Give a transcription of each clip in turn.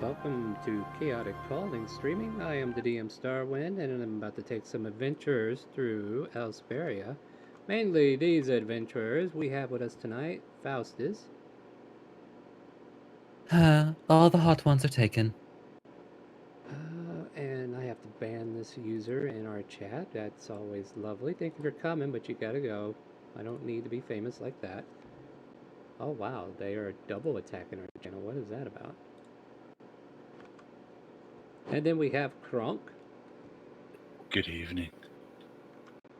Welcome to Chaotic Calling Streaming. I am the DM Starwind, and I'm about to take some adventurers through Elsparia. Mainly these adventurers we have with us tonight, Faustus. All the hot ones are taken. And I have to ban this user in our chat. That's always lovely. Thank you for coming, but you gotta go. I don't need to be famous like that. Oh wow, they are double attacking our channel. What is that about? And then we have Kronk. Good evening.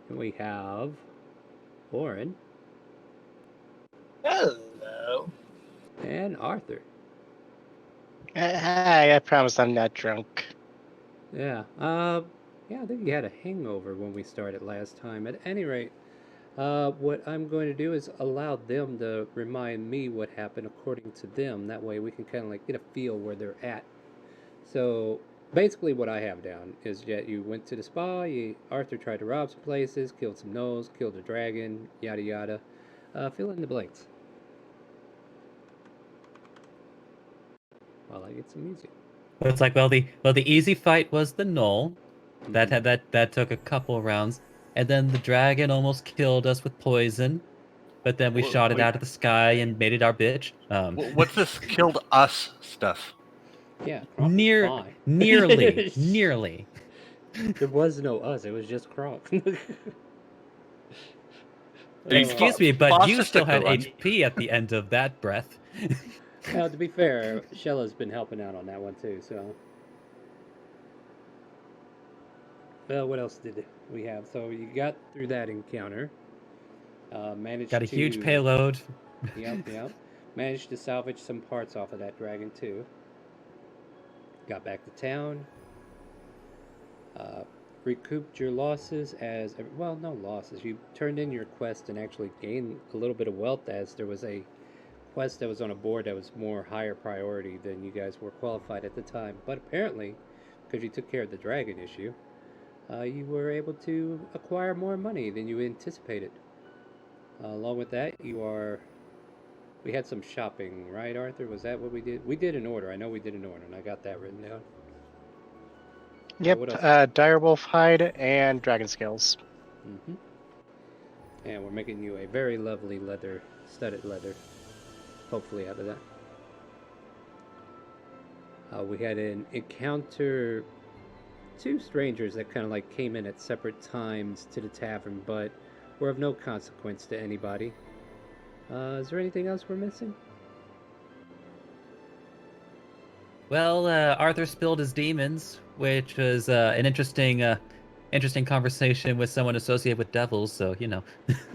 And we have Warren. Hello. And Arthur. Hi, I promise I'm not drunk. Yeah. Yeah, I think you had a hangover when we started last time. At any rate, what I'm going to do is allow them to remind me what happened according to them. That way we can kind of like get a feel where they're at. So basically what I have down is that you went to the spa, Arthur tried to rob some places, killed some gnolls, killed a dragon, yada yada. Fill in the blanks while I get some music. It's like, the easy fight was the gnoll. That Mhm. had that took a couple rounds, and then the dragon almost killed us with poison, but then we shot it Wait, out of the sky and made it our bitch. what's this killed us stuff? Yeah, Kronk was fine. Nearly. There was no us, it was just Kronk. I mean, Excuse me, but you Foster still took a had run. HP at the end of that breath. Well, to be fair, Shella's been helping out on that one too, so. Well, what else did we have? So you got through that encounter. Managed Got a to. huge payload. Yep. Managed to salvage some parts off of that dragon too. Got back to town. Uh, Recouped your losses as. Well, no losses. You turned in your quest and actually gained a little bit of wealth as there was a quest that was on a board that was more higher priority than you guys were qualified at the time. But apparently, because you took care of the dragon issue, you were able to acquire more money than you anticipated. Along with that, we had some shopping, right, Arthur? Was that what we did? We did an order. I know we did an order, and I got that written down. Yep, What else? direwolf hide and dragon scales. Mm-hmm. And we're making you a very lovely leather, studded leather, hopefully out of that. We had an encounter, two strangers that kind of like came in at separate times to the tavern, but were of no consequence to anybody. Is there anything else we're missing? Well, Arthur spilled his demons, which was an interesting conversation with someone associated with devils. So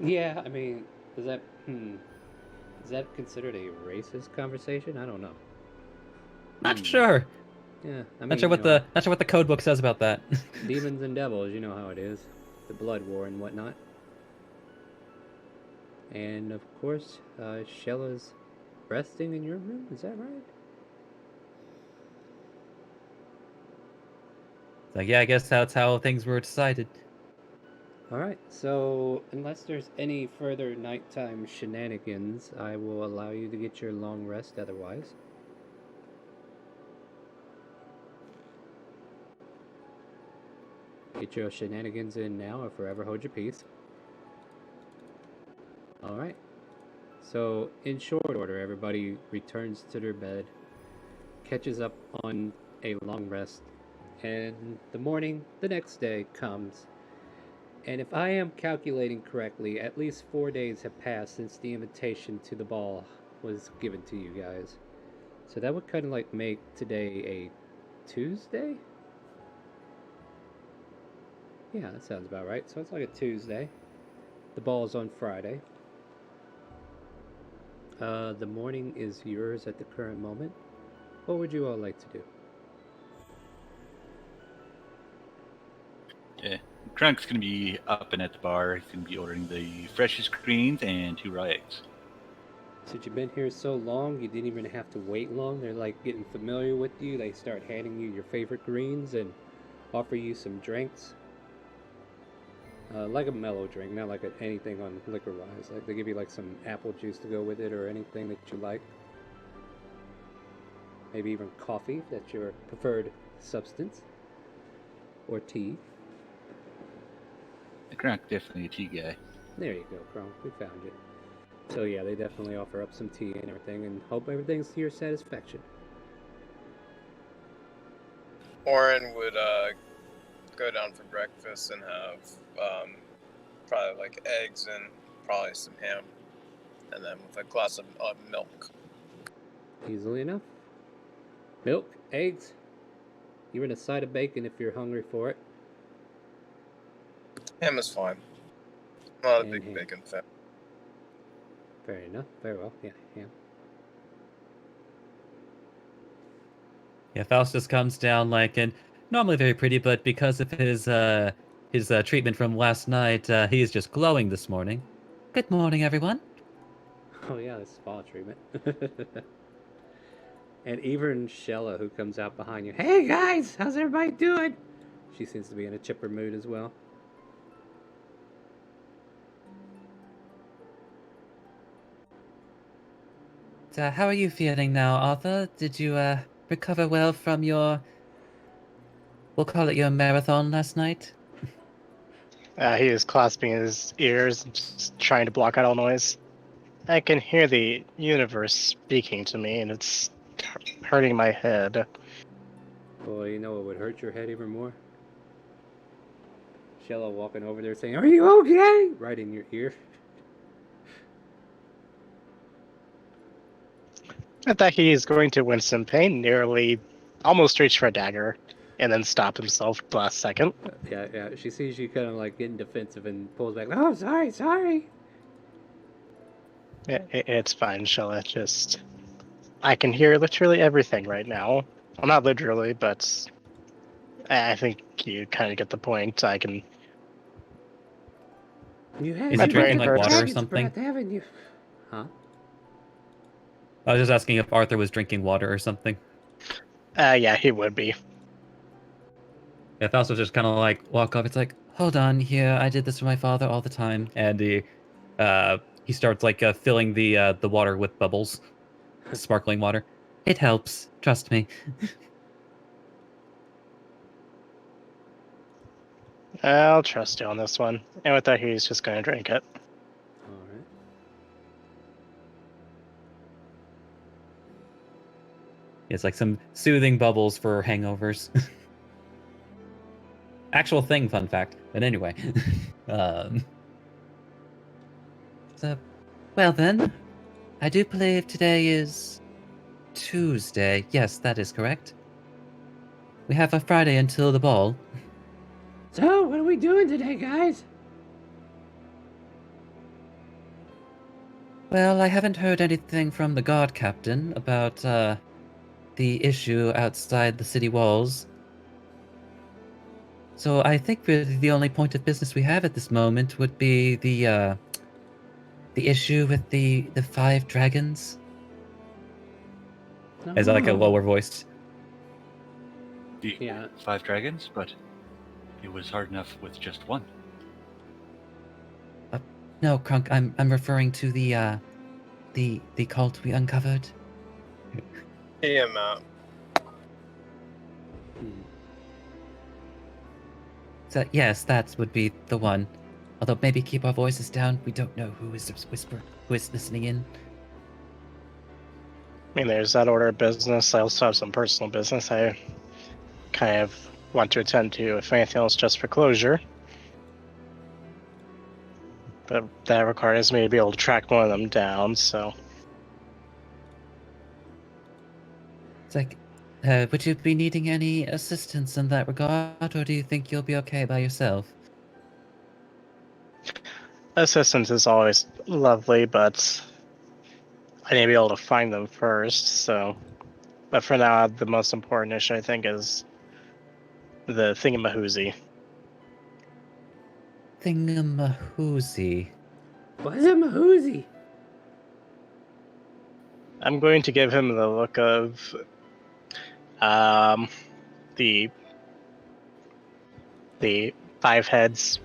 Yeah, I mean, is that is that considered a racist conversation? I don't know. Not sure. Yeah, I Not mean, sure what the code book says about that. demons and devils, you know how it is, the blood war and whatnot. And of course, Shella's resting in your room. Is that right? So yeah, I guess that's how things were decided. All right. So unless there's any further nighttime shenanigans, I will allow you to get your long rest. Otherwise. Get your shenanigans in now or forever hold your peace. Alright. So, in short order, everybody returns to their bed, catches up on a long rest, and the morning the next day comes. And if I am calculating correctly, at least 4 days have passed since the invitation to the ball was given to you guys. So that would kind of like make today a Tuesday? Yeah, that sounds about right. So it's like a Tuesday. The ball is on Friday. The morning is yours at the current moment. What would you all like to do? Yeah. Crunk's gonna be up and at the bar. He's gonna be ordering the freshest greens and 2 raw eggs. Since you've been here so long, you didn't even have to wait long. They're like getting familiar with you. They start handing you your favorite greens and offer you some drinks. Like a mellow drink, not like anything on liquor wise. Like they give you like some apple juice to go with it or anything that you like. maybe even coffee if that's your preferred substance, or tea. Kronk definitely a tea guy. There you go, Kronk. We found you. So yeah, they definitely offer up some tea and everything, and hope everything's to your satisfaction. Oren would go down for breakfast and have probably like eggs and probably some ham, and then with a glass of milk. Easily enough. Milk, eggs, even a side of bacon if you're hungry for it. Ham is fine. I'm not a And big ham. bacon fan. Fair enough. Very well. Yeah, ham. Yeah, Faustus comes down like, and normally very pretty, but because of his treatment from last night, he is just glowing this morning. Good morning, everyone. Oh yeah, the spa treatment. And even Shella, who comes out behind you. Hey guys, how's everybody doing? She seems to be in a chipper mood as well. How are you feeling now, Arthur? Did you recover well from your, we'll call it your marathon last night? He is clasping his ears and just trying to block out all noise. I can hear the universe speaking to me, and it's hurting my head. Boy, you know what would hurt your head even more? Shella walking over there saying, "Are you okay?" Right in your ear. I thought he is going to Winston Payne, nearly almost reach for a dagger, and then stop himself at the last second. Yeah. She sees you kind of like getting defensive and pulls back. Oh, sorry. It's fine, Shella. Just, I can hear literally everything right now. Well, not literally, but I think you kind of get the point. I can. You have Is My he drinking brain like hurts. water or dragon's something? breath, haven't you? Huh? I was just asking if Arthur was drinking water or something. Yeah, he would be. Yeah, Faustus just kind of like walk up. It's like, hold on here. I did this for my father all the time, and he starts like filling the water with bubbles, sparkling water. It helps. Trust me. I'll trust you on this one. And with that, he's just going to drink it. All right. It's like some soothing bubbles for hangovers. Actual thing, fun fact. But anyway. um, so, well then, I do believe today is Tuesday. Yes, that is correct. We have a Friday until the ball. So, what are we doing today, guys? Well, I haven't heard anything from the guard captain about the issue outside the city walls. So I think really the only point of business we have at this moment would be the issue with the 5 dragons. As like a lower voice. The Yeah. 5 dragons, but it was hard enough with just one. No, Krunk, I'm referring to the cult we uncovered. Tiamat. So yes, that would be the one. Although maybe keep our voices down. We don't know who is listening in. I mean, there's that order of business. I also have some personal business I kind of want to attend to, if anything else, just for closure. But that requires me to be able to track one of them down, so. It's like, would you be needing any assistance in that regard, or do you think you'll be okay by yourself? Assistance is always lovely, but I need to be able to find them first, so. But for now, the most important issue, I think, is the thingamahoozy. Thingamahoozy. What's a mahoozy? I'm going to give him the look of the 5 heads.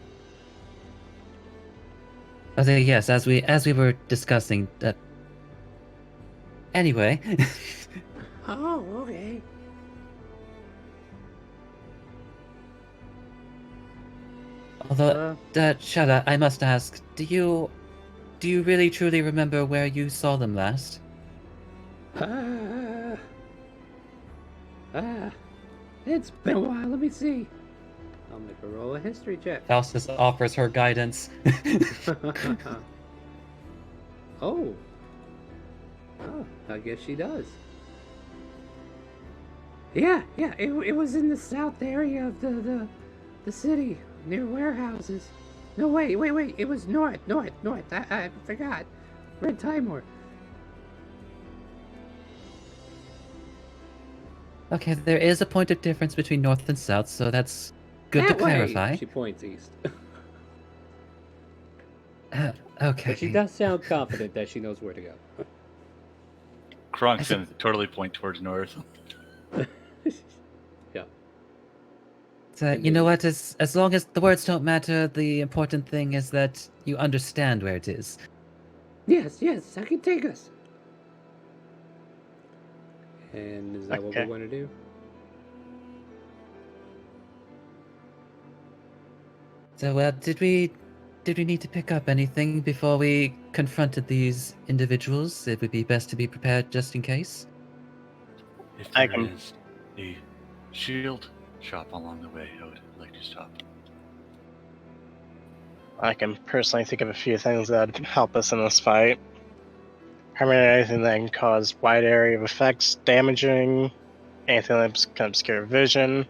Okay, yes, as we were discussing that. Anyway, Oh, okay. Although, Shella, I must ask, do you really truly remember where you saw them last? Uh, it's been a while. Let me see. I'll make a roll a history check. Faustus offers her guidance. Oh. Oh, I guess she does. Yeah, it was in the south area of the city, near warehouses. No, wait, it was north. I forgot. Red Timor. Okay, there is a point of difference between north and south, so that's good to That way! clarify. She points east. Okay. But she does sound confident that she knows where to go. Kronk's gonna totally point towards north. Yeah. So, you know what? As long as the words don't matter, the important thing is that you understand where it is. Yes, I can take us. And is that what we Okay. want to do? So, did we need to pick up anything before we confronted these individuals? It would be best to be prepared just in case. If I there can- is a shield shop along the way, I would like to stop. I can personally think of a few things that would help us in this fight. Primarily anything that can cause wide area of effects, damaging, anything that can obscure vision,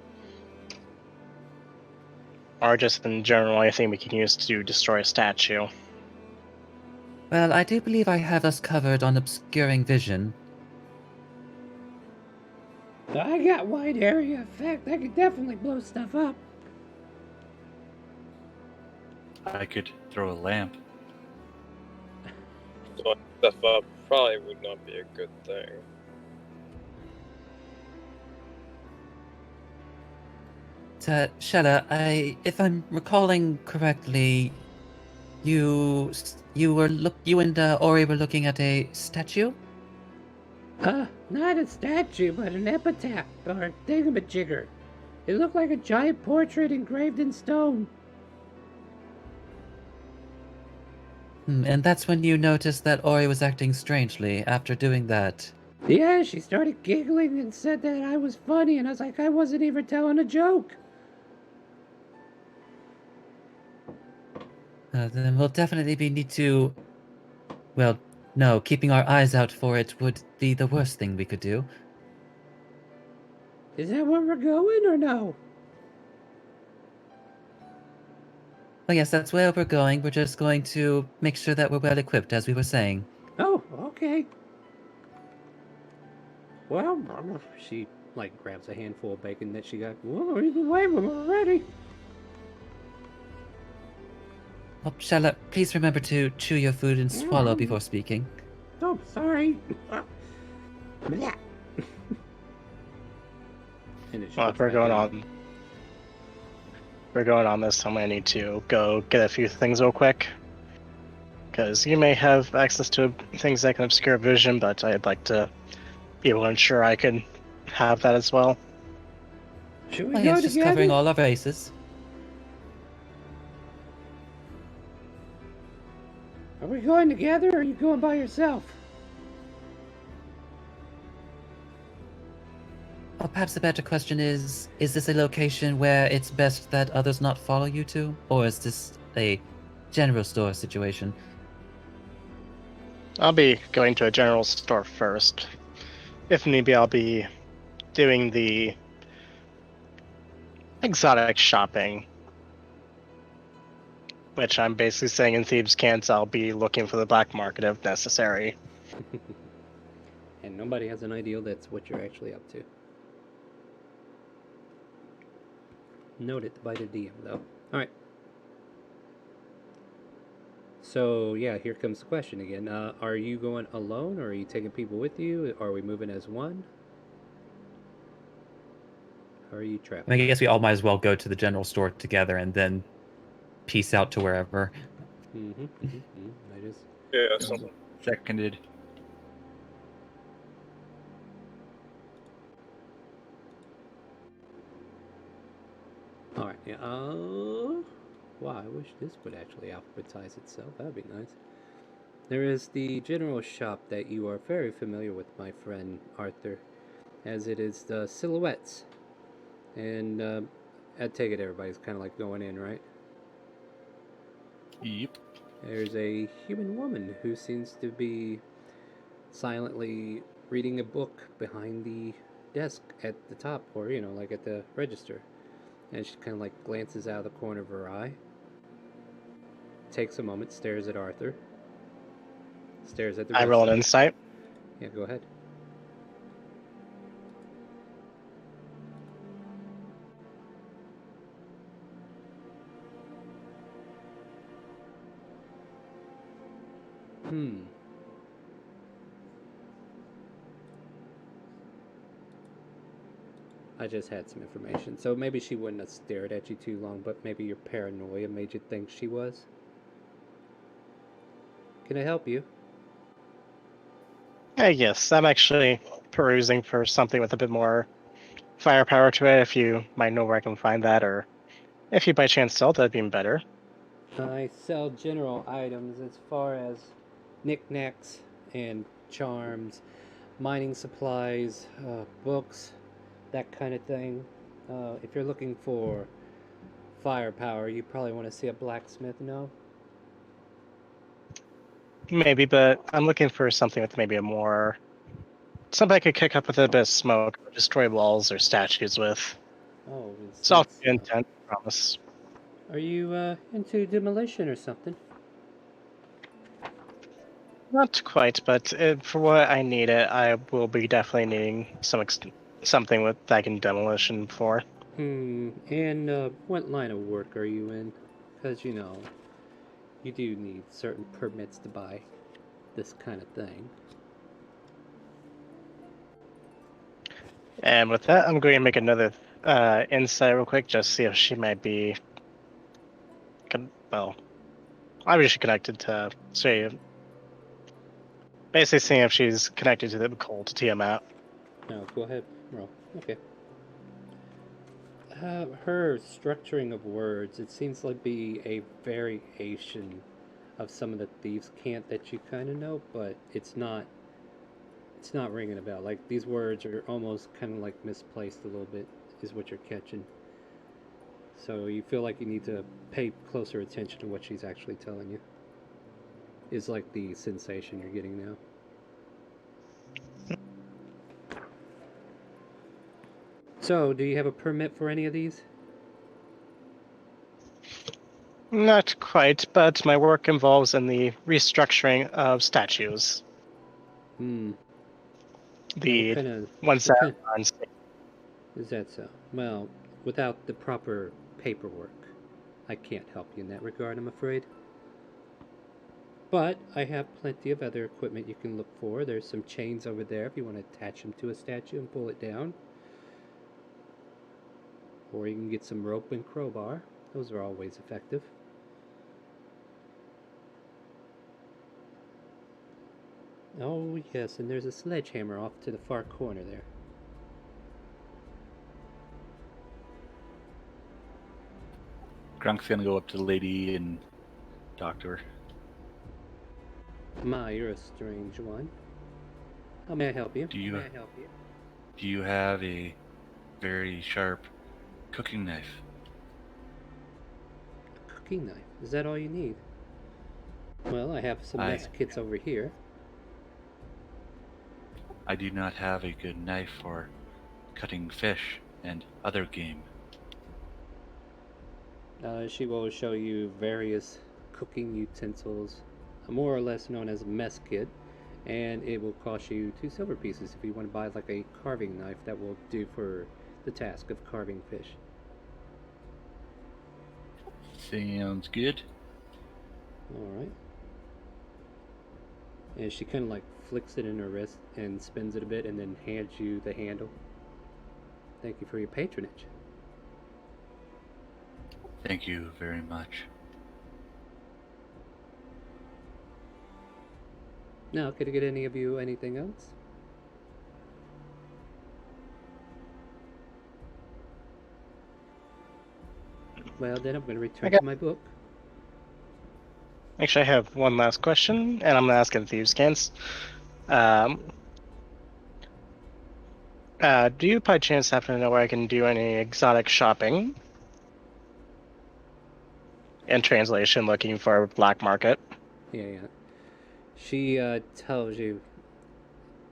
or just in general anything we can use to destroy a statue. Well, I do believe I have us covered on obscuring vision. I got wide area effect. I could definitely blow stuff up. I could throw a lamp. Blowing stuff up probably would not be a good thing. Shella, if I'm recalling correctly, you and Ori were looking at a statue? Not a statue, but an epitaph or thingamajigger. It looked like a giant portrait engraved in stone. And that's when you noticed that Ori was acting strangely after doing that. Yeah, she started giggling and said that I was funny, and I was like, I wasn't even telling a joke. Then we'll definitely need to... Well, no, keeping our eyes out for it would be the worst thing we could do. Is that where we're going, or no? Well, yes, that's where we're going. We're just going to make sure that we're well equipped, as we were saying. Oh, okay. Well, she, grabs a handful of bacon that she got. Well, either way, when we're ready. Well, Charlotte, please remember to chew your food and swallow before speaking. Oh, sorry. Blah. Well, if we're going on this, I'm gonna need to go get a few things real quick. Because you may have access to things that can obscure vision, but I'd like to be able to ensure I can have that as well. Should we Well, go yes, just together? covering all our bases. Are we going together, or are you going by yourself? Or perhaps the better question is this a location where it's best that others not follow you to? Or is this a general store situation? I'll be going to a general store first. If need be, I'll be doing the exotic shopping. Which I'm basically saying in Thieves' Cant, I'll be looking for the black market if necessary. And nobody has an idea that's what you're actually up to. Noted by the DM, though. Alright. So, yeah, here comes the question again. Are you going alone, or are you taking people with you? Are we moving as one? How are you I traveling? mean, I guess we all might as well go to the general store together and then peace out to wherever. That is. Yeah, something. Seconded. All right. Yeah. Wow. I wish this would actually alphabetize itself. That'd be nice. There is the general shop that you are very familiar with, my friend Arthur, as it is the silhouettes. And I take it everybody's kind of like going in, right? Yep. There's a human woman who seems to be silently reading a book behind the desk at the top, or, like at the register. And she kind of like glances out of the corner of her eye, takes a moment, stares at Arthur, stares at the I rest roll of an you. insight. Yeah, go ahead. Hmm. I just had some information. So maybe she wouldn't have stared at you too long, but maybe your paranoia made you think she was. Can I help you? Yes, I'm actually perusing for something with a bit more firepower to it. If you might know where I can find that, or if you by chance sell, that'd be even better. I sell general items as far as knickknacks and charms, mining supplies, books, that kind of thing. If you're looking for firepower, you probably want to see a blacksmith, no? Maybe, but I'm looking for something with maybe a more something I could kick up with a bit of smoke, or destroy walls or statues with. Oh, It's all since, intent, I promise. are you into demolition or something? Not quite, but for what I need it, I will be definitely needing something with that I can demolition for. And what line of work are you in? Because, you do need certain permits to buy this kind of thing. And with that, I'm going to make another insight real quick, just see if she might be, well, obviously connected to, say, basically seeing if she's connected to the cult to Tiamat. No, go ahead, roll. Okay. Her structuring of words, it seems like be a variation of some of the thieves' cant that you kind of know, but it's not ringing a bell. Like these words are almost kind of like misplaced a little bit, is what you're catching. So you feel like you need to pay closer attention to what she's actually telling you. Is like the sensation you're getting now. So, do you have a permit for any of these? Not quite, but my work involves in the restructuring of statues. Hmm. Now, The ones that what are unstable. is that so? Well, without the proper paperwork, I can't help you in that regard, I'm afraid. But I have plenty of other equipment you can look for. There's some chains over there if you want to attach them to a statue and pull it down. Or you can get some rope and crowbar. Those are always effective. Oh, yes, and there's a sledgehammer off to the far corner there. Grunk's gonna go up to the lady and talk to her. My, you're a strange one. How may I help you? Do you have a very sharp cooking knife? A cooking knife. Is that all you need? Well, I have some mess kits over here. I do not have a good knife for cutting fish and other game. She will show you various cooking utensils, more or less known as a mess kit, and it will cost you 2 silver pieces if you want to buy like a carving knife that will do for the task of carving fish. Sounds good. Alright. And she kind of like flicks it in her wrist and spins it a bit and then hands you the handle. Thank you for your patronage. Thank you very much. Now, could I get any of you anything else? Well, then I'm going to return Okay. to my book. Actually, I have one last question, and I'm gonna ask in Thieves' Cants. Um, do you by chance happen to know where I can do any exotic shopping? In translation, looking for black market. Yeah. She tells you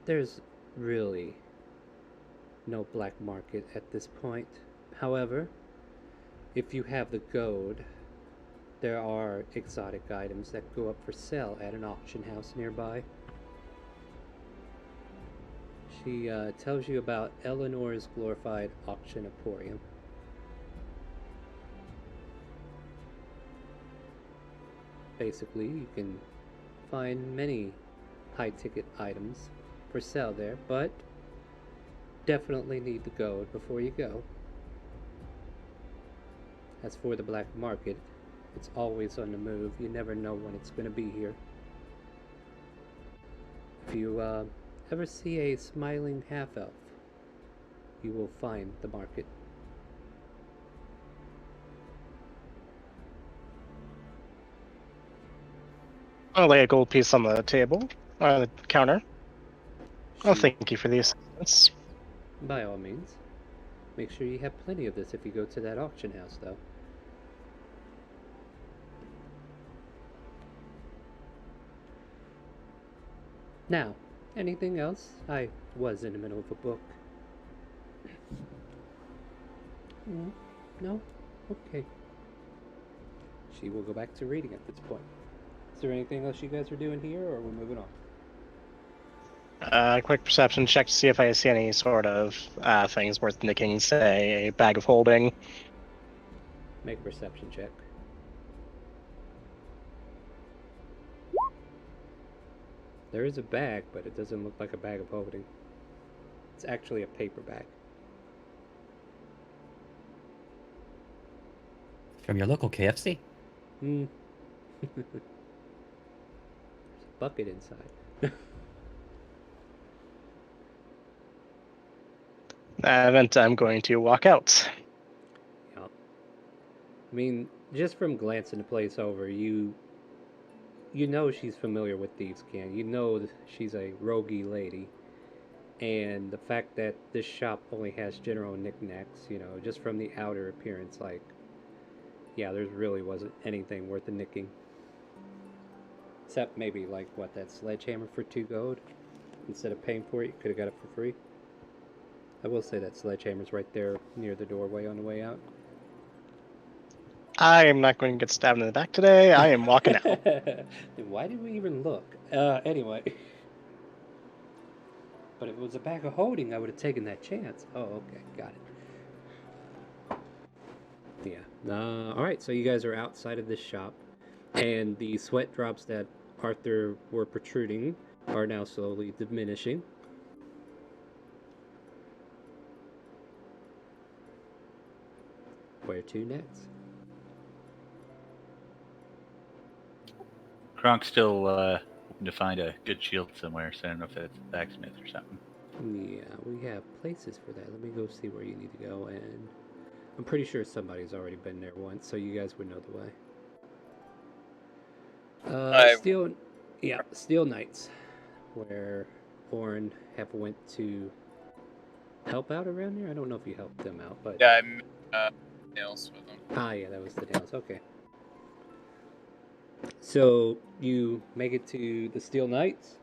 there's really no black market at this point. However, if you have the gold, there are exotic items that go up for sale at an auction house nearby. She tells you about Eleanor's Glorified Auction Emporium. Basically, you can find many high ticket items for sale there, but definitely need the gold before you go. As for the black market, it's always on the move. You never know when it's going to be here. If you ever see a smiling half elf, you will find the market. I'll lay a gold piece on the table, on the counter. Oh, She, thank you for the assistance. by all means, make sure you have plenty of this if you go to that auction house, though. Now, anything else? I was in the middle of a book. No? Okay. She will go back to reading at this point. Is there anything else you guys are doing here, or are we moving on? Quick perception check to see if I see any sort of things worth nicking, say a bag of holding. Make a perception check. There is a bag, but it doesn't look like a bag of holding. It's actually a paper bag. From your local KFC? There's a bucket inside. Event, I'm going to walk out. Yeah. I mean, just from glancing the place over, you know she's familiar with Thieves' Can. You know she's a roguey lady. And the fact that this shop only has general knickknacks, just from the outer appearance, like, yeah, there really wasn't anything worth the nicking. Except maybe, like, what, that sledgehammer for 2 gold? Instead of paying for it, you could have got it for free. I will say that sledgehammer's right there near the doorway on the way out. I am not going to get stabbed in the back today. I am walking out. Then why did we even look? Anyway. But if it was a bag of holding, I would have taken that chance. Oh, okay, got it. Yeah. Alright, so you guys are outside of this shop, and the sweat drops that Arthur were protruding are now slowly diminishing. Where to next? Kronk's still hoping to find a good shield somewhere, so I don't know if that's a blacksmith or something. Yeah, we have places for that. Let me go see where you need to go, and I'm pretty sure somebody's already been there once, so you guys would know the way. Steel Knights, where Orin have went to help out around here. I don't know if you helped them out, but Yeah, I made nails with them. yeah, that was the nails. Okay. So you make it to the Steel Knights.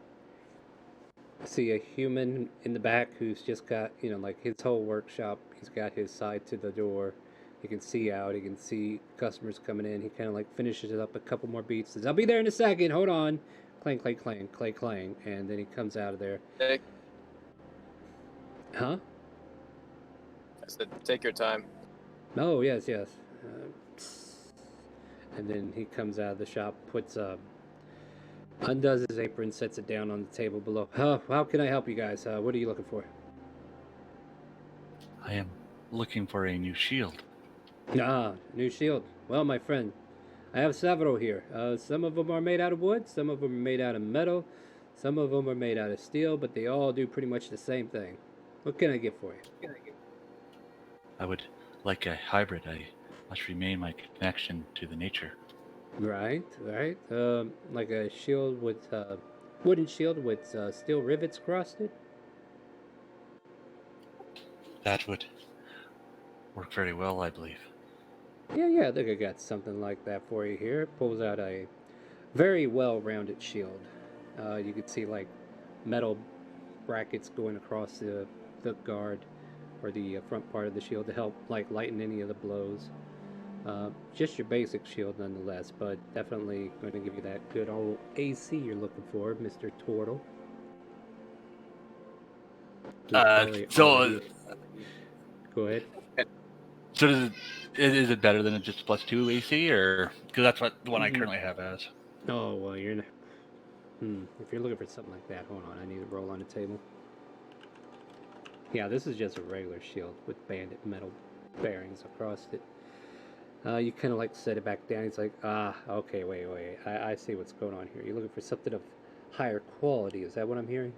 See a human in the back who's just got, like his whole workshop. He's got his side to the door. He can see out. He can see customers coming in. He kind of like finishes it up a couple more beats. Says, "I'll be there in a second. Hold on." Clang, clang, clang, clang, clang, and then he comes out of there. Huh? I said, take your time. Oh, yes. And then he comes out of the shop, undoes his apron, sets it down on the table below. How can I help you guys? What are you looking for? I am looking for a new shield. New shield. Well, my friend, I have several here. Some of them are made out of wood, some of them are made out of metal, some of them are made out of steel, but they all do pretty much the same thing. What can I get for you? I would like a hybrid. I must remain my connection to the nature. Right, right. Like a shield with wooden shield with steel rivets across it. That would work very well, I believe. Yeah, I think I got something like that for you here. Pulls out a very well-rounded shield. You can see like metal brackets going across the guard or the front part of the shield to help like lighten any of the blows. Just your basic shield nonetheless, but definitely going to give you that good old AC you're looking for, Mr. Turtle. Who's probably already... Go ahead. So is it better than just +2 AC, or because that's what the one I currently have as? Oh well, you're. If you're looking for something like that, hold on. I need to roll on the table. Yeah, this is just a regular shield with banded metal bearings across it. You kind of like set it back down. He's like, okay, wait. I see what's going on here. You're looking for something of higher quality. Is that what I'm hearing?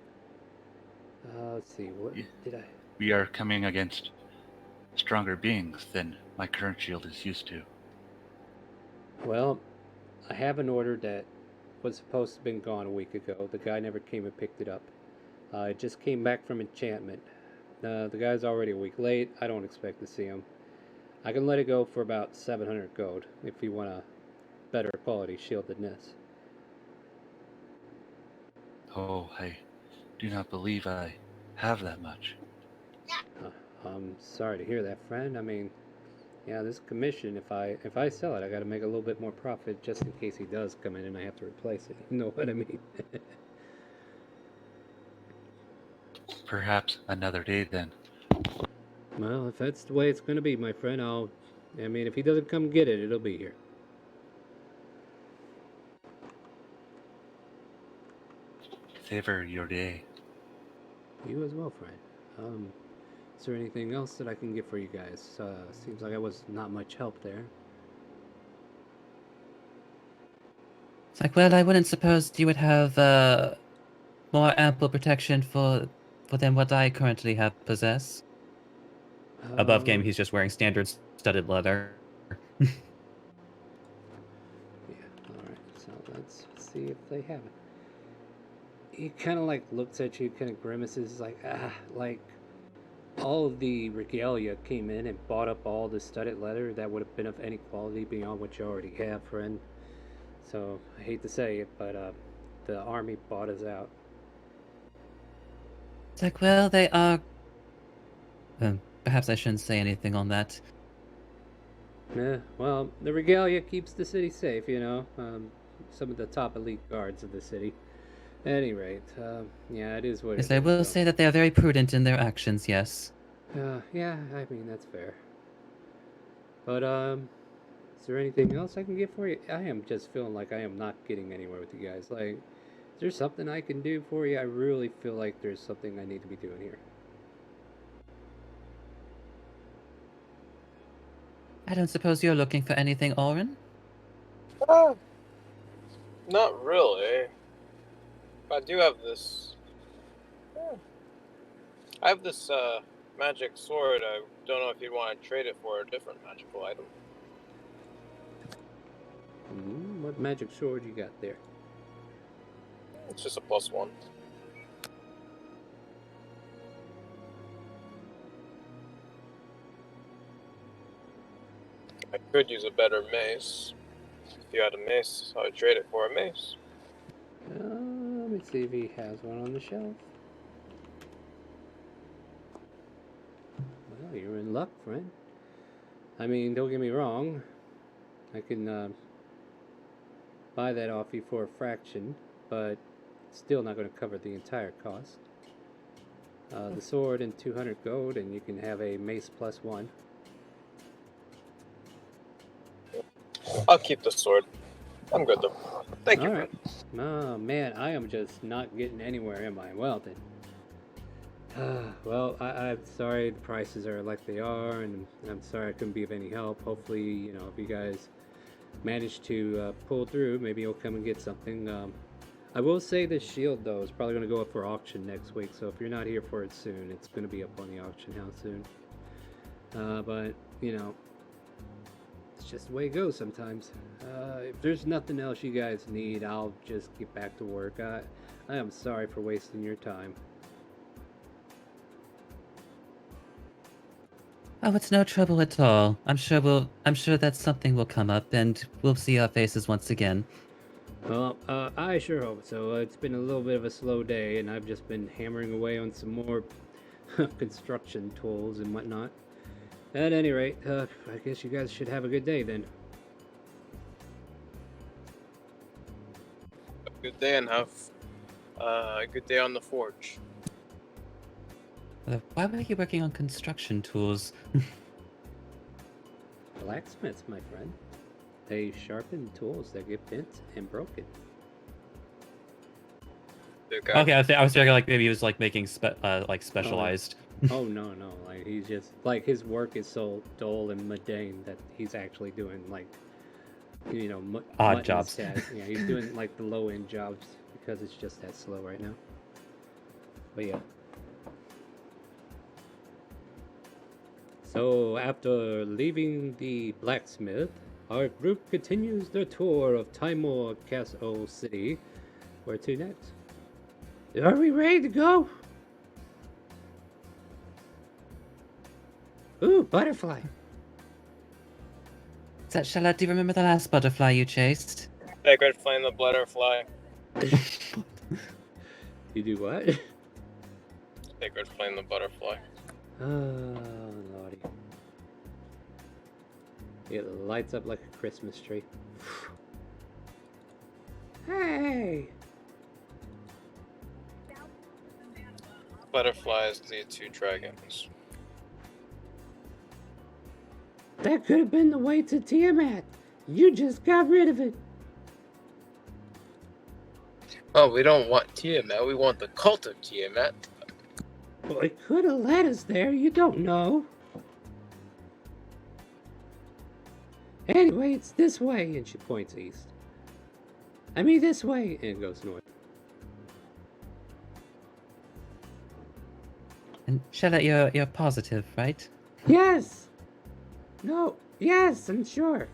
Let's see. What did I? We are coming against stronger beings than my current shield is used to. Well, I have an order that was supposed to have been gone a week ago. The guy never came and picked it up. It just came back from enchantment. The guy's already a week late. I don't expect to see him. I can let it go for about 700 gold if you want a better quality shield than this. Oh, I do not believe I have that much. I'm sorry to hear that, friend. I mean, yeah, this commission, if I sell it, I got to make a little bit more profit just in case he does come in and I have to replace it. You know what I mean? Perhaps another day then. Well, if that's the way it's going to be, my friend, I mean, if he doesn't come get it, it'll be here. Savor your day. You as well, friend. Is there anything else that I can get for you guys? Seems like I was not much help there. It's like, well, I wouldn't suppose you would have more ample protection for than what I currently possess. Above game, he's just wearing standard studded leather. Yeah, alright, so let's see if they have it. He kind of like looks at you, kind of grimaces, like, like all of the regalia came in and bought up all the studded leather that would have been of any quality beyond what you already have, friend. So, I hate to say it, but the army bought us out. It's like, well, they are... perhaps I shouldn't say anything on that. Yeah, well, the regalia keeps the city safe, you know. Some of the top elite guards of the city. At any rate, yeah, it is what Yes, it I is. will say that they are very prudent in their actions, yes. Yeah, I mean, that's fair. But, is there anything else I can get for you? I am just feeling like I am not getting anywhere with you guys. Like, is there something I can do for you? I really feel like there's something I need to be doing here. I don't suppose you're looking for anything, Oren? Not really. I do have this. I have this magic sword. I don't know if you'd want to trade it for a different magical item. What magic sword you got there? It's just a +1. I could use a better mace. If you had a mace, I would trade it for a mace. Let me see if he has one on the shelf. Well, you're in luck, friend. I mean, don't get me wrong. I can buy that off you for a fraction, but it's still not going to cover the entire cost. The sword and 200 gold, and you can have a mace +1. I'll keep the sword. I'm good though. Thank you. All right. Oh man, I am just not getting anywhere, am I? Well then. Well, I'm sorry the prices are like they are, and I'm sorry I couldn't be of any help. Hopefully, you know, if you guys manage to pull through, maybe you'll come and get something. I will say this shield, though, is probably going to go up for auction next week, so if you're not here for it soon, it's going to be up on the auction house soon. But, you know, just the way it goes sometimes. If there's nothing else you guys need, I'll just get back to work. I am sorry for wasting your time. Oh, it's no trouble at all. I'm sure that something will come up and we'll see our faces once again. Well, I sure hope so. It's been a little bit of a slow day, and I've just been hammering away on some more construction tools and whatnot. At any rate, I guess you guys should have a good day then. Good day and have a good day on the forge. Why were you working on construction tools? Blacksmiths, my friend. They sharpen tools that get bent and broken. Okay. Okay, I was thinking like maybe he was like making specialized. Oh no, like he's just like his work is so dull and mundane that he's actually doing like Odd mutton jobs. Yeah, he's doing like the low end jobs because it's just that slow right now. But yeah. So after leaving the blacksmith, our group continues their tour of Timor Castle City. Where to next? Are we ready to go? Ooh, butterfly. Charlotte, do you remember the last butterfly you chased? Sacred flame, the butterfly. You do what? Sacred flame, the butterfly. Oh, lordy. It lights up like a Christmas tree. Hey! Butterflies, the two dragons. That could have been the way to Tiamat. You just got rid of it. Oh, we don't want Tiamat. We want the cult of Tiamat. Well, it could have led us there. You don't know. Anyway, it's this way. And she points east. I mean this way. And goes north. And Charlotte, you're positive, right? Yes! No, yes, I'm sure.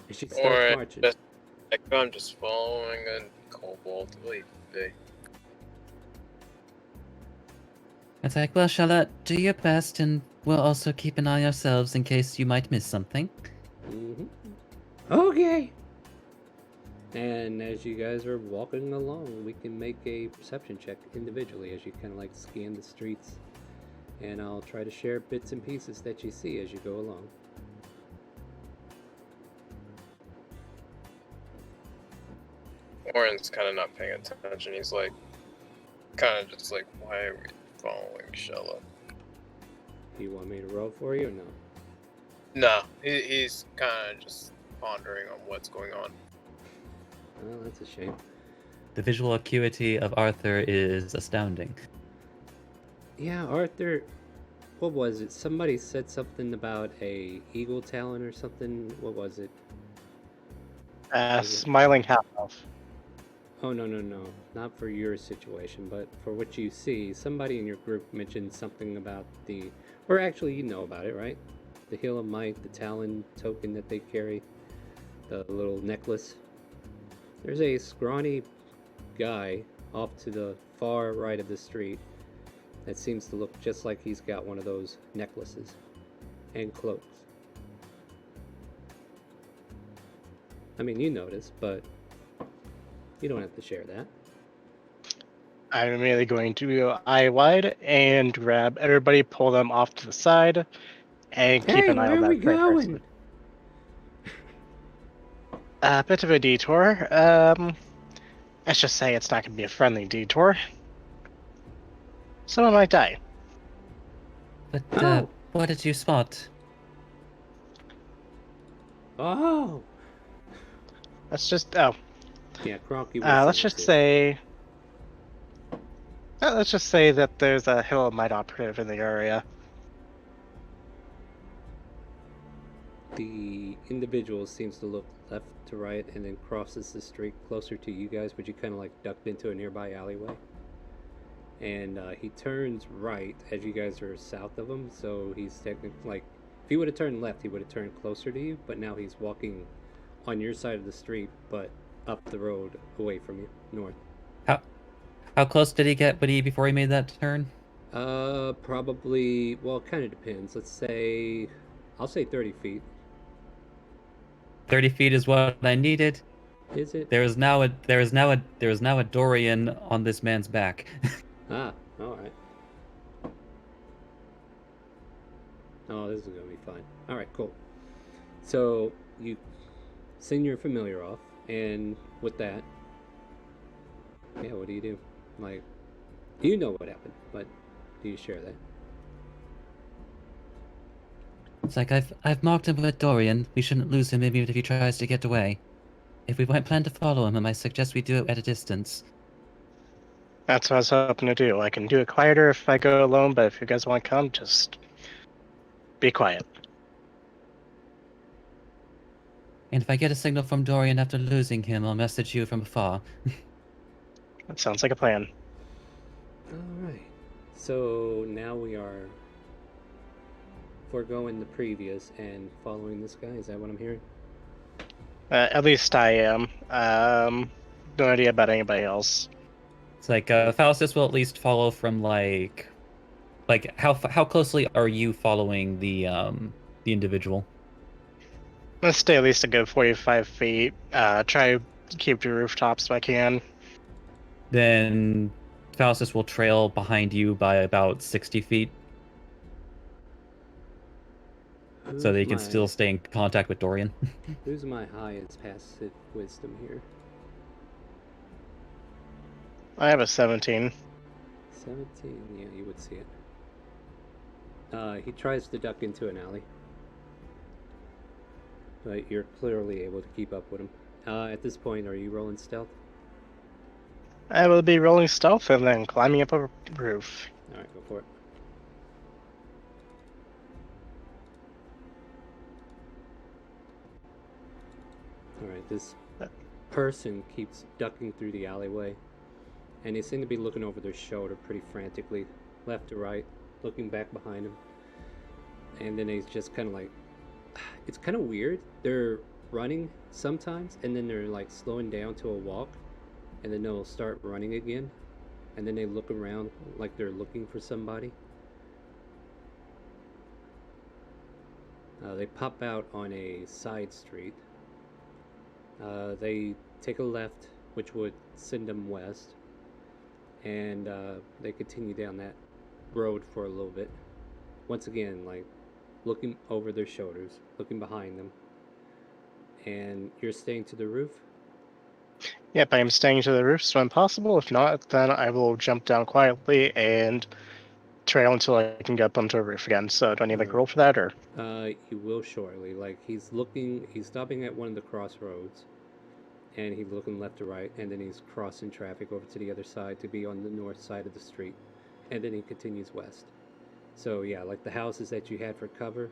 And she starts Or marching. I'm just following a kobold. Leave be. It's like, well, Charlotte, do your best, and we'll also keep an eye on ourselves in case you might miss something. Okay. And as you guys are walking along, we can make a perception check individually as you kind of like scan the streets. And I'll try to share bits and pieces that you see as you go along. Oren's kind of not paying attention. He's like, kind of just like, why are we following Shella? You want me to roll for you or no? No, he's kind of just pondering on what's going on. Well, that's a shame. The visual acuity of Arthur is astounding. Yeah, Arthur, what was it? Somebody said something about a eagle talon or something. What was it? Smiling half-elf. Oh, no. Not for your situation, but for what you see. Somebody in your group mentioned something about or actually you know about it, right? The Hill of Might, the Talon token that they carry, the little necklace. There's a scrawny guy off to the far right of the street that seems to look just like he's got one of those necklaces and cloaks. I mean, you notice, but you don't have to share that. I'm immediately going to go eye wide and grab everybody, pull them off to the side, and keep Hey, an eye where on are we that third person. going? A bit of a detour. Let's just say it's not going to be a friendly detour. Someone might die. But, Oh. what did you spot? Oh, Let's just yeah, Cronky. let's just say that there's a Hill of Might operative in the area. The individual seems to look left to right and then crosses the street closer to you guys, but you kind of like ducked into a nearby alleyway. and he turns right as you guys are south of him. So he's technically like, if he would have turned left, he would have turned closer to you. But now he's walking on your side of the street, but up the road away from you, north. How close did he get before he made that turn? Probably. Well, it kind of depends. Let's say, I'll say 30 feet. 30 feet is what I needed. Is it? There is now a Dorian on this man's back. Ah, all right. Oh, this is gonna be fun. All right, cool. So you send your familiar off, and with that, yeah, what do you do? Like, you know what happened, but do you share that? It's like I've marked him with Dorian. We shouldn't lose him even if he tries to get away. If we plan to follow him, I suggest we do it at a distance. That's what I was hoping to do. I can do it quieter if I go alone, but if you guys want to come, just be quiet. And if I get a signal from Dorian after losing him, I'll message you from afar. That sounds like a plan. All right. So now we are foregoing the previous and following this guy. Is that what I'm hearing? At least I am. No idea about anybody else. It's like Faustus will at least follow from like how closely are you following the individual? Let's stay at least a good 45 feet. Try to keep to rooftops if I can. Then Faustus will trail behind you by about 60 feet, so that he can still stay in contact with Dorian. Who's my highest passive wisdom here? I have a 17. 17? Yeah, you would see it. He tries to duck into an alley, but you're clearly able to keep up with him. At this point, are you rolling stealth? I will be rolling stealth and then climbing up a roof. Alright, go for it. Alright, this person keeps ducking through the alleyway, and they seem to be looking over their shoulder pretty frantically, left to right, looking back behind him. And then he's just kind of like, it's kind of weird. They're running sometimes, and then they're like slowing down to a walk, and then they'll start running again, and then they look around like they're looking for somebody. They pop out on a side street. They take a left, which would send them west, and they continue down that road for a little bit. Once again, like looking over their shoulders, looking behind them. And you're staying to the roof? Yep, I am staying to the roof so when possible. If not, then I will jump down quietly and trail until I can get up onto a roof again. So do I need like a roll for that, or? You will shortly. Like he's stopping at one of the crossroads, and he's looking left to right, and then he's crossing traffic over to the other side to be on the north side of the street, and then he continues west. So yeah, like the houses that you had for cover,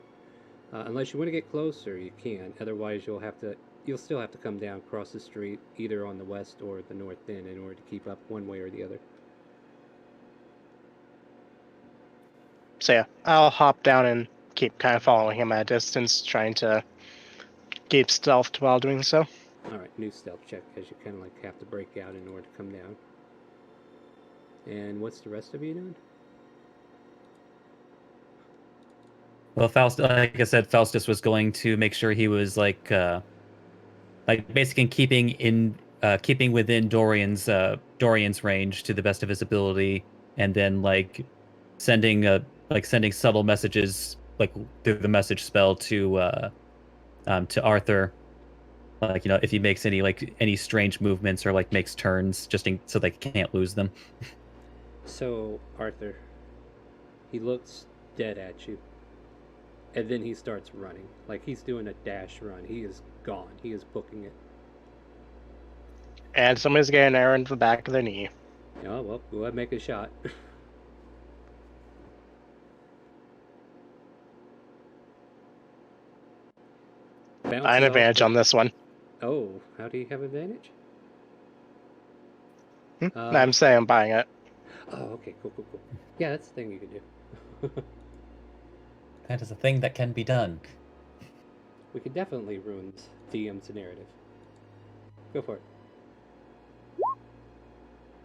unless you want to get closer, you can. Otherwise, you'll still have to come down across the street, either on the west or the north end, in order to keep up one way or the other. So yeah, I'll hop down and keep kind of following him at a distance, trying to keep stealthed while doing so. All right, new stealth check, as you kind of like have to break out in order to come down. And what's the rest of you doing? Well, like I said, Faustus was going to make sure he was like basically keeping within Dorian's range to the best of his ability, and then like sending subtle messages like through the message spell to Arthur, like if he makes any strange movements or like makes turns, so they can't lose them. So Arthur, he looks dead at you. And then he starts running. Like he's doing a dash run. He is gone. He is booking it. And somebody's getting an arrow in the back of their knee. Oh, well, go ahead and make a shot. I have advantage on this one. Oh, how do you have advantage? I'm saying I'm buying it. Oh, okay, cool. Yeah, that's the thing you can do. That is a thing that can be done. We could definitely ruin this DM's narrative. Go for it.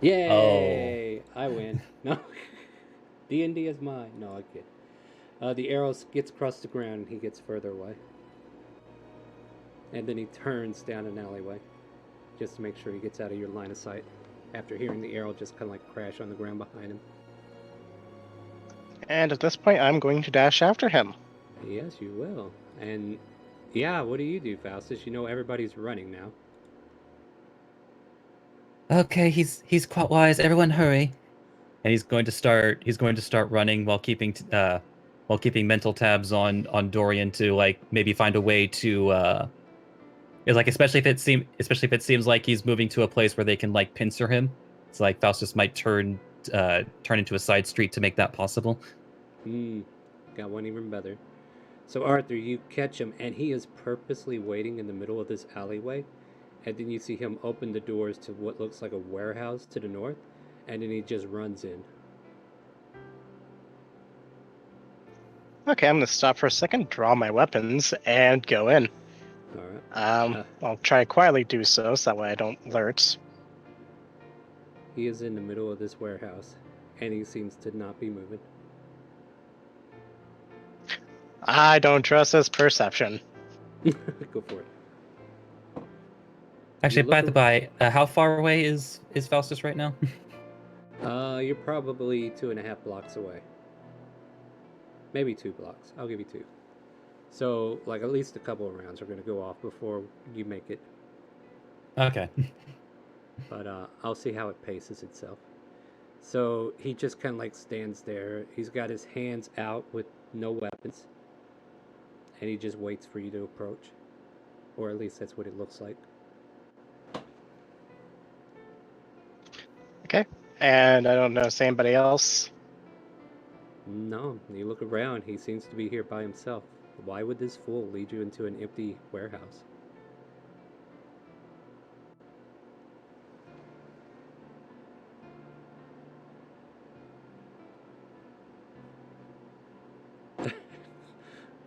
Yay! I win. No. D&D is mine. No, I kid. The arrow gets across the ground and he gets further away. And then he turns down an alleyway just to make sure he gets out of your line of sight after hearing the arrow just kind of like crash on the ground behind him. And at this point, I'm going to dash after him. Yes, you will. And yeah, what do you do, Faustus? You know everybody's running now. Okay, he's quite wise. Everyone, hurry! And he's going to start running while keeping mental tabs on Dorian to like maybe find a way to it's like especially if it seems like he's moving to a place where they can like pincer him. It's like Faustus might turn into a side street to make that possible. Got one even better. So Arthur, you catch him, and he is purposely waiting in the middle of this alleyway, and then you see him open the doors to what looks like a warehouse to the north, and then he just runs in. Okay, I'm going to stop for a second, draw my weapons, and go in. All right. I'll try to quietly do so that way I don't alert. He is in the middle of this warehouse, and he seems to not be moving. I don't trust his perception. Go for it. Actually, You by look the by, how far away is Faustus right now? You're probably 2.5 blocks away. Maybe 2 blocks. I'll give you 2. So, like, at least a couple of rounds are going to go off before you make it. Okay. But I'll see how it paces itself. So he just kind of like stands there. He's got his hands out with no weapons. And he just waits for you to approach. Or at least that's what it looks like. Okay, and I don't know, say anybody else? No, you look around. He seems to be here by himself. Why would this fool lead you into an empty warehouse?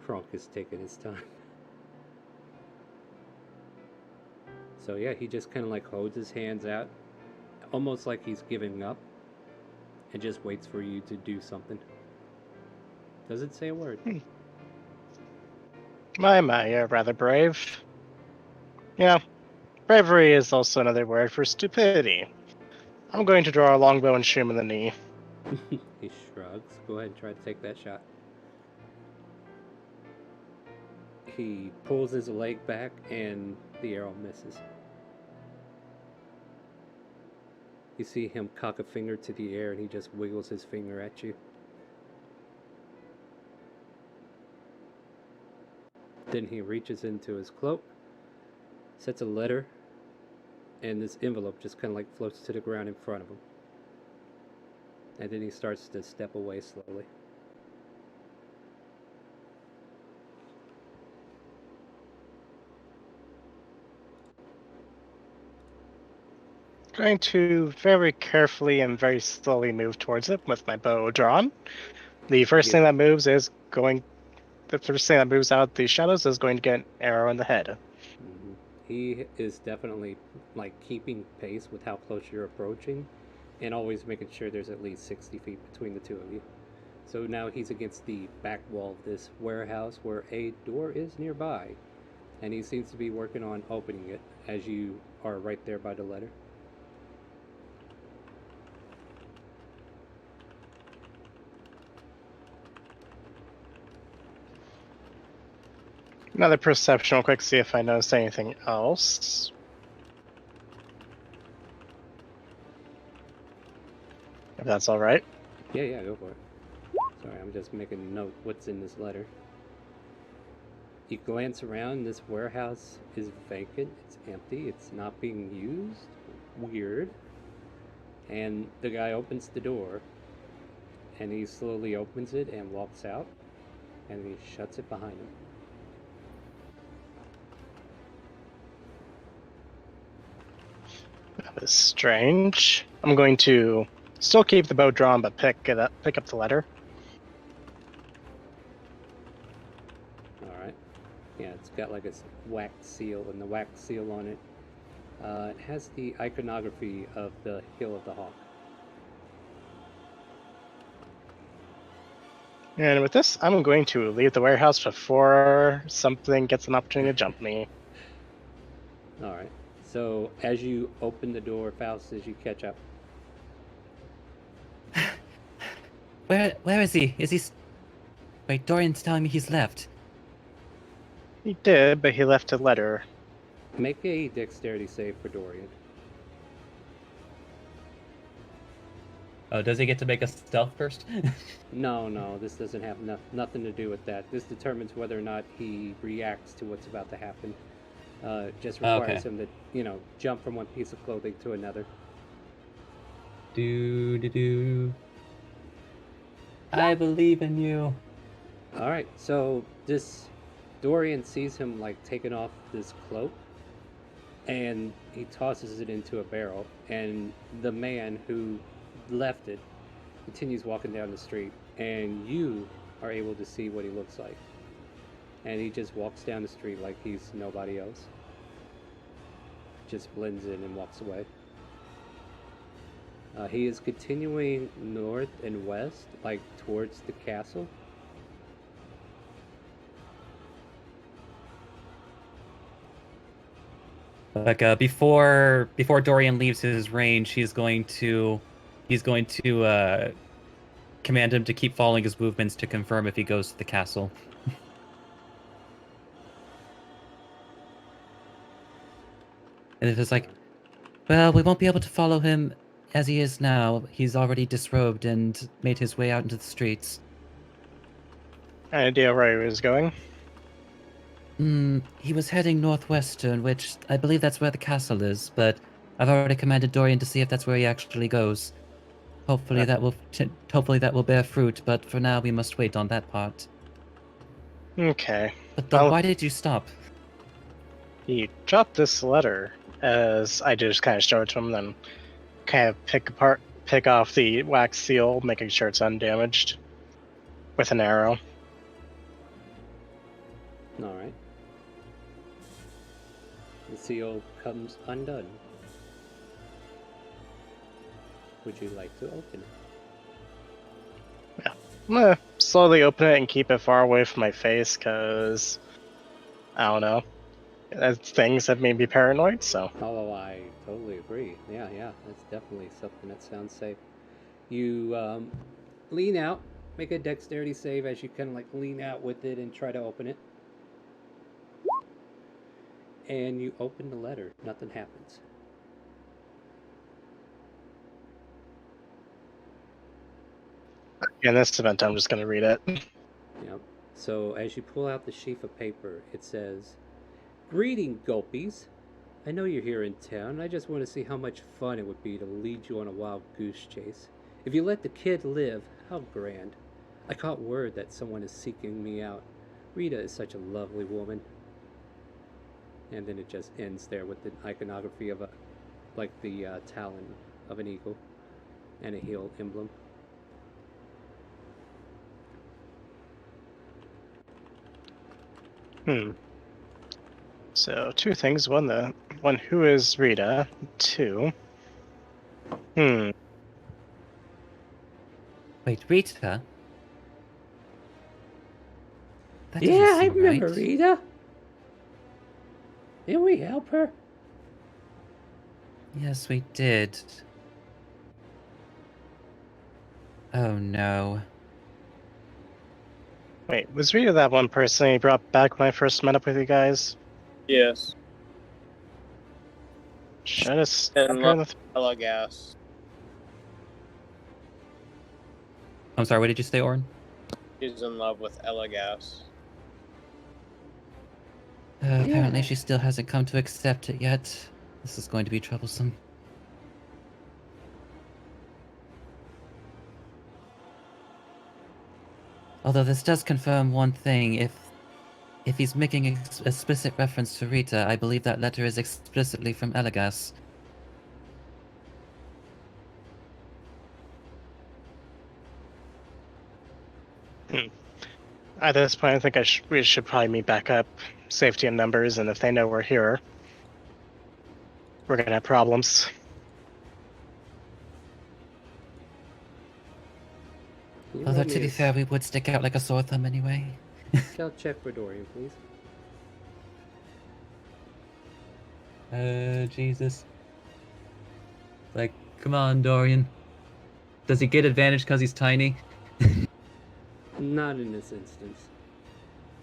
Kronk is taking his time. So yeah, he just kind of like holds his hands out, almost like he's giving up, and just waits for you to do something. Doesn't say a word. My, you're rather brave. Yeah, bravery is also another word for stupidity. I'm going to draw a longbow and shoot him in the knee. He shrugs. Go ahead and try to take that shot. He pulls his leg back and the arrow misses. You see him cock a finger to the air and he just wiggles his finger at you. Then he reaches into his cloak, sets a letter, and this envelope just kind of like floats to the ground in front of him. And then he starts to step away slowly. Going to very carefully and very slowly move towards it with my bow drawn. The first thing that moves is going. The first thing that moves out the shadows is going to get an arrow in the head. Mm-hmm. He is definitely like keeping pace with how close you're approaching, and always making sure there's at least 60 feet between the two of you. So now he's against the back wall of this warehouse where a door is nearby, and he seems to be working on opening it as you are right there by the letter. Another perception real quick, see if I notice anything else. If that's alright. Yeah, go for it. Sorry, I'm just making a note what's in this letter. You glance around, this warehouse is vacant, it's empty, it's not being used. Weird. And the guy opens the door, and he slowly opens it and walks out, and he shuts it behind him. That is strange. I'm going to Still keep the bow drawn, but pick up the letter. All right. Yeah, it's got like a wax seal, and the wax seal on it, it has the iconography of the Hill of the Hawk. And with this, I'm going to leave the warehouse before something gets an opportunity to jump me. All right. So as you open the door, Faust, as you catch up. Where is he? Is he? Wait, Dorian's telling me he's left. He did, but he left a letter. Make a dexterity save for Dorian. Oh, does he get to make a stealth first? No, this doesn't have nothing to do with that. This determines whether or not he reacts to what's about to happen. Just requires him to, jump from one piece of clothing to another. Do. I believe in you. All right, so this Dorian sees him like taking off this cloak, and he tosses it into a barrel. And the man who left it continues walking down the street, and you are able to see what he looks like. And he just walks down the street like he's nobody else. Just blends in and walks away. He is continuing north and west, like towards the castle. Like before Dorian leaves his range, he's going to command him to keep following his movements to confirm if he goes to the castle. And if it's like, well, we won't be able to follow him as he is now. He's already disrobed and made his way out into the streets. Any idea where he was going? He was heading northwestern, which I believe that's where the castle is, but I've already commanded Dorian to see if that's where he actually goes. Hopefully that will bear fruit, but for now we must wait on that part. Okay. But then why did you stop? He dropped this letter as I just kind of show it to him, then kind of pick off the wax seal, making sure it's undamaged with an arrow. All right. The seal comes undone. Would you like to open it? Yeah. I'm gonna slowly open it and keep it far away from my face, because I don't know. Things that made me paranoid, so. Oh, I totally agree. Yeah, that's definitely something that sounds safe. You lean out, make a dexterity save as you kind of like lean out with it and try to open it. And you open the letter. Nothing happens. In this event, I'm just gonna read it. Yep. So as you pull out the sheaf of paper, it says, "Greeting, Gulpies. I know you're here in town. I just want to see how much fun it would be to lead you on a wild goose chase. If you let the kid live, how grand. I caught word that someone is seeking me out. Rita is such a lovely woman." And then it just ends there with the iconography of the talon of an eagle and a heel emblem. So two things. One, who is Rita? Two. Wait, Rita? That Yeah, doesn't I seem remember right. Rita. Didn't we help her? Yes, we did. Oh no. Wait, was Rita that one person he brought back when I first met up with you guys? Yes. Should I just And her in the Ella gas. I'm sorry, what did you say, Orin? She's in love with Ella gas. Apparently Yeah. she still hasn't come to accept it yet. This is going to be troublesome. Although this does confirm one thing, if he's making explicit reference to Rita, I believe that letter is explicitly from Elegas. At this point, I think we should probably meet back up. Safety in numbers, and if they know we're here, we're gonna have problems. Can you Although, roll me to be a fair, we would stick out like a sore thumb anyway. Stealth check for Dorian, please. Jesus. Like, come on, Dorian. Does he get advantage because he's tiny? Not in this instance.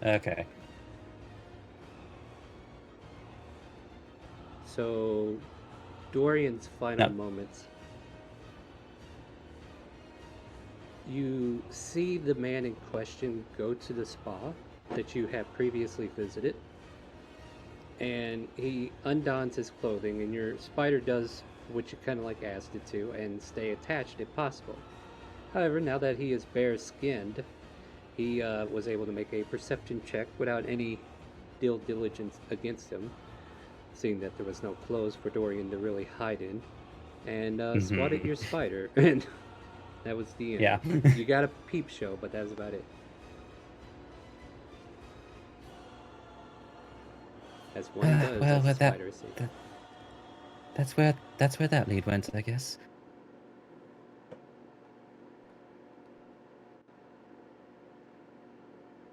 Okay. So, Dorian's final No. moments. You see the man in question go to the spa that you have previously visited, and he undons his clothing, and your spider does what you kind of like asked it to, and stay attached if possible. However, now that he is bare-skinned, he was able to make a perception check without any due diligence against him, seeing that there was no clothes for Dorian to really hide in, and swatted your spider, and that was the end. Yeah. You got a peep show, but that was about it. As one does well, as a with that- spider scene. That's where that lead went, I guess.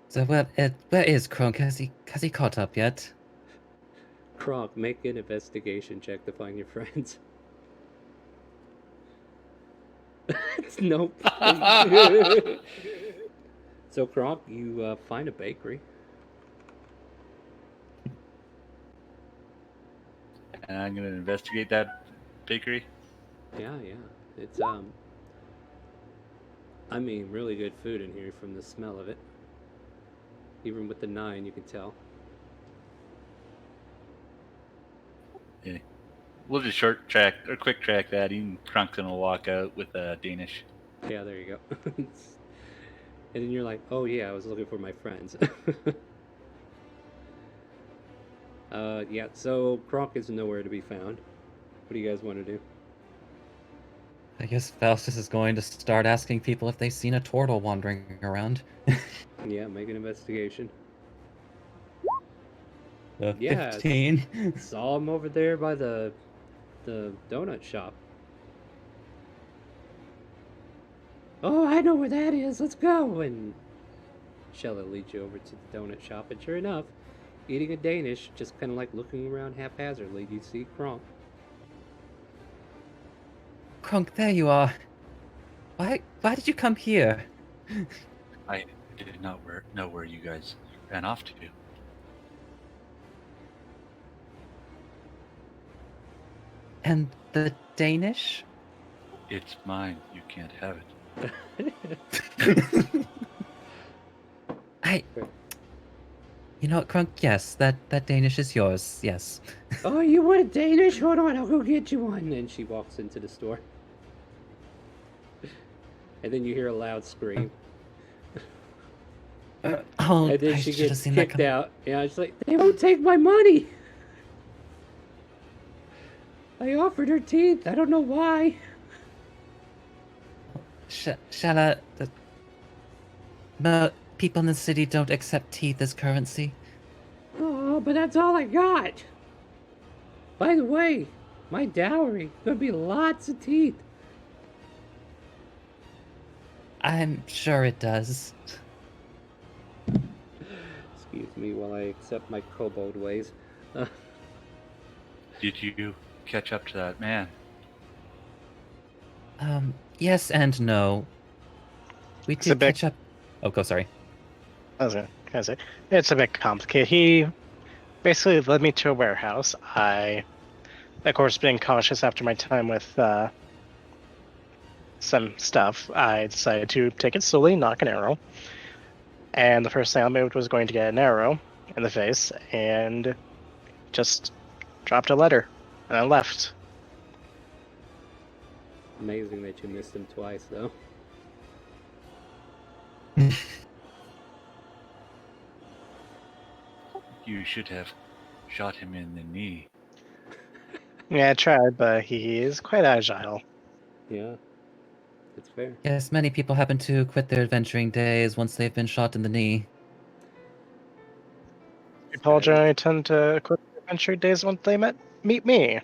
So where is Kronk? Has he caught up yet? Kronk, make an investigation check to find your friends. Nope. So Kronk, you find a bakery. And I'm gonna investigate that bakery. Yeah. It's I mean, really good food in here from the smell of it. Even with the 9, you can tell. Yeah. We'll just short track or quick track that. Even Krunk's gonna walk out with Danish. Yeah, there you go. And then you're like, oh yeah, I was looking for my friends. Yeah, so Kronk is nowhere to be found. What do you guys want to do? I guess Faustus is going to start asking people if they've seen a turtle wandering around. Yeah, make an investigation. Yeah, 15. Saw him over there by the donut shop. Oh, I know where that is. Let's go. And Shella leads you over to the donut shop, and sure enough, eating a Danish, just kind of like looking around haphazardly, you see Kronk. Kronk, there you are. Why did you come here? I did not know where you guys ran off to. And the Danish? It's mine. You can't have it. You know what, Kronk? Yes, that Danish is yours. Yes. Oh, you want a Danish? Hold on, I'll go get you one. And she walks into the store. And then you hear a loud scream. Oh, And then I she should have gets seen that kicked coming. out. Yeah, she's like, they won't take my money. I offered her teeth. I don't know why. Shalla, people in the city don't accept teeth as currency. Oh, but that's all I got. By the way, my dowry gonna be lots of teeth. I'm sure it does. Excuse me while I accept my kobold ways. Did you catch up to that man? Yes and no. We It's a did bit- catch up. Oh, go, sorry. I was gonna say it's a bit complicated. He basically led me to a warehouse. I, of course, being cautious after my time with some stuff, I decided to take it slowly, knock an arrow. And the first thing I moved was going to get an arrow in the face, and just dropped a letter, and I left. Amazing that you missed him twice, though. You should have shot him in the knee. Yeah, I tried, but he is quite agile. Yeah. It's fair. Yes, many people happen to quit their adventuring days once they've been shot in the knee. People Skyrim- generally tend to quit their adventure days once they meet me.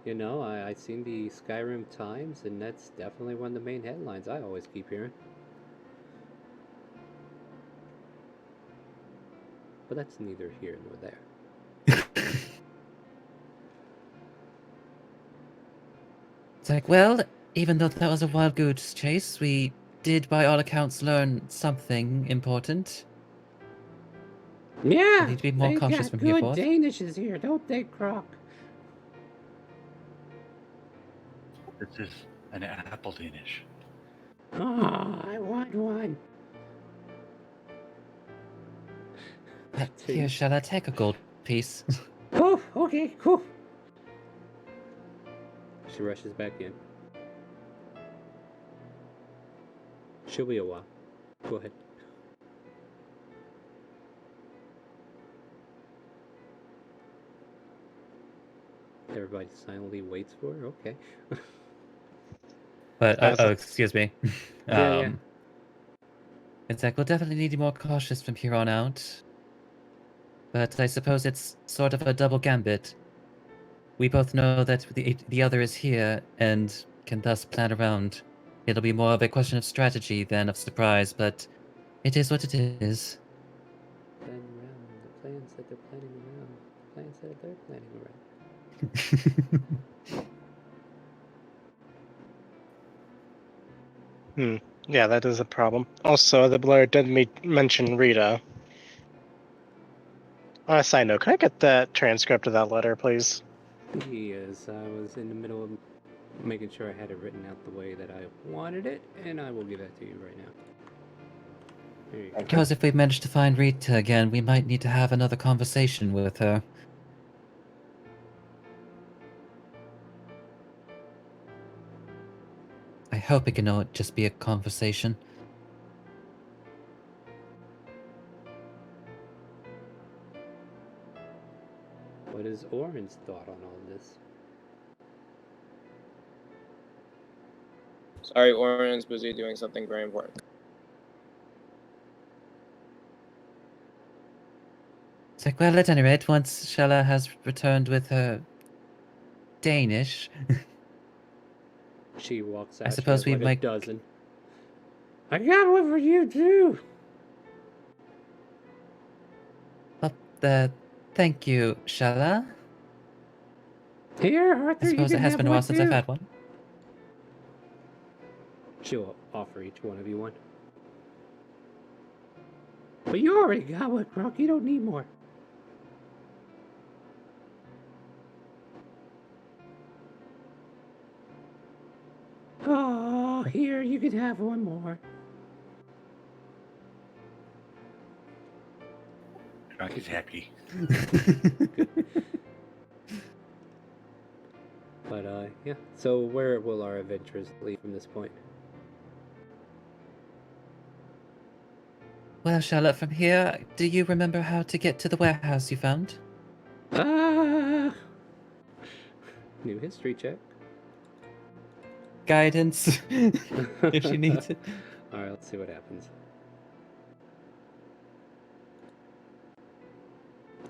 You know, I seen the Skyrim Times, and that's definitely one of the main headlines I always keep hearing. But that's neither here nor there. It's like, well, even though that was a wild goose chase, we did by all accounts learn something important. Yeah, We need to be more they cautious got from here good forth. Danishes here, don't they, Croc? This is an apple Danish. Ah, I want one. Here, shall I take a gold piece? Oh, okay, cool. She rushes back in. She'll be a while. Go ahead. Everybody silently waits for her. Okay. But oh, excuse me. Yeah. It's like, we'll definitely need to be more cautious from here on out. But I suppose it's sort of a double gambit. We both know that the other is here and can thus plan around. It'll be more of a question of strategy than of surprise, but it is what it is. Plan around. The plans that they're planning around. The plans that they're planning around. Yeah, that is a problem. Also, the blur did mention Rita. On a side note, can I get that transcript of that letter, please? Yes, I was in the middle of making sure I had it written out the way that I wanted it, and I will give that to you right now. There you go. Because if we manage to find Rita again, we might need to have another conversation with her. I hope it can not just be a conversation. What is Oren's thought on all this? Sorry, Oren's busy doing something very important. It's like, well, at any rate, once Shella has returned with her Danish, She walks out. I suppose she has we like might... a dozen. I got one for you too. Well, thank you, Shella. Here, I Arthur, you suppose can it has have been a one while since I've too. had one. She'll offer each one of you one. But you already got one, Croc. You don't need more. Oh, here, you can have one more. Drunk is happy. But, yeah. So where will our adventures lead from this point? Well, Charlotte, from here, do you remember how to get to the warehouse you found? Ah! New history check. Guidance, if she needs it. Alright, let's see what happens.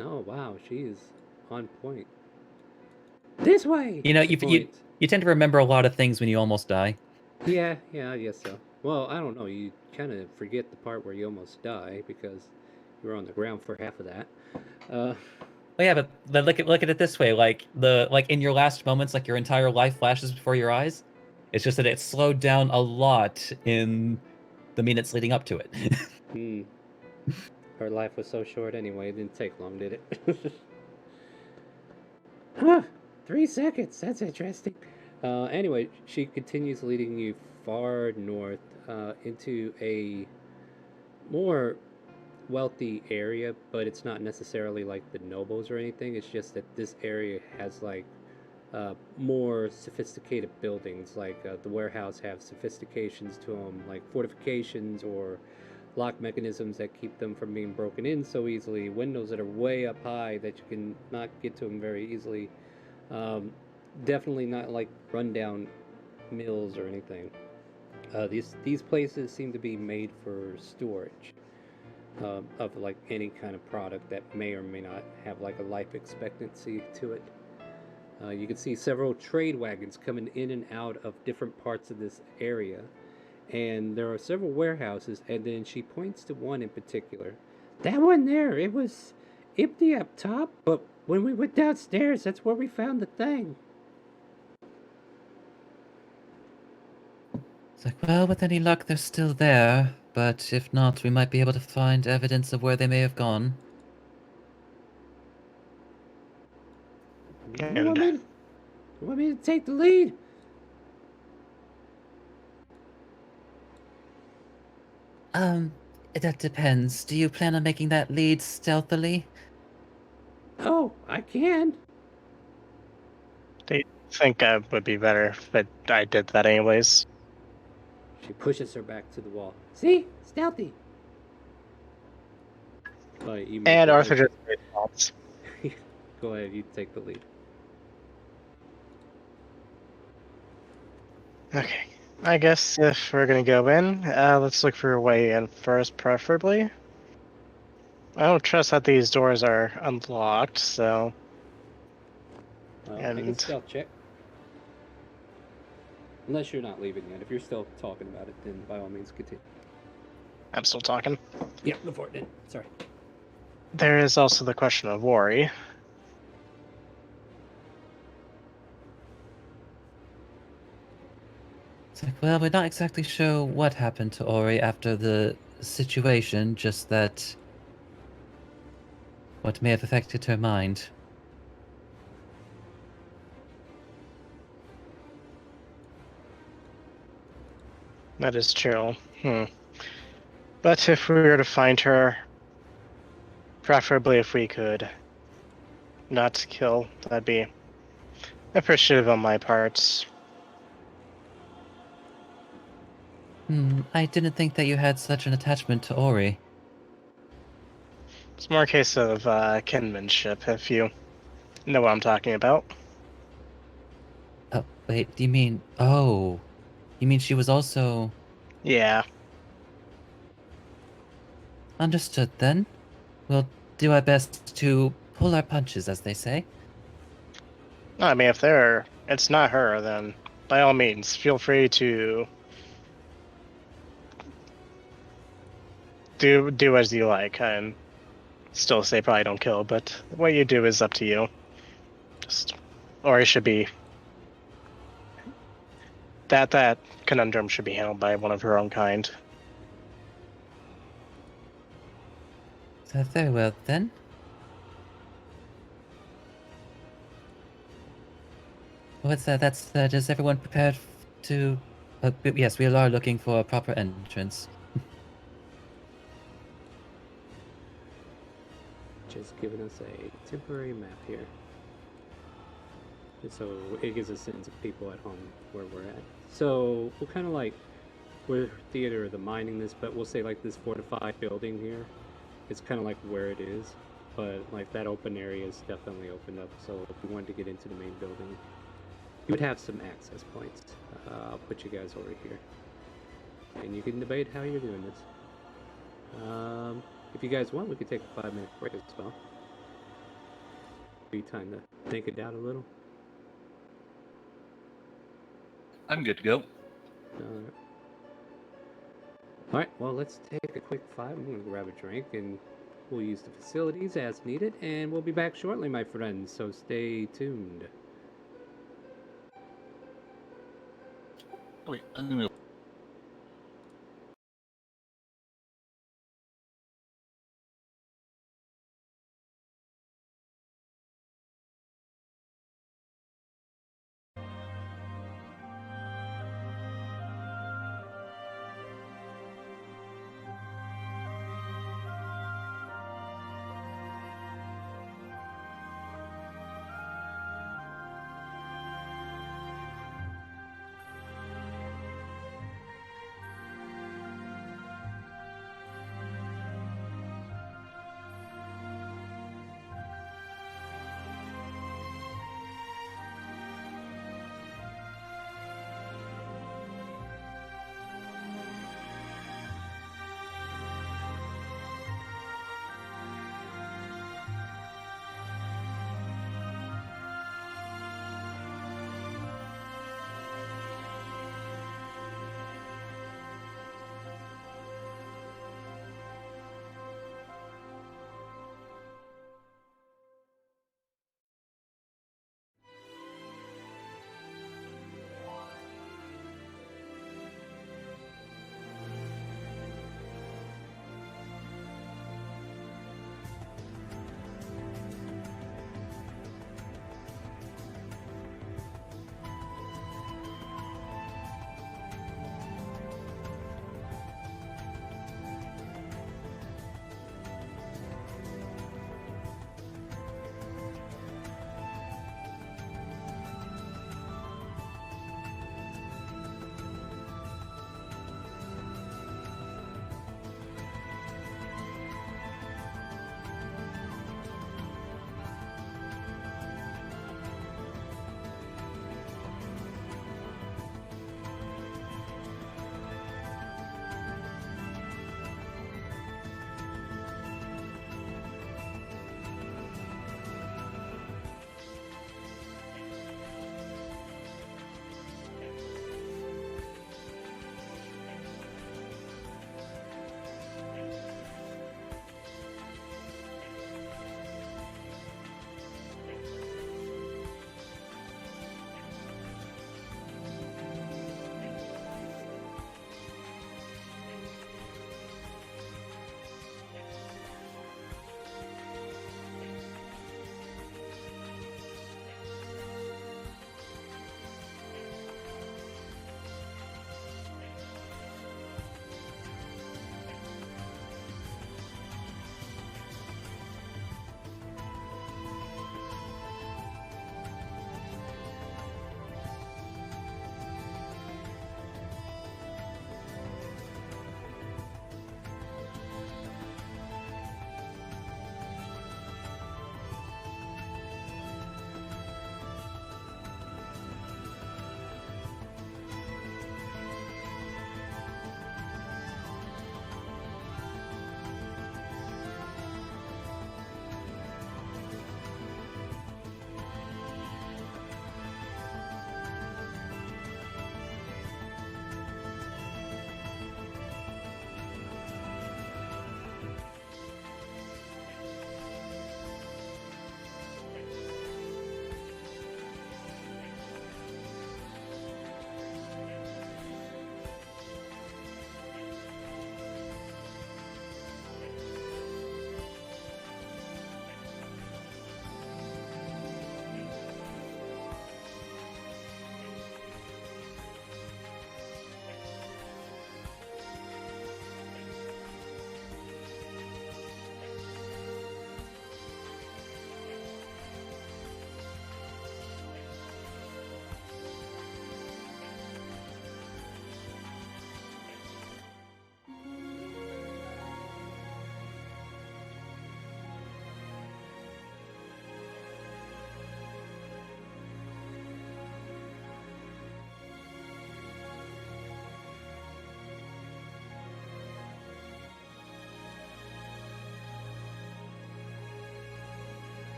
Oh, wow, she's on point. This way! You know, She you points. tend to remember a lot of things when you almost die. Yeah, I guess so. Well, I don't know. You kind of forget the part where you almost die because you were on the ground for half of that. Well, yeah, but look at it this way: like in your last moments, like your entire life flashes before your eyes. It's just that it slowed down a lot in the minutes leading up to it. Her life was so short anyway. It didn't take long, did it? Huh, 3 seconds. That's interesting. Anyway, she continues leading you far north into a more wealthy area, but it's not necessarily like the nobles or anything. It's just that this area has like more sophisticated buildings. Like the warehouse have sophistications to them, like fortifications or lock mechanisms that keep them from being broken in so easily. Windows that are way up high that you can not get to them very easily. Definitely not like rundown mills or anything. These places seem to be made for storage of like any kind of product that may or may not have like a life expectancy to it. You can see several trade wagons coming in and out of different parts of this area, and there are several warehouses. And then she points to one in particular. That one there, it was empty up top, but when we went downstairs, that's where we found the thing. It's like, well, with any luck, they're still there. But if not, we might be able to find evidence of where they may have gone. You want me to, you want me to take the lead? That depends. Do you plan on making that lead stealthily? Oh, I can. Do you think I would be better if I did that anyways? She pushes her back to the wall. See? Stealthy. You make And the Arthur motion. just made thoughts. Go ahead, you take the lead. Okay. I guess if we're gonna go in, let's look for a way in first, preferably. I don't trust that these doors are unlocked, so. Make a And stealth check. Unless you're not leaving yet. If you're still talking about it, then by all means continue. I'm still talking. Yep, go for it then. Sorry. There is also the question of worry. It's like, well, we're not exactly sure what happened to Ori after the situation, just that what may have affected her mind. That is true. But if we were to find her, preferably if we could not kill, that'd be appreciative on my part. I didn't think that you had such an attachment to Ori. It's more a case of kinship, if you know what I'm talking about. Oh, wait, do you mean... Oh, you mean she was also... Yeah. Understood, then. We'll do our best to pull our punches, as they say. I mean, if it's not her, then by all means, feel free to do as you like. And still say probably don't kill, but what you do is up to you. Or it should be that conundrum should be handled by one of her own kind. So very well, then. What's that? Is everyone prepared to... yes, we are looking for a proper entrance. Just giving us a temporary map here. So it gives a sense of people at home where we're at. So we'll kind of like, we're theater of the mining this, but we'll say like this fortified building here. It's kind of like where it is, but like that open area is definitely opened up. So if we wanted to get into the main building, you would have some access points. I'll put you guys over here, and you can debate how you're doing this. If you guys want, we could take a 5-minute break as well. Be time to think it out a little. I'm good to go. Alright, well, let's take a quick 5. I'm going to grab a drink and we'll use the facilities as needed. And we'll be back shortly, my friends, so stay tuned. Wait, I'm gonna...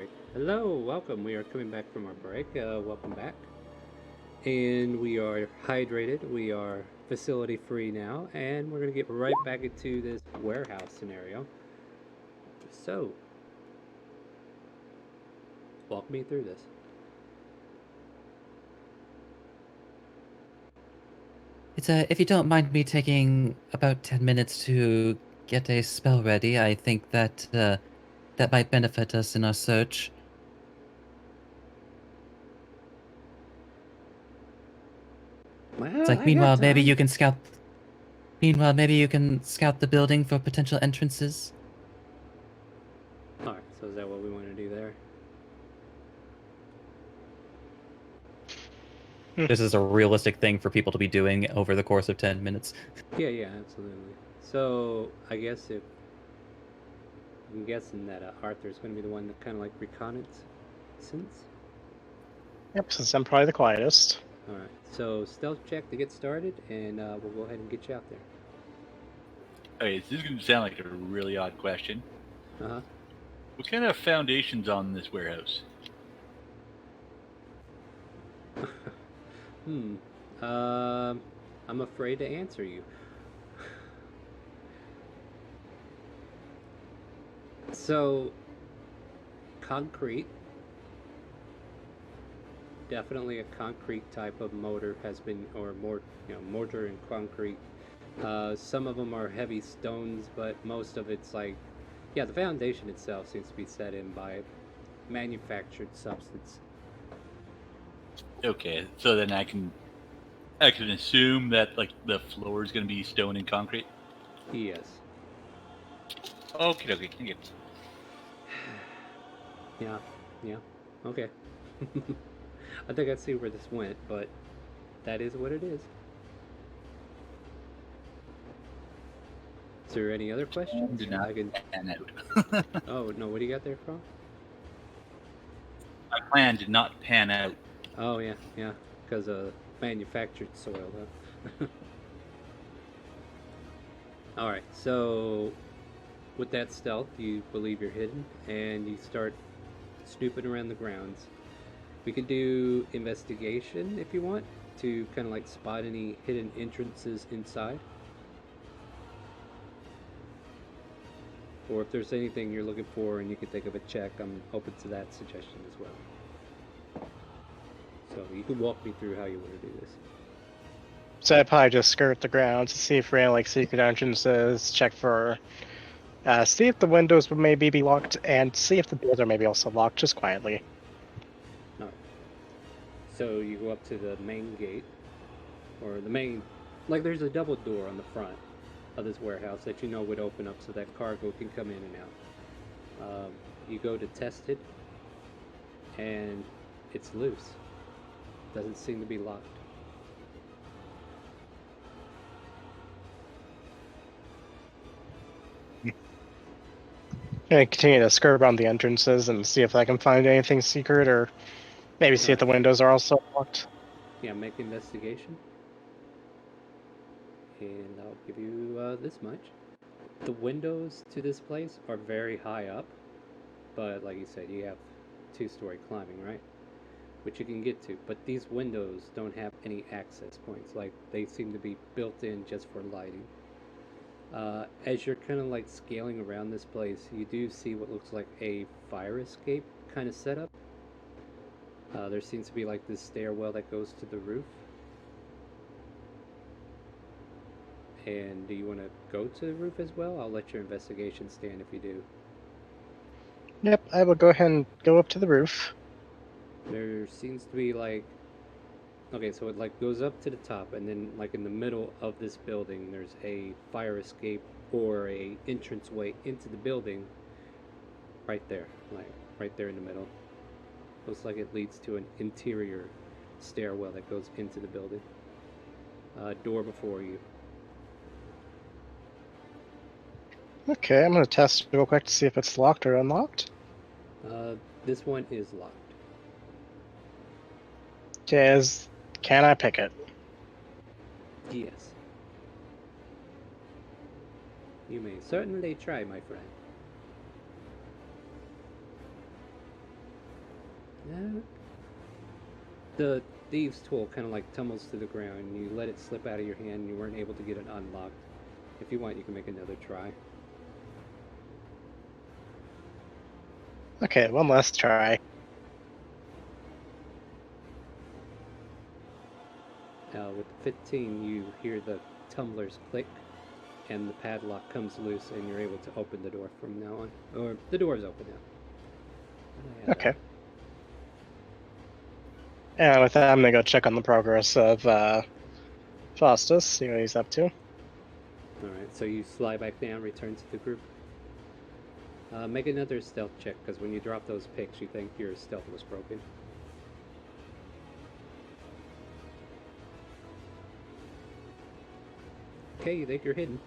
break. Hello, welcome. We are coming back from our break. Welcome back. And we are hydrated. We are facility free now. And we're going to get right back into this warehouse scenario. So, walk me through this. It's if you don't mind me taking about 10 minutes to get a spell ready, I think that that might benefit us in our search. Well, It's like, I got meanwhile, maybe time. you can scout. Meanwhile, maybe you can scout the building for potential entrances. Alright, so is that what we want to do there? This is a realistic thing for people to be doing over the course of 10 minutes. Yeah, absolutely. So, I guess if I'm guessing that Arthur's going to be the one that kind of like reconnaissance. Yep, since I'm probably the quietest. All right. So stealth check to get started, and we'll go ahead and get you out there. Okay, so this is going to sound like a really odd question. Uh huh. What kind of foundations on this warehouse? I'm afraid to answer you. So, concrete. Definitely a concrete type of mortar has been, or more, mortar and concrete. Some of them are heavy stones, but most of it's like, yeah, the foundation itself seems to be set in by manufactured substance. Okay, so then I can assume that like the floor is going to be stone and concrete. Yes. Okay. Yeah. Okay. I think I see where this went, but that is what it is. Is there any other questions? Did not I can... pan out. Oh, no, what do you got there from? My plan did not pan out. Oh, yeah, because of manufactured soil, huh? Alright, so with that stealth, you believe you're hidden, and you start snooping around the grounds. We could do investigation if you want, to kind of like spot any hidden entrances inside. Or if there's anything you're looking for and you can think of a check, I'm open to that suggestion as well. So you can walk me through how you want to do this. So I'd probably just skirt the ground to see if we have like secret entrances, check for, see if the windows would maybe be locked, and see if the doors are maybe also locked, just quietly. Alright. So you go up to the main gate, or the main, like there's a double door on the front of this warehouse that you know would open up so that cargo can come in and out. You go to test it, and it's loose. Doesn't seem to be locked. And continue to skirt around the entrances and see if I can find anything secret, or maybe see if the windows are also locked. Yeah, make investigation. And I'll give you this much. The windows to this place are very high up, but like you said, you have two-story climbing, right? Which you can get to, but these windows don't have any access points. Like, they seem to be built in just for lighting. As you're kind of like scaling around this place, you do see what looks like a fire escape kind of setup. There seems to be like this stairwell that goes to the roof. And do you want to go to the roof as well? I'll let your investigation stand if you do. Yep, I will go ahead and go up to the roof. There seems to be like, okay, so it like goes up to the top, and then like in the middle of this building, there's a fire escape or a entranceway into the building. Right there, like right there in the middle. Looks like it leads to an interior stairwell that goes into the building. Door before you. Okay, I'm gonna test real quick to see if it's locked or unlocked. This one is locked. Okay, can I pick it? Yes. You may certainly try, my friend. The thieves' tool kind of like tumbles to the ground, and you let it slip out of your hand, and you weren't able to get it unlocked. If you want, you can make another try. Okay, one last try. With 15, you hear the tumblers click, and the padlock comes loose, and you're able to open the door from now on. Or the door's open now. Yeah, Okay. And with that, I'm gonna go check on the progress of Faustus, see what he's up to. Alright, so you slide back down, return to the group. Make another stealth check, because when you drop those picks, you think your stealth was broken. Okay, you think you're hidden.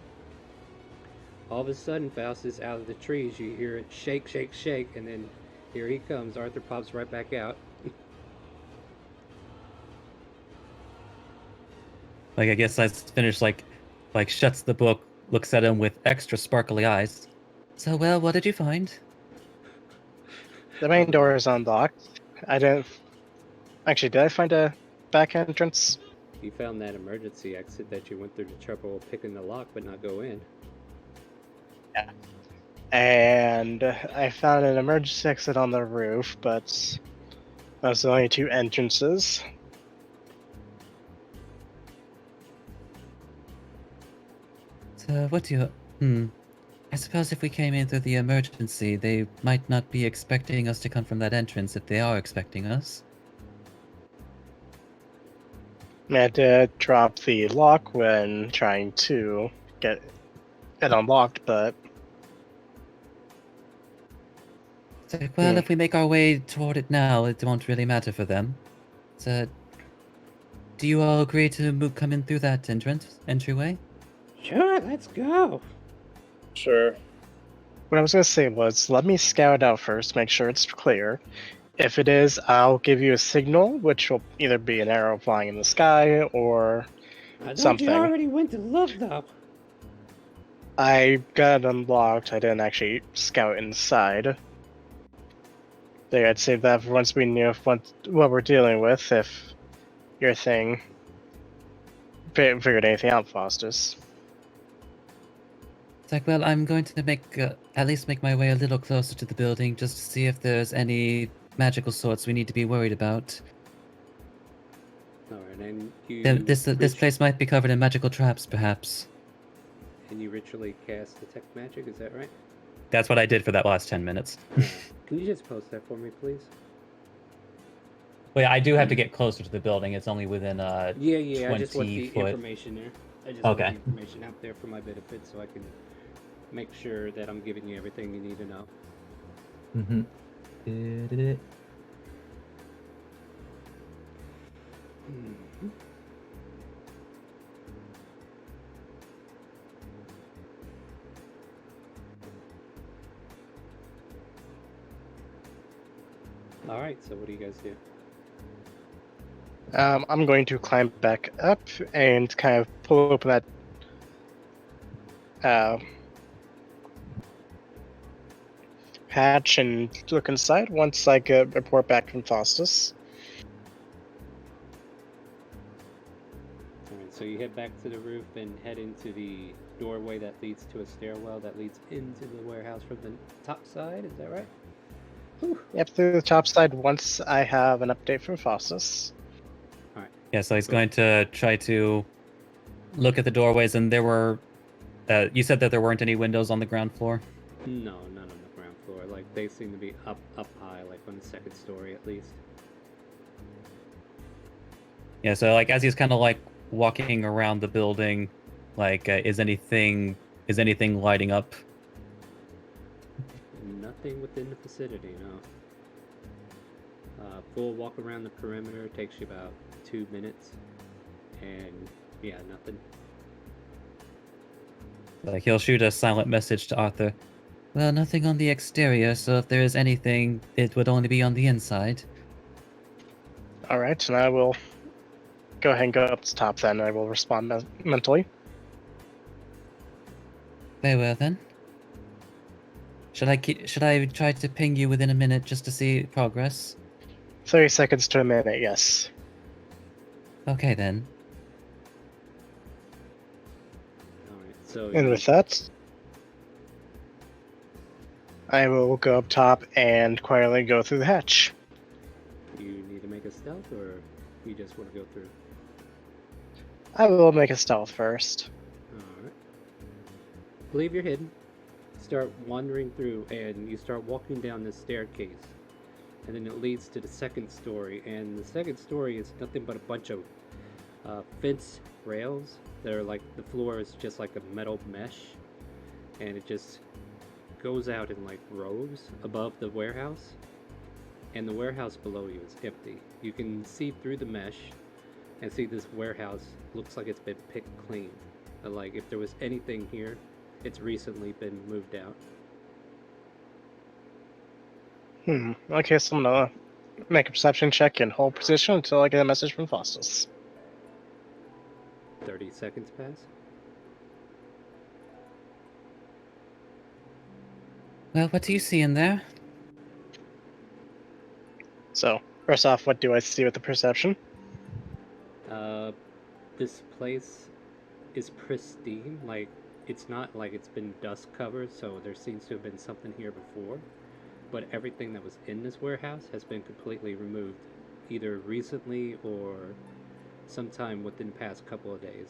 All of a sudden, Faustus, out of the trees, you hear it shake, shake, shake, and then here he comes. Arthur pops right back out. Like, I guess I finished, like shuts the book, looks at him with extra sparkly eyes. So, well, what did you find? The main door is unlocked. I didn't. Actually, did I find a back entrance? You found that emergency exit that you went through the trouble of picking the lock but not go in. Yeah. And I found an emergency exit on the roof, but those are the only two entrances. So, what do you... I suppose if we came in through the emergency, they might not be expecting us to come from that entrance if they are expecting us. I had to drop the lock when trying to get it unlocked, but It's like, well, if we make our way toward it now, it won't really matter for them. So, do you all agree to come in through that entryway? Sure, let's go. Sure. what I was going to say was let me scout out first, make sure it's clear. If it is, I'll give you a signal, which will either be an arrow flying in the sky or I thought something. you already went to look, though. I got it unlocked. I didn't actually scout inside. There, I'd save that for once we knew what we're dealing with. If your thing figured anything out, Faustus. It's like, well, I'm going to at least make my way a little closer to the building just to see if there's any magical sorts we need to be worried about. Alright, and you... This place might be covered in magical traps, perhaps. And you ritually cast Detect Magic, is that right? That's what I did for that last 10 minutes. Can you just post that for me, please? Well, yeah, I do have to get closer to the building. It's only within Yeah, I just want the 20 foot. information there. I just want the Okay. information out there for my benefit so I can make sure that I'm giving you everything you need to know. Mm-hmm. Mhm. Alright, so what do you guys do? I'm going to climb back up and kind of pull open that hatch and look inside once I get a report back from Faustus. Alright, so you head back to the roof and head into the doorway that leads to a stairwell that leads into the warehouse from the top side, is that right? Whew. Yep, through the top side once I have an update from Faustus. Yeah, so he's going to try to look at the doorways, and there were... you said that there weren't any windows on the ground floor? No, none on the ground floor. Like, they seem to be up high, like on the second story at least. Yeah, so like as he's kind of like walking around the building, like is anything lighting up? Nothing within the vicinity, no. Full walk around the perimeter takes you about 2 minutes, and yeah, nothing. Like he'll shoot a silent message to Arthur. Well, nothing on the exterior, so if there is anything, it would only be on the inside. Alright, and I will go ahead and go up to top then. I will respond mentally. Very well then. Should I try to ping you within a minute just to see progress? 30 seconds to a minute, yes. Okay then. All right. So And you, with that, I will go up top and quietly go through the hatch. you need to make a stealth, or you just want to go through? I will make a stealth first. All right. Believe you're hidden. Start wandering through, and you start walking down this staircase, and then it leads to the second story. And the second story is nothing but a bunch of fence rails that are like, the floor is just like a metal mesh, and it just goes out in like rows above the warehouse, and the warehouse below you is empty. You can see through the mesh and see this warehouse looks like it's been picked clean. Like if there was anything here, it's recently been moved out. Okay, so I'm gonna make a perception check and hold position until I get a message from Faustus. 30 seconds pass. Well, what do you see in there? So, first off, what do I see with the perception? This place is pristine. Like, it's not like it's been dust covered, so there seems to have been something here before. But everything that was in this warehouse has been completely removed, either recently or sometime within the past couple of days.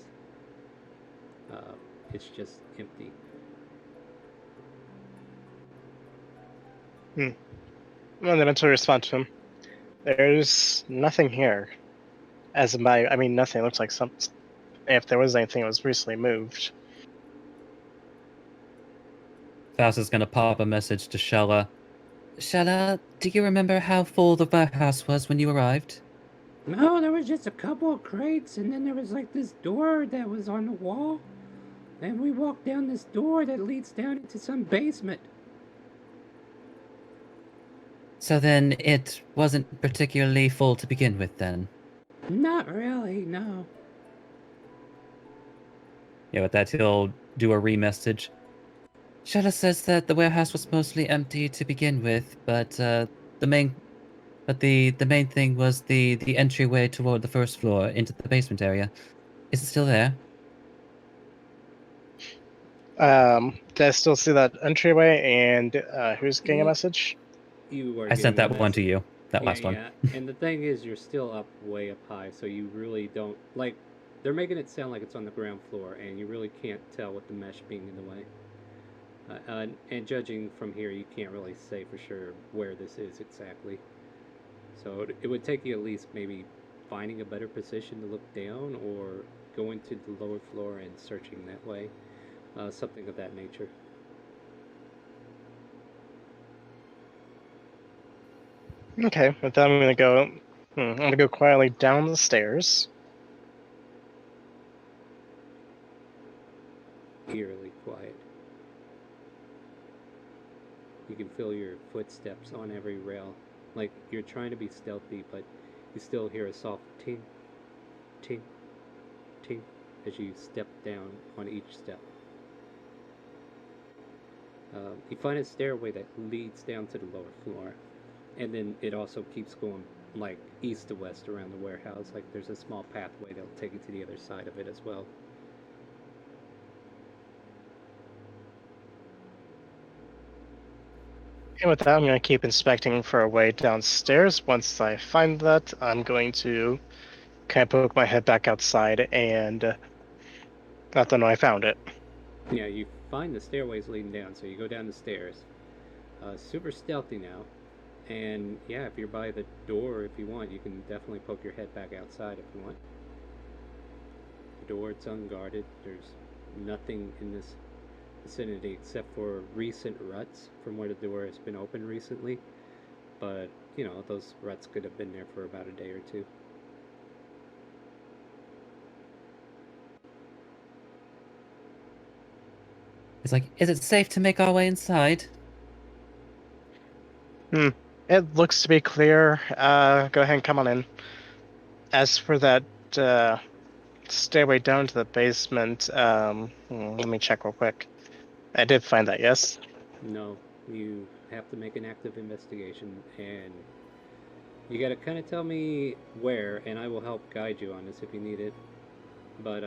It's just empty. And then to respond to him, there's nothing here. As in by, I mean nothing. It looks like some. If there was anything, it was recently moved. Faust is gonna pop a message to Shella. Shella, do you remember how full the warehouse was when you arrived? No, there was just a couple of crates, and then there was like this door that was on the wall. And we walked down this door that leads down into some basement. So then it wasn't particularly full to begin with then? Not really, no. Yeah, with that he'll do a re-message. Shella says that the warehouse was mostly empty to begin with, but the main thing was the entryway toward the first floor into the basement area. Is it still there? Do I still see that entryway? And who's getting a Yeah. message? You are I sent getting a that one to message. you. That Yeah, last one. yeah. And the thing is, you're still up way up high, so you really don't like. They're making it sound like it's on the ground floor, and you really can't tell with the mesh being in the way. And judging from here, you can't really say for sure where this is exactly. So it would take you at least maybe finding a better position to look down, or going to the lower floor and searching that way. Something of that nature. Okay, with that I'm gonna go. I'm gonna go quietly down the stairs. Eerily quiet. You can feel your footsteps on every rail. Like you're trying to be stealthy, but you still hear a soft ting, ting, ting as you step down on each step. You find a stairway that leads down to the lower floor, and then it also keeps going like east to west around the warehouse. Like there's a small pathway that'll take you to the other side of it as well. And with that, I'm gonna keep inspecting for a way downstairs. Once I find that, I'm going to kind of poke my head back outside and let them know I found it. Yeah, you find the stairways leading down, so you go down the stairs. Super stealthy now. And yeah, if you're by the door, if you want, you can definitely poke your head back outside if you want. The door, it's unguarded. There's nothing in this vicinity except for recent ruts from where the door has been open recently. But, you know, those ruts could have been there for about a day or two. It's like, is it safe to make our way inside? It looks to be clear. Go ahead and come on in. As for that stairway down to the basement, let me check real quick. I did find that, yes? No, you have to make an active investigation, and You gotta kind of tell me where, and I will help guide you on this if you need it. But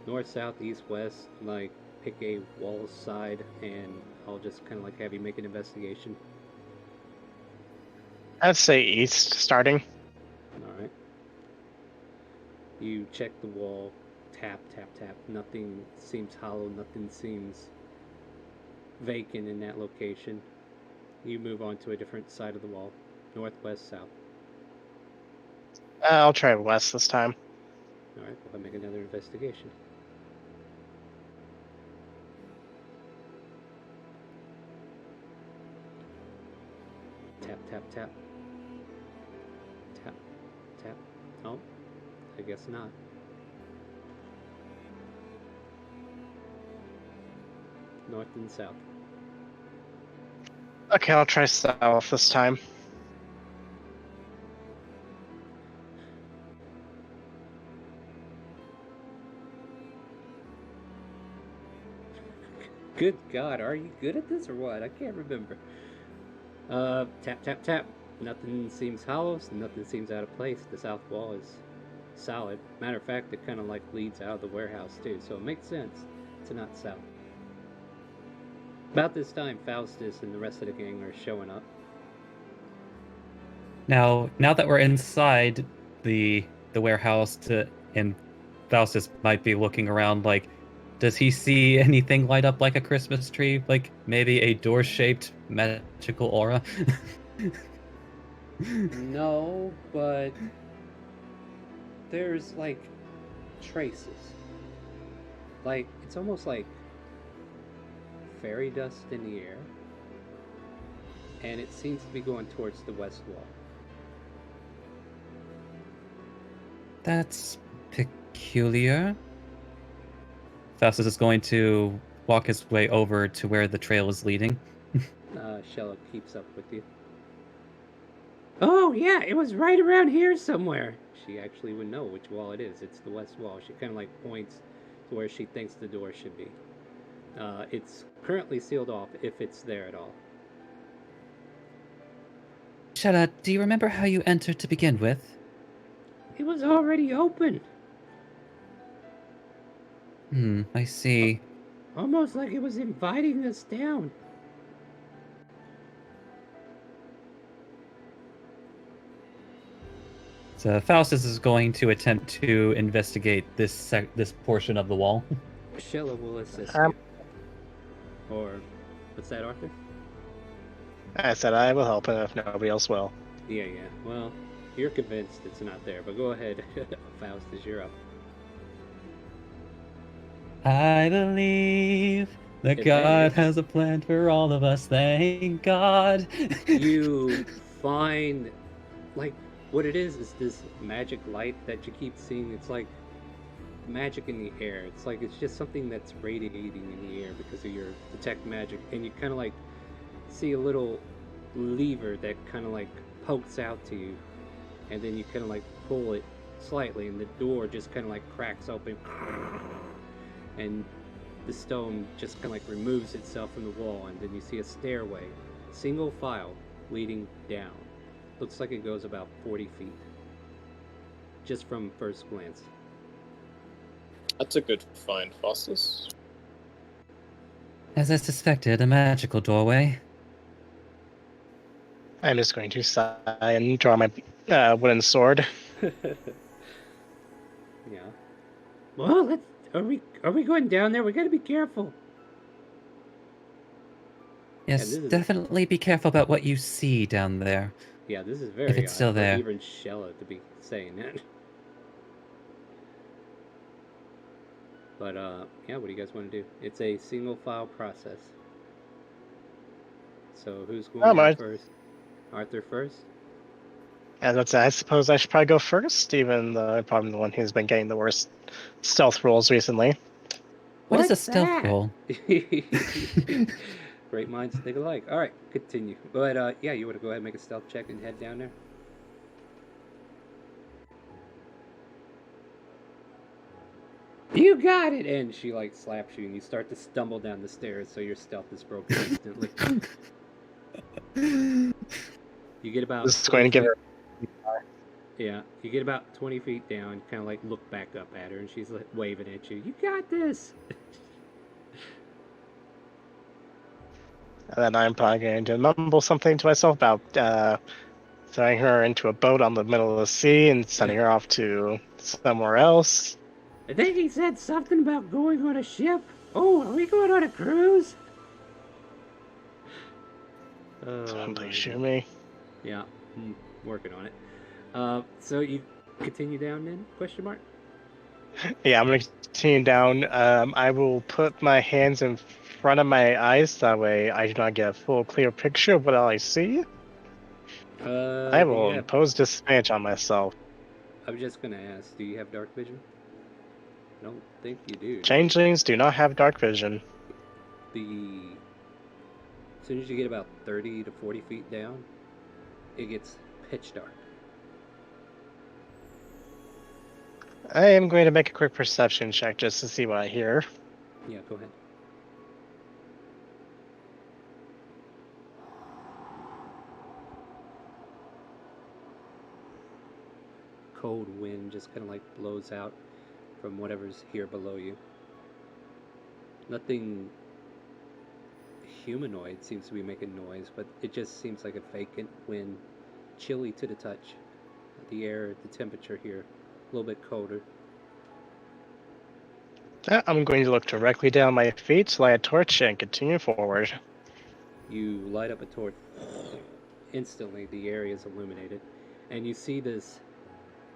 north, south, east, west, like pick a wall side, and I'll just kind of like have you make an investigation. I'd say east starting. All right. You check the wall, tap, tap, tap. Nothing seems hollow. Nothing seems vacant in that location. You move on to a different side of the wall, north, west, south. I'll try west this time. All right. We'll make another investigation. Tap, tap, tap. Tap, tap. Oh, I guess not. North and south. Okay, I'll try south this time. Good God, are you good at this or what? I can't remember. Tap, tap, tap. Nothing seems hollow, nothing seems out of place. The south wall is solid. Matter of fact, it kind of like leads out of the warehouse too, so it makes sense to not south. About this time, Faustus and the rest of the gang are showing up. Now that we're inside the warehouse, and Faustus might be looking around, like, does he see anything light up like a Christmas tree? Like maybe a door-shaped magical aura? No, but there's like traces. Like, it's almost like fairy dust in the air. And it seems to be going towards the west wall. That's peculiar. Faustus is going to walk his way over to where the trail is leading. Shella keeps up with you. Oh, yeah, it was right around here somewhere. She actually would know which wall it is. It's the west wall. She kind of like points to where she thinks the door should be. It's currently sealed off, if it's there at all. Shella, do you remember how you entered to begin with? It was already open. I see. Almost like it was inviting us down. So Faustus is going to attempt to investigate this portion of the wall. Shella will assist Um, you. Or, what's that, Arthur? I said I will help, and if nobody else will. Yeah. Well, you're convinced it's not there, but go ahead, Faustus, you're up. I believe that It God is. has a plan for all of us. Thank God. You find, like, what it is this magic light that you keep seeing. It's like magic in the air. It's like it's just something that's radiating in the air because of your detect magic, and you kind of like see a little lever that kind of like pokes out to you, and then you kind of like pull it slightly, and the door just kind of like cracks open, and the stone just kind of like removes itself from the wall, and then you see a stairway, single file, leading down. Looks like it goes about 40 feet, just from first glance. That's a good find, Faustus. As I suspected, a magical doorway. I'm just going to sigh and draw my wooden sword. Yeah. Well, are we going down there? We gotta be careful. Yes, this is- definitely be careful about what you see down there. Yeah, this is very If it's odd still for there. even Shella to be saying that. But yeah, what do you guys want to do? It's a single file process. So who's going in first? Arthur first? I suppose I should probably go first, even though I'm probably the one who's been getting the worst stealth rolls recently. What is a What's stealth that? roll? Great minds think alike. All right, continue. But yeah, you want to go ahead and make a stealth check and head down there? You got it! And she like slaps you, and you start to stumble down the stairs, so your stealth is broken instantly. You get about This is going to give her Yeah, you get about 20 feet down, kind of like look back up at her, and she's like waving at you. You got this. And then I'm probably going to mumble something to myself about throwing her into a boat on the middle of the sea and sending her off to somewhere else. I think he said something about going on a ship. Oh, are we going on a cruise? Oh, Please my shoot God. me. Yeah, I'm working on it. So you continue down then? Question mark. Yeah, I'm going to continue down. I will put my hands in front of my eyes, that way I do not get a full clear picture of what all I see. I Do will you have? impose disadvantage on myself. I was just gonna ask. Do you have dark vision? I don't think you do. Changelings do not have dark vision. The as soon as you get about 30 to 40 feet down, it gets pitch dark. I am going to make a quick perception check just to see what I hear. Yeah, go ahead. Cold wind just kind of like blows out from whatever's here below you. Nothing humanoid seems to be making noise, but it just seems like a vacant wind, chilly to the touch. The air, the temperature here, a little bit colder. I'm going to look directly down my feet, light a torch, and continue forward. You light up a torch. Instantly, the area is illuminated, and you see this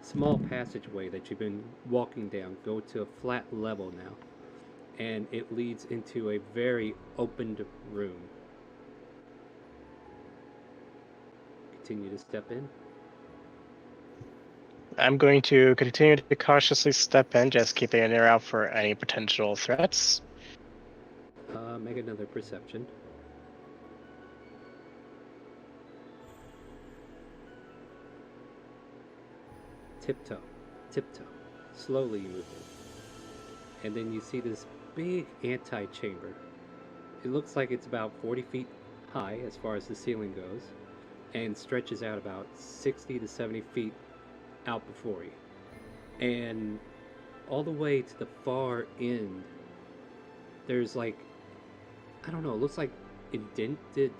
small passageway that you've been walking down go to a flat level now, and it leads into a very opened room. Continue to step in. I'm going to continue to cautiously step in, just keeping an ear out for any potential threats. Make another perception. Tiptoe, tiptoe. Slowly you move in. And then you see this big antechamber. It looks like it's about 40 feet high as far as the ceiling goes, and stretches out about 60 to 70 feet out before you. And all the way to the far end, there's like, I don't know, it looks like indented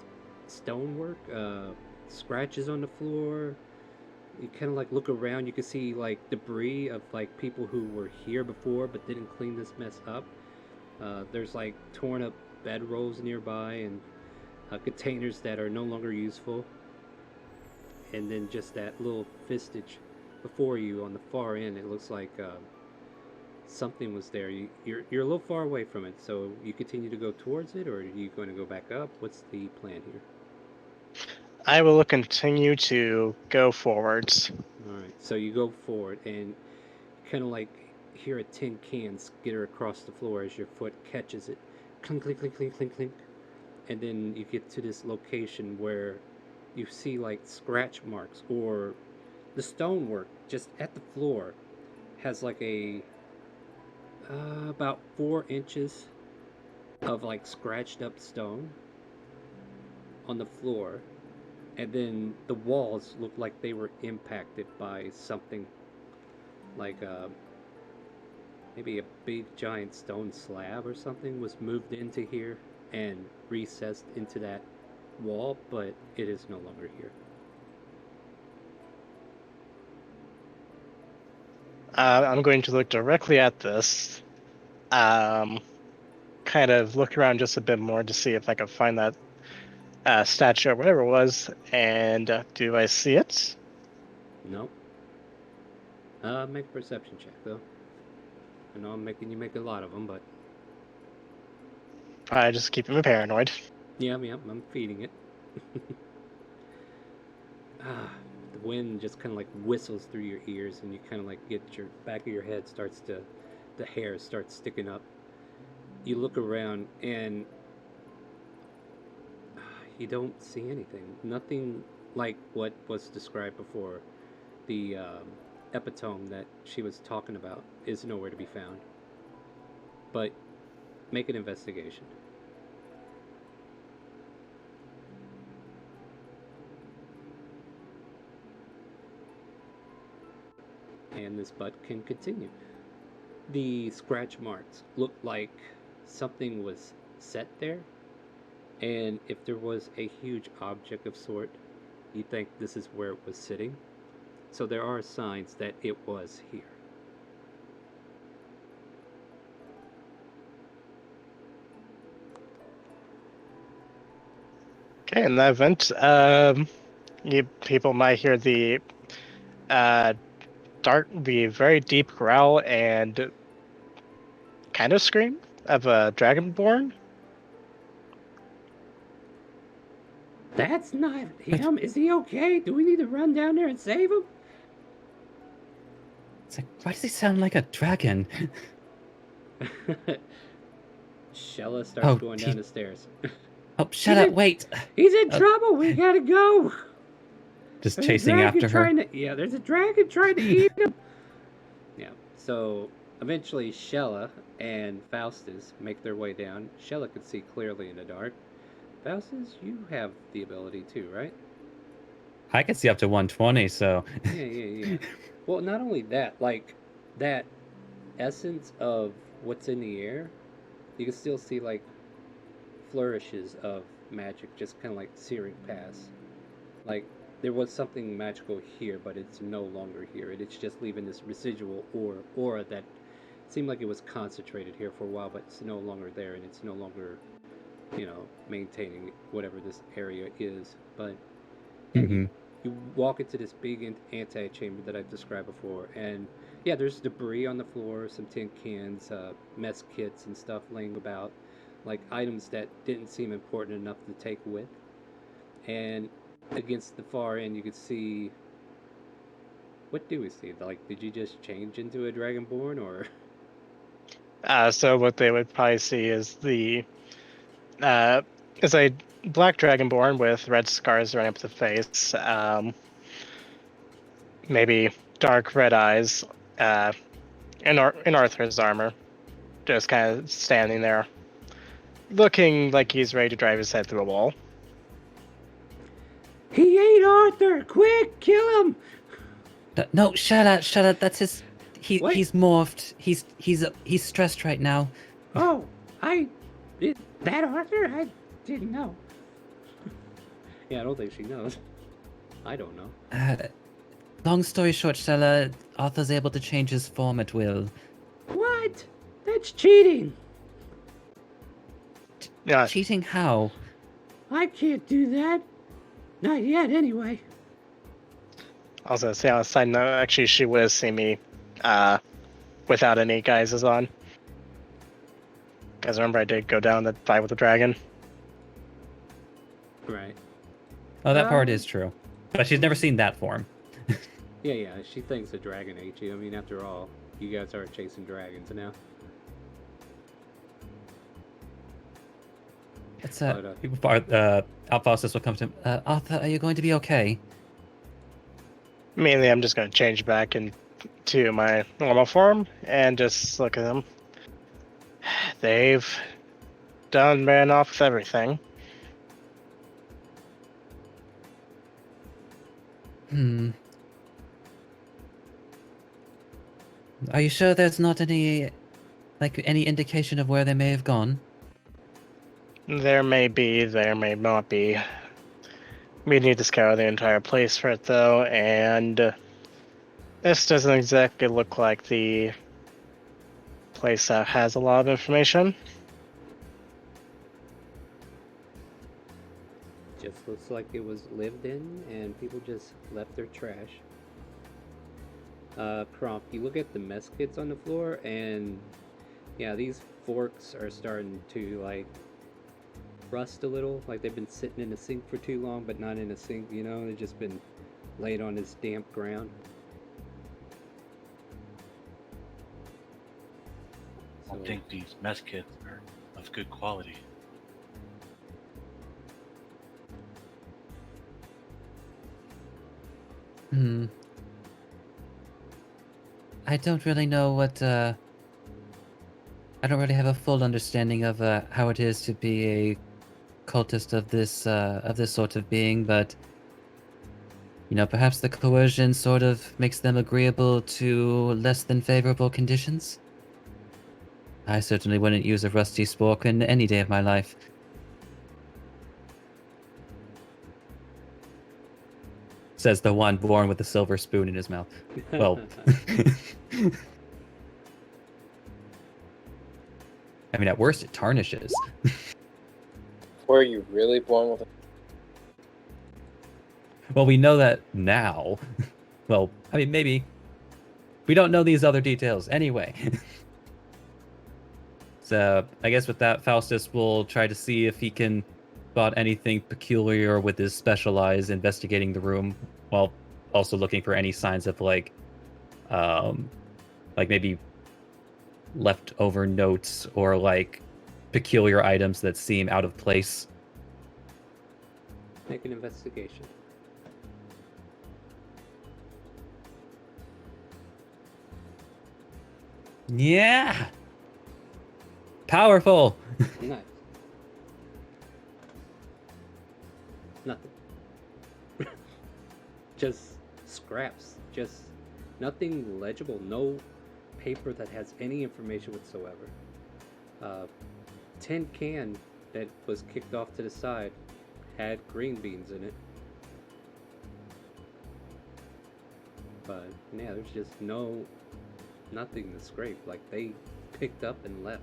stonework, scratches on the floor. You kind of like look around, you can see like debris of like people who were here before but didn't clean this mess up. There's like torn up bedrolls nearby, and containers that are no longer useful. And then just that little vestige before you on the far end, it looks like something was there. You're a little far away from it, so you continue to go towards it, or are you going to go back up? What's the plan here? I will continue to go forwards. All right, so you go forward and kind of like hear a tin can skitter across the floor as your foot catches it. Clink, clink, clink, clink, clink, clink. And then you get to this location where you see like scratch marks, or the stonework just at the floor has like a about 4 inches of like scratched up stone on the floor, and then the walls look like they were impacted by something like maybe a big giant stone slab or something was moved into here and recessed into that wall, but it is no longer here. I'm going to look directly at this. Kind of look around just a bit more to see if I can find that statue or whatever it was. And do I see it? Nope. Make a perception check though. I know I'm making you make a lot of them, but I just keep him paranoid. yeah, I'm feeding it. The wind just kind of like whistles through your ears, and you kind of like get your back of your head starts to, the hair starts sticking up. You look around and you don't see anything. Nothing like what was described before. The epitome that she was talking about is nowhere to be found. But make an investigation. and this butt can continue. The scratch marks look like something was set there, and if there was a huge object of sort, you think this is where it was sitting. So there are signs that it was here. Okay, in that event, people might hear the the very deep growl and kind of scream of a dragonborn. That's not him. Is he okay? Do we need to run down there and save him? It's like, why does he sound like a dragon? Shella starts Oh, going down the stairs. Oh, shut up! Wait. He's in trouble. We gotta go. Just There's a chasing dragon after her. Yeah, there's a dragon trying to eat him. Yeah. So eventually, Shella and Faustus make their way down. Shella could see clearly in the dark. Faustus, you have the ability too, right? I can see up to 120, so. Yeah. Well, not only that, like that essence of what's in the air, you can still see like flourishes of magic just kind of like searing past. Like there was something magical here, but it's no longer here. It's just leaving this residual aura that seemed like it was concentrated here for a while, but it's no longer there, and it's no longer, maintaining whatever this area is. But yeah, you walk into this big anti-chamber that I've described before, and yeah, there's debris on the floor, some tin cans, mess kits and stuff laying about, like items that didn't seem important enough to take with. And against the far end, you could see. What do we see? Like, did you just change into a dragonborn, or? So what they would probably see is is a black dragonborn with red scars running up the face, maybe dark red eyes, in Arthur's armor, just kind of standing there, looking like he's ready to drive his head through a wall. He ate Arthur! Quick, kill him! No, shut up. That's his. What? He's morphed. He's stressed right now. Oh, that Arthur? I didn't know. Yeah, I don't think she knows. I don't know. Long story short, Stella, Arthur's able to change his form at will. What? That's cheating. Yeah, Cheating how? I can't do that. Not yet, anyway. also, say on a side note, actually, she would have seen me without any guises on. Because remember, I did go down the fight with the dragon. Right. Oh, that part is true. But she's never seen that form. Yeah, she thinks the dragon ate you. I mean, after all, you guys are chasing dragons now. It's Alphonsus will come to him. Arthur, are you going to be okay? Mainly, I'm just going to change back into my normal form and just look at them. They've ran off with everything. Are you sure there's not any indication of where they may have gone? There may be, there may not be. We need to scour the entire place for it, though, and this doesn't exactly look like the place that has a lot of information. Just looks like it was lived in, and people just left their trash. Cromp, you look at the mess kits on the floor, and yeah, these forks are starting to like rust a little, like they've been sitting in the sink for too long, but not in a sink, they've just been laid on this damp ground. I don't think these mess kits are of good quality. I don't really know what, I don't really have a full understanding of how it is to be a cultist of this sort of being, but You know, perhaps the coercion sort of makes them agreeable to less than favorable conditions? I certainly wouldn't use a rusty sporkin any day of my life. Says the one born with a silver spoon in his mouth. Well, I mean, at worst, it tarnishes. Were you really born with a... Well, we know that now. Well, I mean, maybe. We don't know these other details anyway. So, I guess with that, Faustus will try to see if he can spot anything peculiar with his specialized investigating the room, while also looking for any signs of like maybe leftover notes or like peculiar items that seem out of place. Make an investigation. Yeah. Powerful. Nice. Nothing. Just scraps. Just nothing legible. No paper that has any information whatsoever. Tin can that was kicked off to the side had green beans in it. But yeah, there's just nothing to scrape. Like they picked up and left.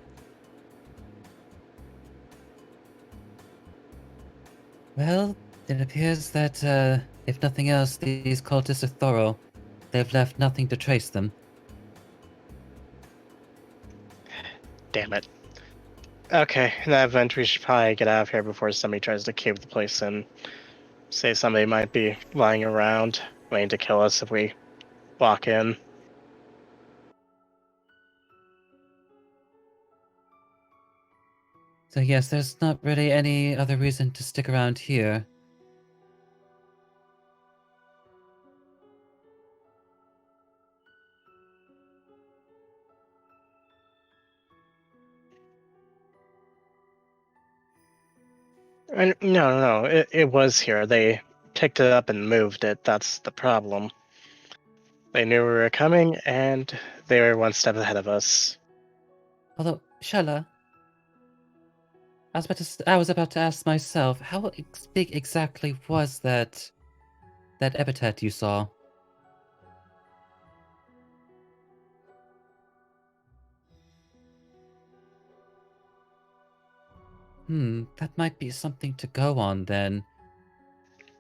Well, it appears that, if nothing else, these cultists are thorough. They've left nothing to trace them. Damn it. Okay, in that event, we should probably get out of here before somebody tries to cave the place in. Say somebody might be lying around, waiting to kill us if we walk in. So yes, there's not really any other reason to stick around here. No. It was here. They picked it up and moved it. That's the problem. They knew we were coming, and they were one step ahead of us. Although, Shella, I was about to ask myself, how big exactly was that epithet you saw? That might be something to go on then.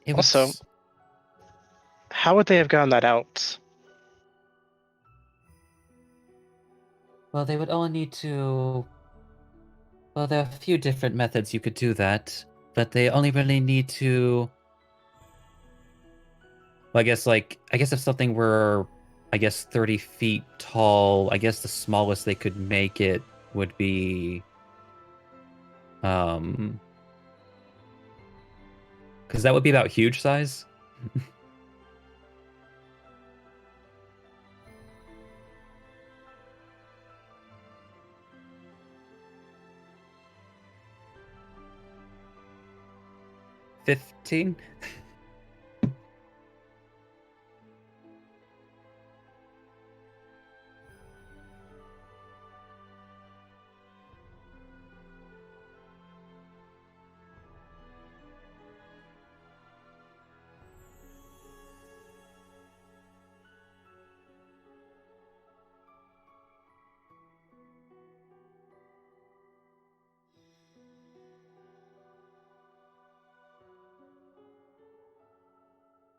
It would Also, how would they have gotten that out? well, they would only need to. Well, there are a few different methods you could do that, but they only really need to. Well, I guess if something were, 30 feet tall, I guess the smallest they could make it would be, because that would be about huge size. 15?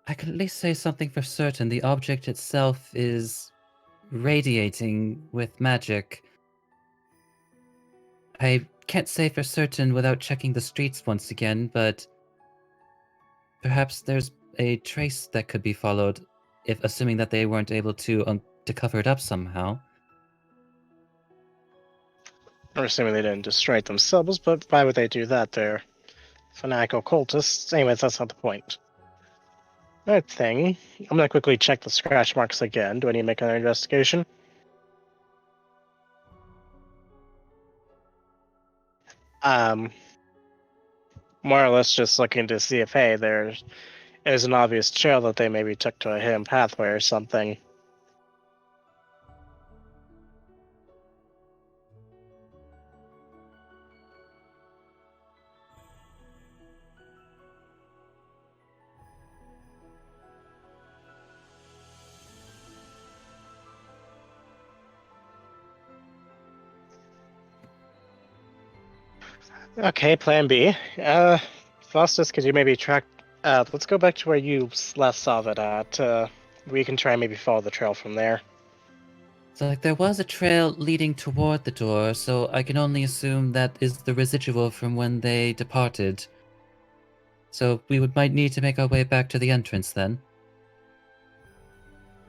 I can at least say something for certain. The object itself is radiating with magic. I can't say for certain without checking the streets once again, but perhaps there's a trace that could be followed, if assuming that they weren't able to cover it up somehow. I'm assuming they didn't destroy it themselves, but why would they do that? They're fanatical cultists. Anyways, that's not the point. That thing. I'm gonna quickly check the scratch marks again. Do I need to make another investigation? More or less just looking to see if, hey, there's There's an obvious trail that they maybe took to a hidden pathway or something. Okay, plan B. Faustus, could you maybe track... let's go back to where you last saw that at. We can try and maybe follow the trail from there. So, like, there was a trail leading toward the door, so I can only assume that is the residual from when they departed. So might need to make our way back to the entrance then.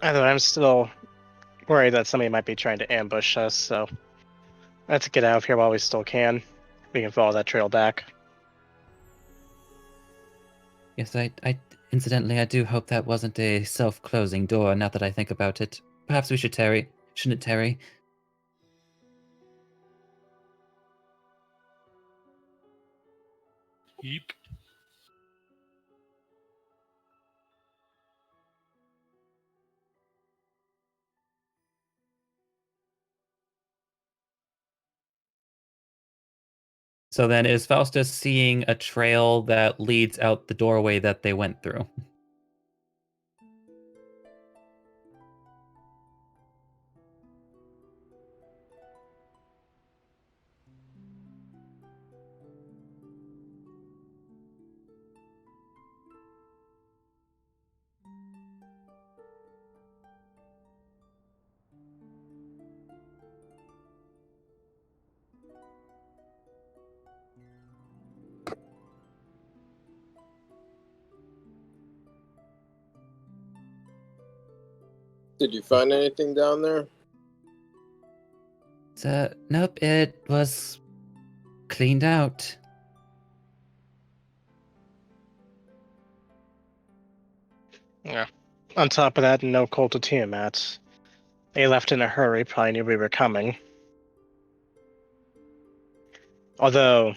Although I'm still worried that somebody might be trying to ambush us, so let's get out of here while we still can. We can follow that trail back. Yes, incidentally, I do hope that wasn't a self-closing door, now that I think about it. Perhaps we should tarry. Shouldn't tarry? Yep. So then, is Faustus seeing a trail that leads out the doorway that they went through? Did you find anything down there? Nope, it was cleaned out. Yeah. On top of that, no call to Tiamat. They left in a hurry, probably knew we were coming. Although...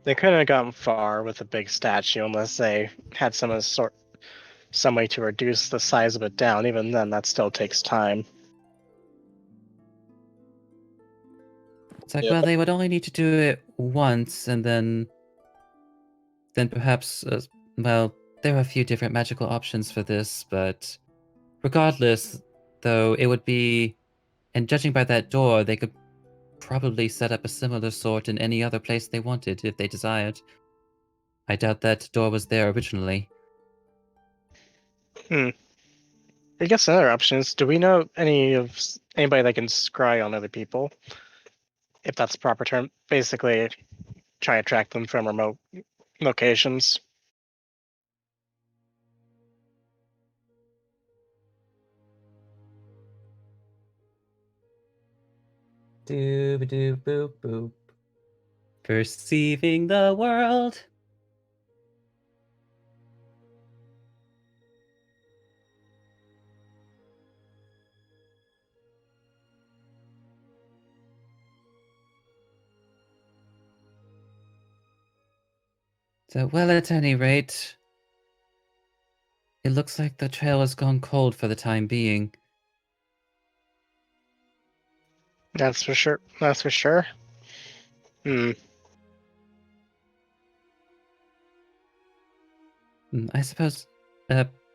They couldn't have gotten far with a big statue unless they had some way to reduce the size of it down. Even then, that still takes time. It's like, Yeah. well, they would only need to do it once, and then perhaps, well, there are a few different magical options for this, but regardless, though, it would be, and judging by that door, they could probably set up a similar sort in any other place they wanted if they desired. I doubt that door was there originally. I guess another option is, do we know anybody that can scry on other people? If that's the proper term. Basically, try and track them from remote locations. Dooba-doo boop boop. Perceiving the world. So, well, at any rate, it looks like the trail has gone cold for the time being. That's for sure. That's for sure. I suppose,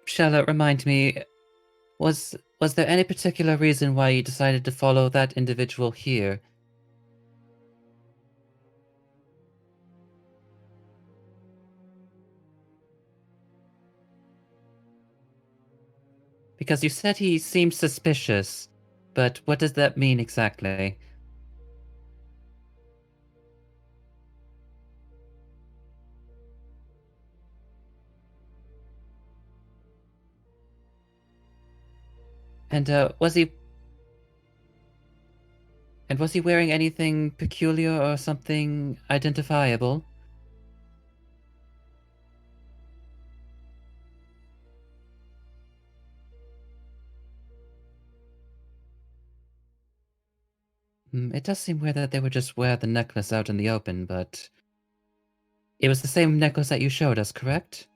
Charlotte, remind me, was there any particular reason why you decided to follow that individual here? Because you said he seemed suspicious, but what does that mean exactly? And was he wearing anything peculiar or something identifiable? It does seem weird that they would just wear the necklace out in the open, but It was the same necklace that you showed us, correct?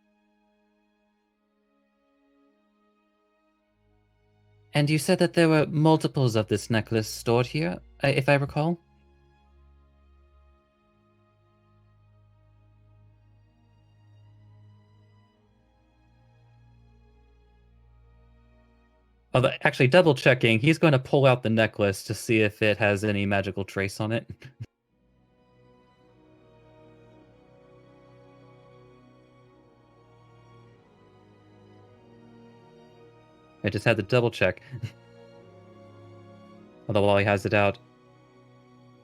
And you said that there were multiples of this necklace stored here, if I recall? Although, actually, double checking, he's going to pull out the necklace to see if it has any magical trace on it. I just had to double check. Although while he has it out,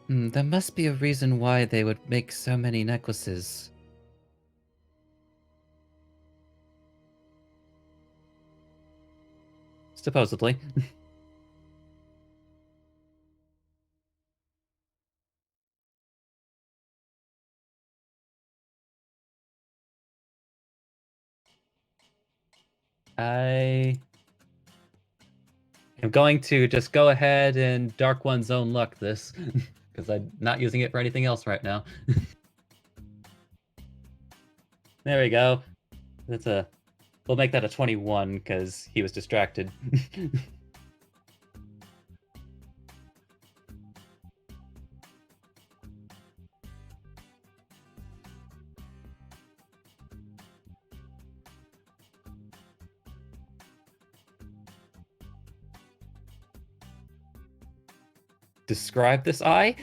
there must be a reason why they would make so many necklaces. Supposedly. I am going to just go ahead and Dark One's Own Luck this, because I'm not using it for anything else right now. There we go. We'll make that a 21, because he was distracted. Describe this eye?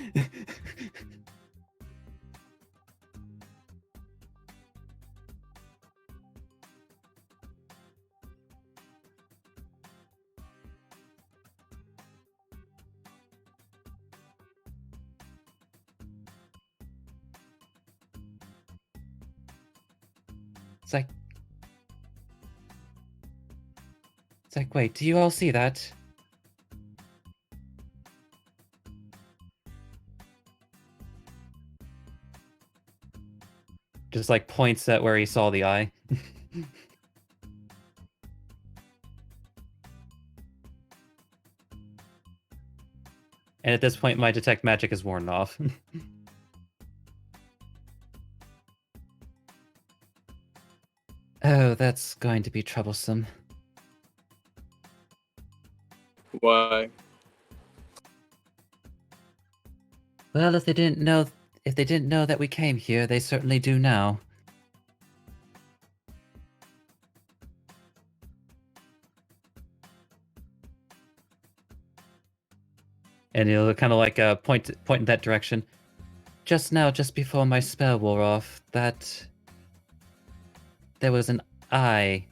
It's like, wait, do you all see that? Just like points at where he saw the eye. And at this point, my detect magic is worn off. Oh, that's going to be troublesome. Why? Well, if they didn't know that we came here, they certainly do now. And he'll kind of like point in that direction. Just now, just before my spell wore off, that there was an eye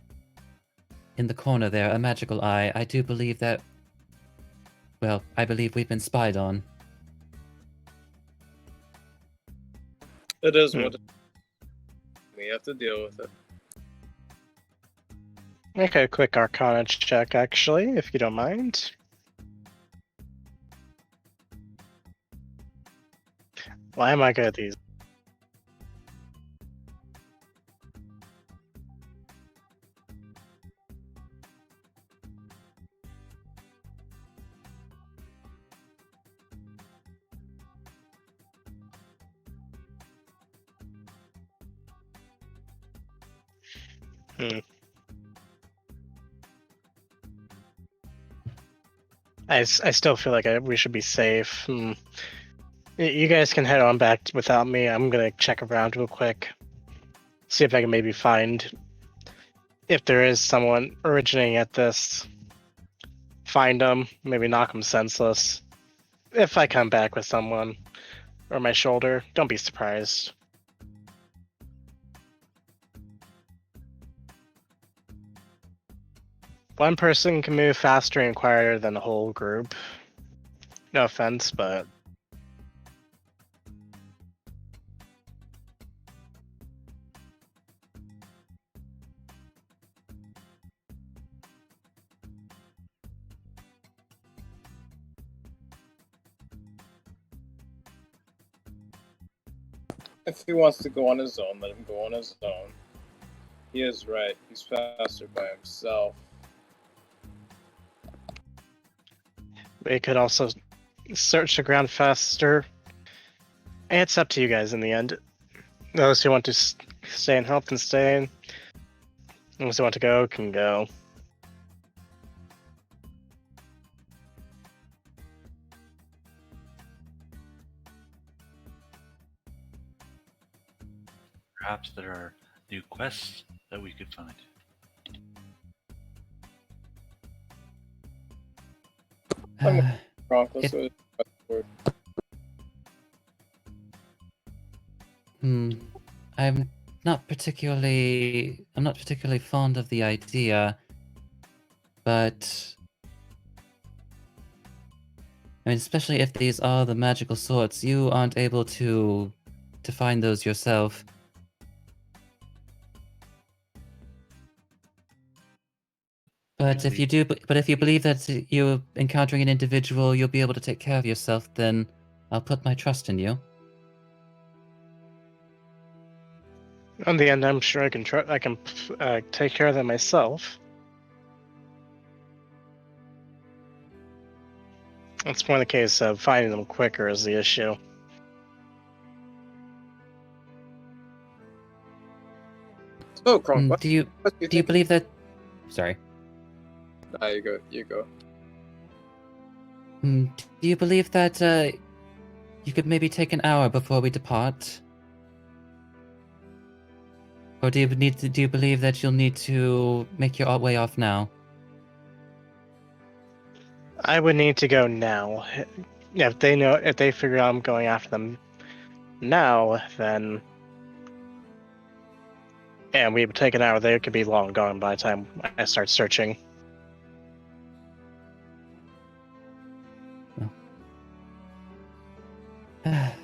in the corner there, a magical eye. I do believe that. Well, I believe we've been spied on. It is what we have to deal with it. Make a quick Arcana check, actually, if you don't mind. Why am I good at these? I still feel like we should be safe. You guys can head on back without me. I'm gonna check around real quick. See if I can maybe find if there is someone originating at this. Find them, maybe knock them senseless. If I come back with someone or my shoulder, don't be surprised. One person can move faster and quieter than the whole group. No offense, but If he wants to go on his own, let him go on his own. He is right. He's faster by himself. we could also search the ground faster. It's up to you guys in the end. Those who want to stay and help can stay. Those who want to go can go. Perhaps there are new quests that we could find. Bronco, If- so I'm not particularly fond of the idea, but I mean, especially if these are the magical swords, you aren't able to find those yourself. But if you do, but if you believe that you're encountering an individual, you'll be able to take care of yourself, then I'll put my trust in you. On the end, I'm sure I can take care of them myself. It's more the case of finding them quicker is the issue. So, Kronk, what Do you do you do you think? believe that? Sorry. Ah, you go. You go. Do you believe that you could maybe take an hour before we depart? Or do you believe that you'll need to make your way off now? I would need to go now. If they figure out I'm going after them now, then and we would take an hour. They could be long gone by the time I start searching.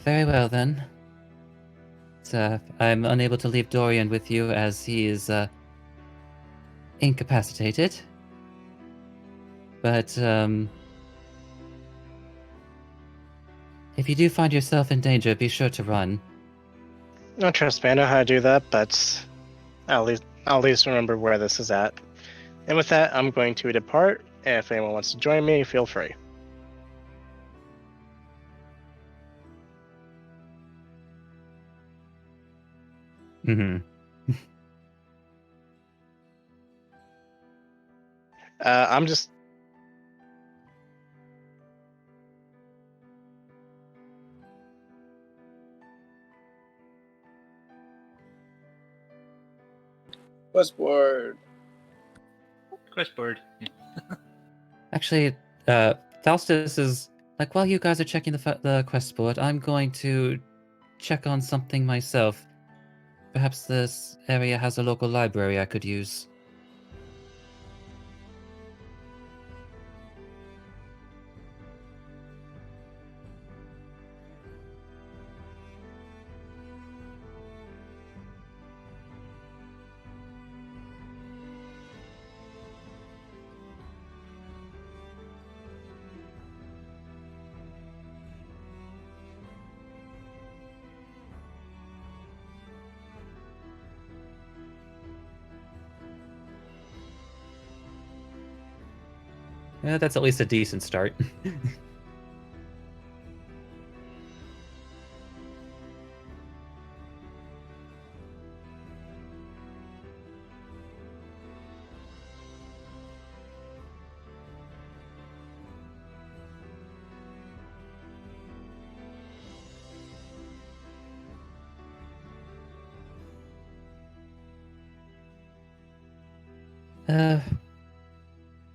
Very well then. I'm unable to leave Dorian with you as he is incapacitated. But if you do find yourself in danger, be sure to run. No, trust me, I know how to do that, but I'll at least remember where this is at. And with that, I'm going to depart. If anyone wants to join me, feel free. Mm-hmm. I'm just. Westward. Quest board. Actually, Faustus is like, while you guys are checking the quest board, I'm going to check on something myself. Perhaps this area has a local library I could use. Yeah, that's at least a decent start.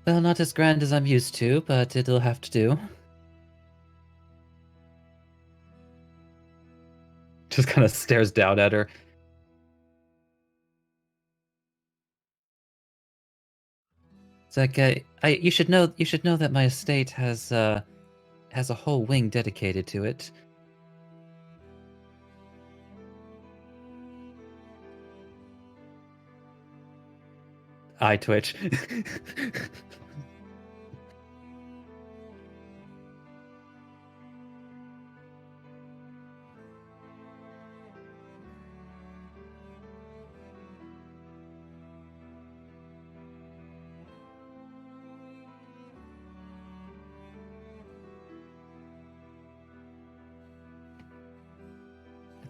Well, not as grand as I'm used to, but it'll have to do. Just kind of stares down at her. It's like, you should know that my estate has a whole wing dedicated to it. Eye twitch.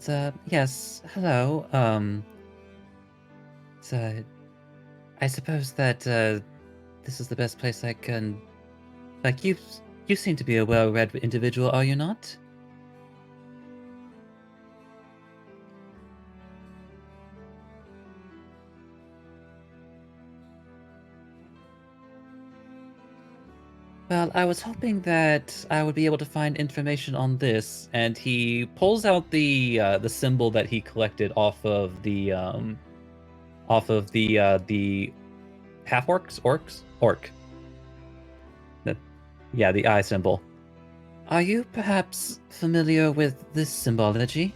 But yes, hello. So I suppose that this is the best place I can. Like you seem to be a well-read individual, are you not? Well, I was hoping that I would be able to find information on this, and he pulls out the symbol that he collected off of the half orc. The- yeah, the eye symbol. Are you perhaps familiar with this symbology?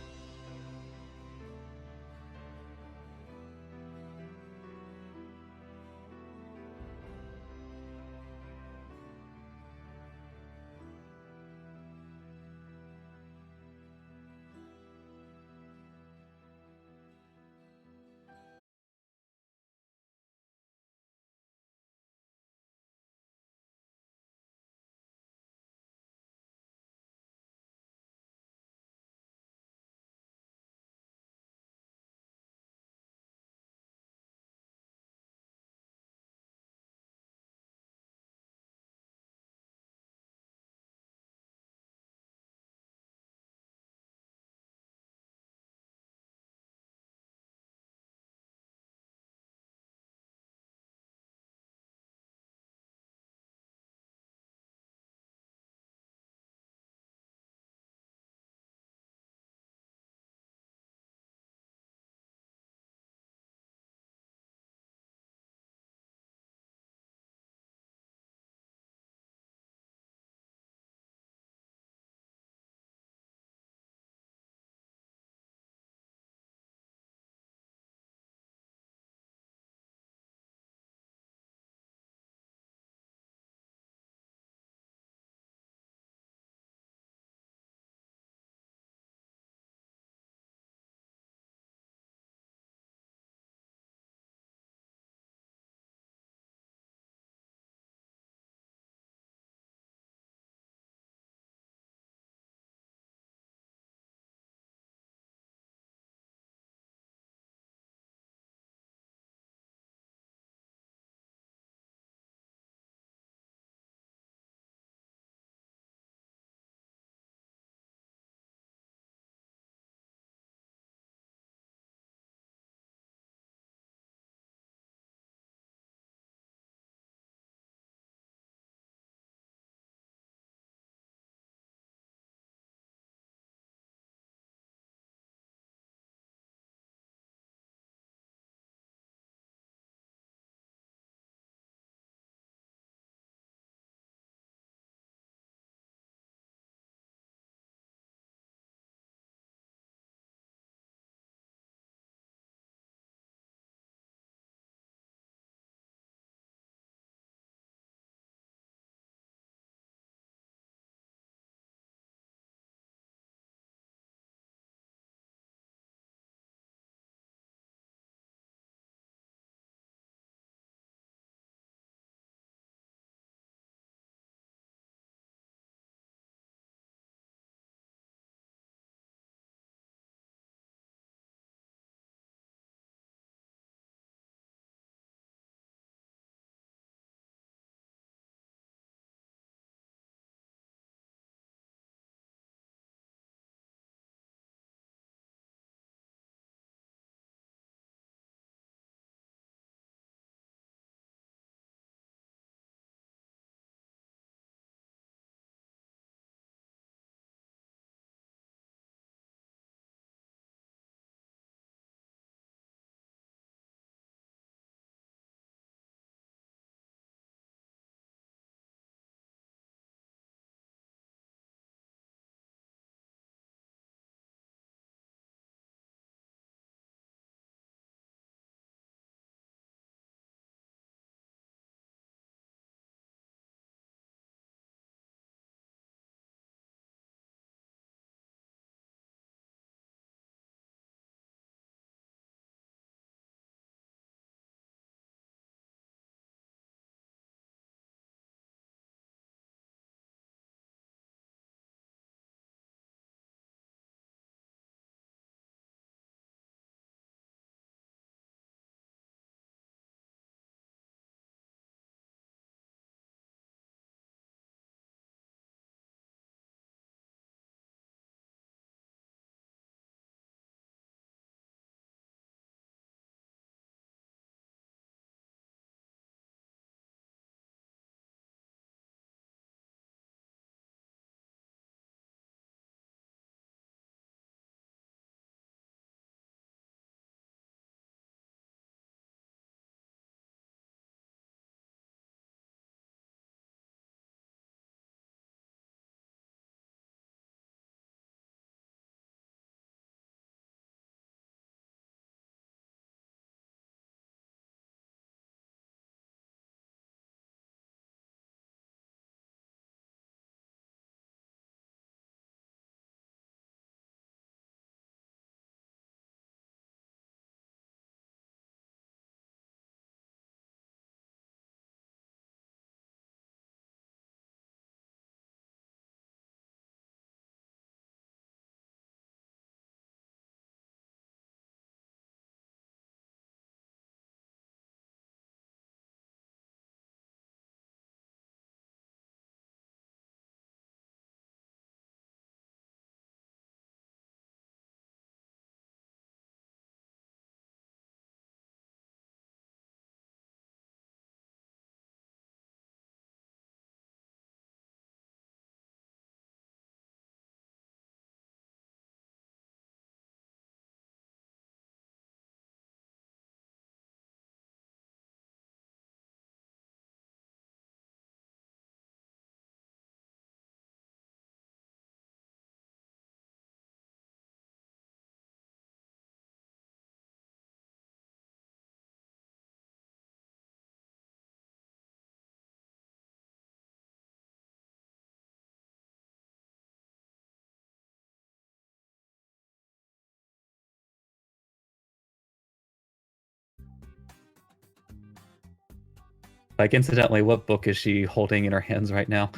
Like, incidentally, what book is she holding in her hands right now?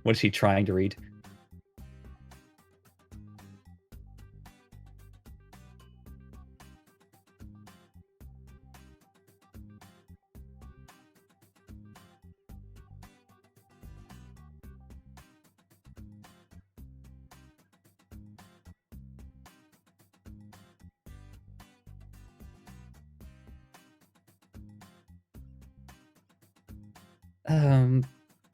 What is she trying to read?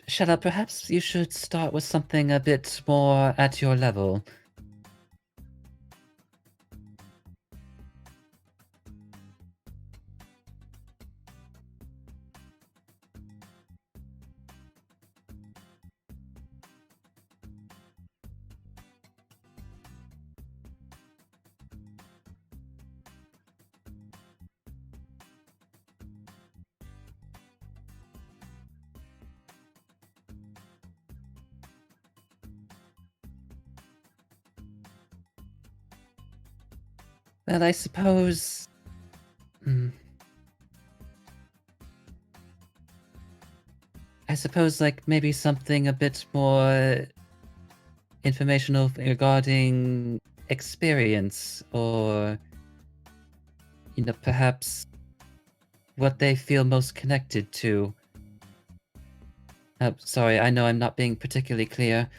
Shut up. Perhaps you should start with something a bit more at your level. Well, I suppose. I suppose, like, maybe something a bit more informational regarding experience, or, perhaps what they feel most connected to. Sorry, I know I'm not being particularly clear.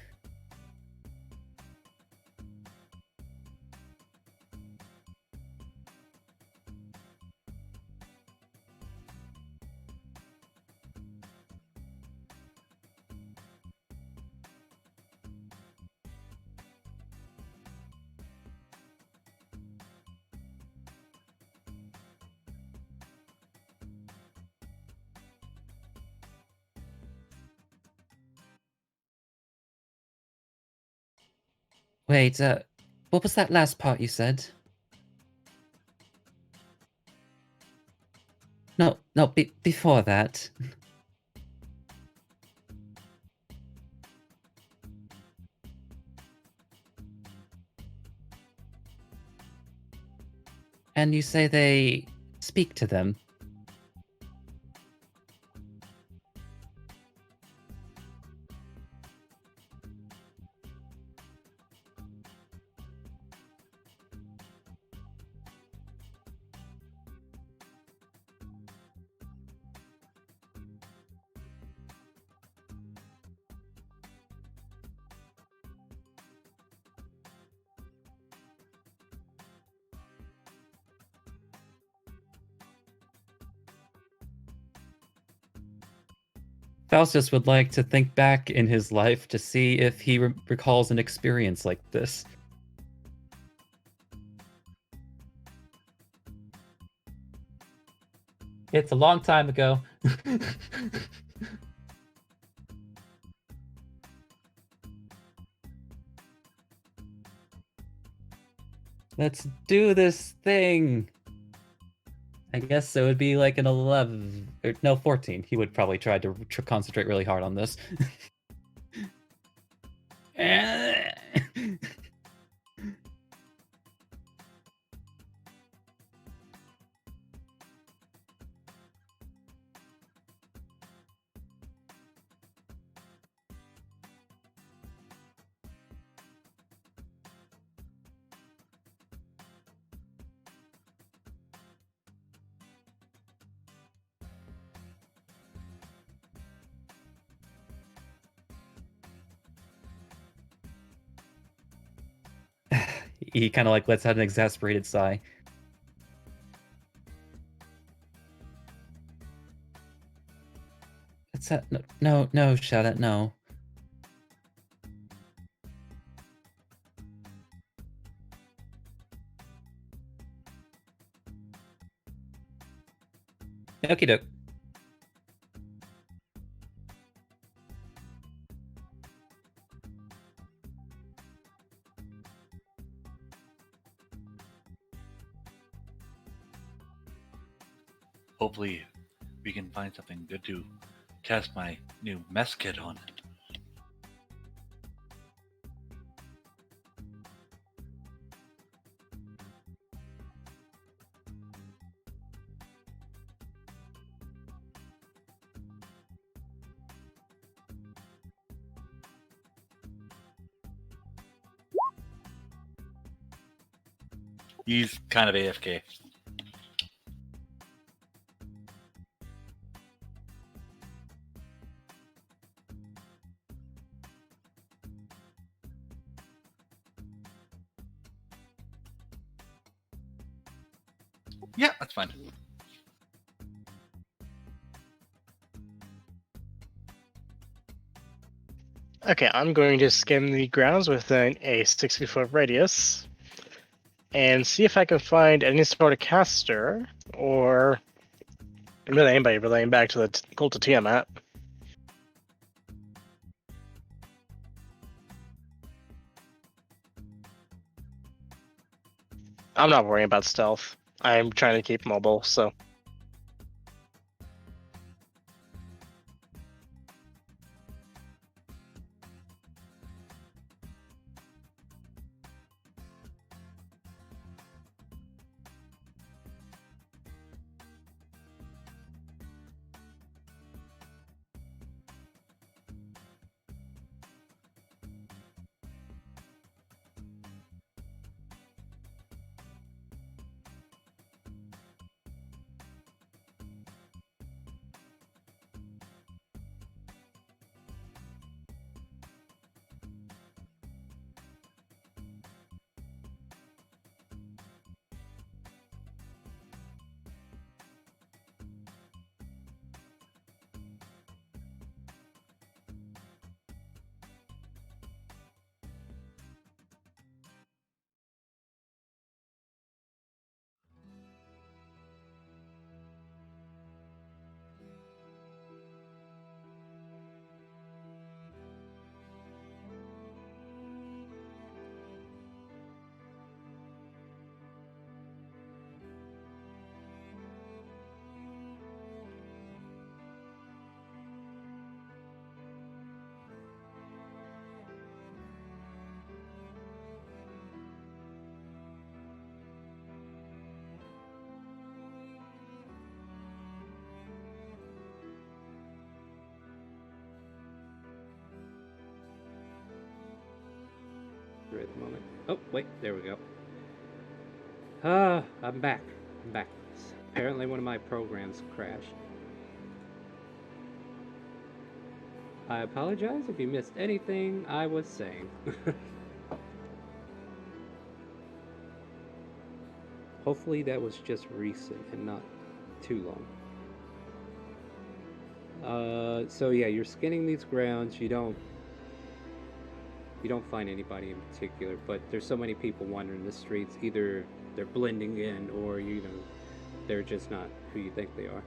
Wait, what was that last part you said? No, before that. And you say they speak to them. Faustus would like to think back in his life to see if he recalls an experience like this. It's a long time ago. Let's do this thing. I guess it would be like an 11, or no, 14. He would probably try to concentrate really hard on this. He kind of like lets out an exasperated sigh. What's that? No, shut it, no. Okie doke. Hopefully, we can find something good to test my new mess kit on. He's kind of AFK. Yeah, that's fine. Okay, I'm going to skim the grounds within a 60-foot radius and see if I can find any sort of caster or really anybody relating back to the cult of Tiamat. I'm not worrying about stealth. I'm trying to keep mobile, so. Right at the moment. Oh, wait, there we go. Ah, I'm back. I'm back. Apparently one of my programs crashed. I apologize if you missed anything I was saying. Hopefully that was just recent and not too long. So yeah, you're skinning these grounds. You don't find anybody in particular, but there's so many people wandering the streets. Either they're blending in, or they're just not who you think they are.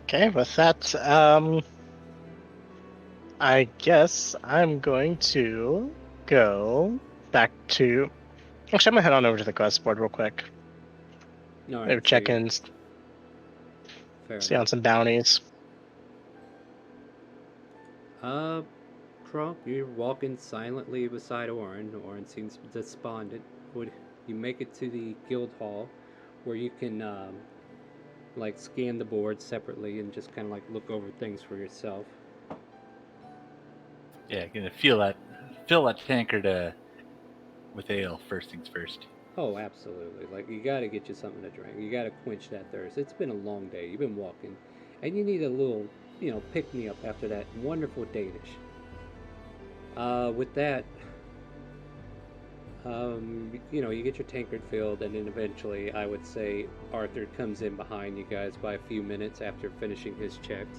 Okay, with that, I guess I'm going to go back to. Actually, I'm gonna head on over to the quest board real quick. All right, Maybe check in, Fair see enough. on some bounties. Crump, you're walking silently beside Orin. Orin seems despondent. Would you make it to the guild hall, where you can like scan the board separately and just kind of like look over things for yourself? Yeah, gonna fill that tankard with ale first things first. Oh, absolutely. Like, you gotta get you something to drink. You gotta quench that thirst. It's been a long day. You've been walking. And you need a little, pick me up after that wonderful datish. With that, you get your tankard filled, and then eventually, I would say, Arthur comes in behind you guys by a few minutes after finishing his checks.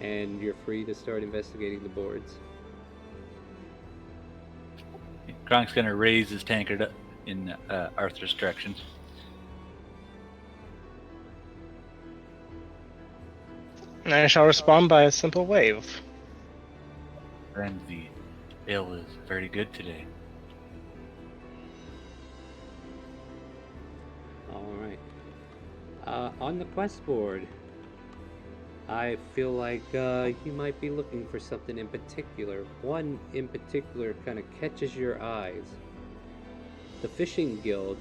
And you're free to start investigating the boards. Kronk's gonna raise his tankard in Arthur's direction. And I shall respond by a simple wave. And the ale is very good today. Alright. On the quest board, I feel like you might be looking for something in particular. One in particular kind of catches your eyes. The Fishing Guild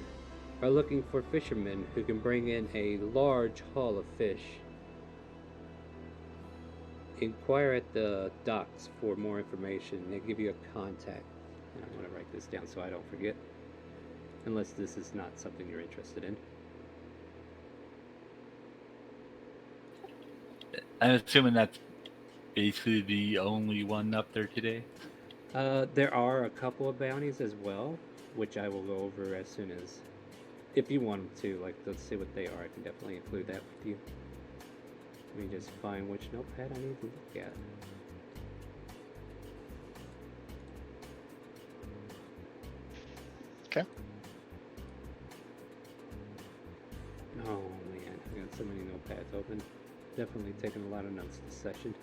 are looking for fishermen who can bring in a large haul of fish inquire at the docks for more information. They give you a contact. And I'm going to write this down so I don't forget. Unless this is not something you're interested in. I'm assuming that's basically the only one up there today. There are a couple of bounties as well, which I will go over as soon as, if you want them to. Like, let's see what they are. I can definitely include that with you. Let me just find which notepad I need to look at. Okay. Oh man, I got so many notepads open. Definitely taking a lot of notes this session.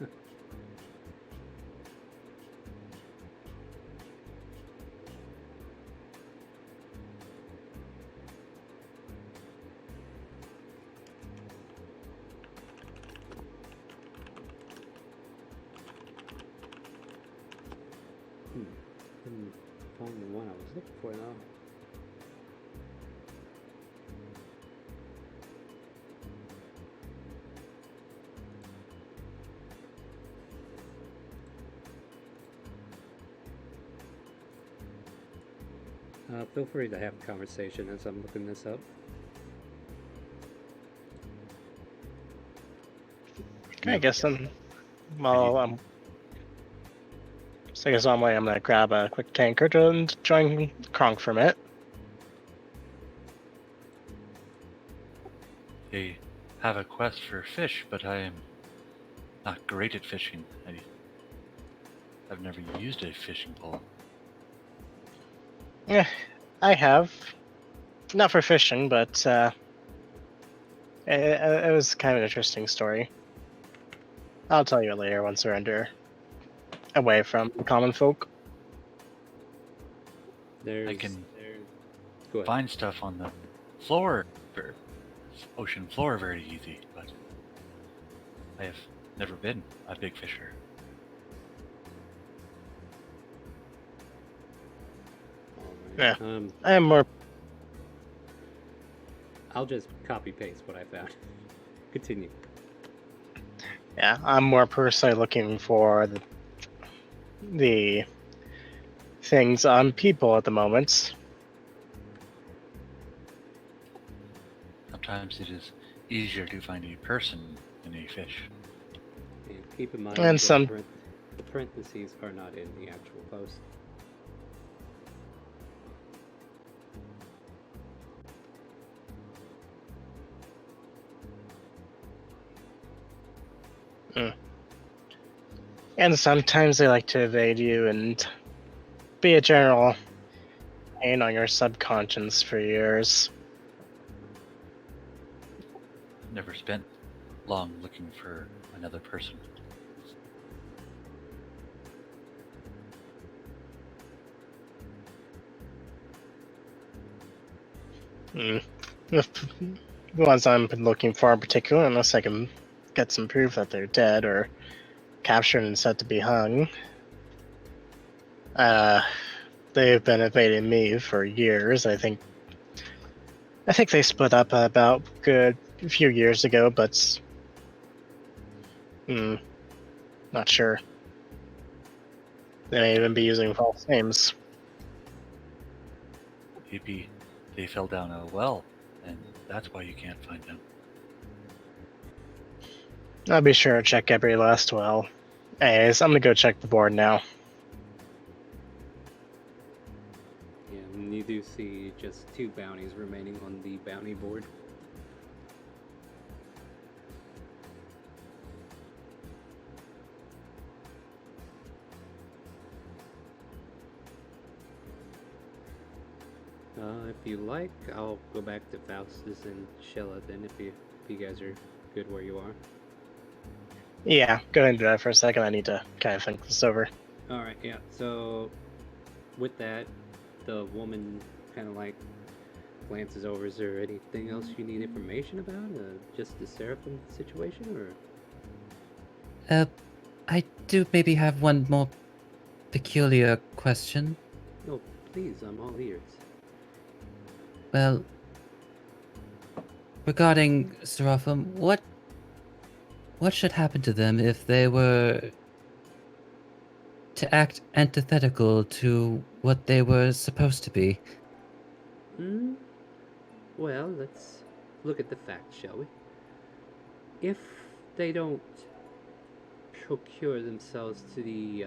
Didn't find the one I was looking for though. Feel free to have a conversation as I'm looking this up. Okay, I guess I'm. Well, so I guess I'm gonna grab a quick tankard and join Kronk from it. They have a quest for fish, but I am not great at fishing. I've never used a fishing pole. Yeah, I have. Not for fishing, but it was kind of an interesting story. I'll tell you later once we're away from the common folk. There's, I can go ahead. find stuff on the floor, ocean floor, very easy, but I have never been a big fisher. Alright, Yeah. I am more. I'll just copy paste what I found. Continue. Yeah, I'm more personally looking for the things on people at the moment. Sometimes it is easier to find a person than a fish. And keep in mind And some- the parentheses are not in the actual post. And sometimes they like to evade you and be a general pain on your subconscious for years. Never spent long looking for another person. The ones I'm looking for in particular, unless I can get some proof that they're dead or captured and set to be hung. They've been evading me for years. I think they split up about a few years ago, but not sure. They may even be using false names. Maybe they fell down a well, and that's why you can't find them. I'll be sure to check every last well. Anyways, I'm gonna go check the board now. Yeah, and you do see just 2 bounties remaining on the bounty board. If you like, I'll go back to Faustus and Shella then if you guys are good where you are. Yeah, go ahead and do that for a second. I need to kind of think this over. Alright, yeah, so with that, the woman kind of like glances over. Is there anything else you need information about? Just the Seraphim situation, or? I do maybe have one more peculiar question. No, please, I'm all ears. Well, regarding Seraphim, what what should happen to them if they were to act antithetical to what they were supposed to be? Hmm? Well, let's look at the facts, shall we? If they don't procure themselves to the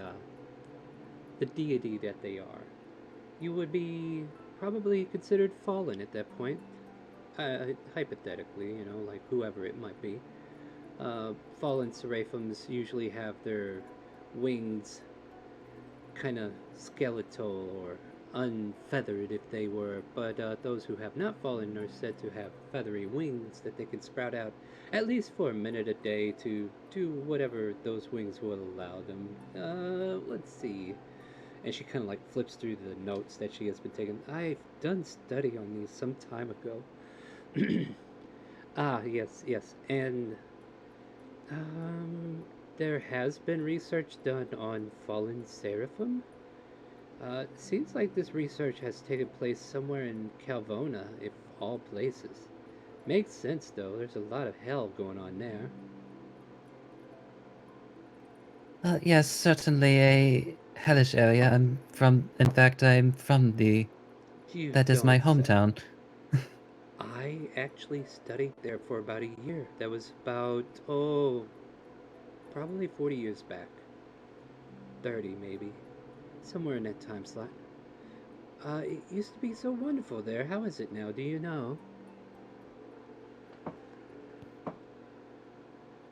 deity that they are, you would be probably considered fallen at that point. Hypothetically, like whoever it might be. Fallen seraphims usually have their wings kind of skeletal or unfeathered if they were, but those who have not fallen are said to have feathery wings that they can sprout out at least for a minute a day to do whatever those wings will allow them. Let's see. And she kind of like flips through the notes that she has been taking. I've done study on these some time ago. Yes, yes. And there has been research done on fallen seraphim. Seems like this research has taken place somewhere in Calvona, if all places. Makes sense, though. There's a lot of hell going on there. Yes, certainly a hellish area. In fact, I'm from You that is my don't say. hometown. I actually studied there for about a year. That was about, probably 40 years back. 30, maybe. Somewhere in that time slot. It used to be so wonderful there. How is it now? Do you know?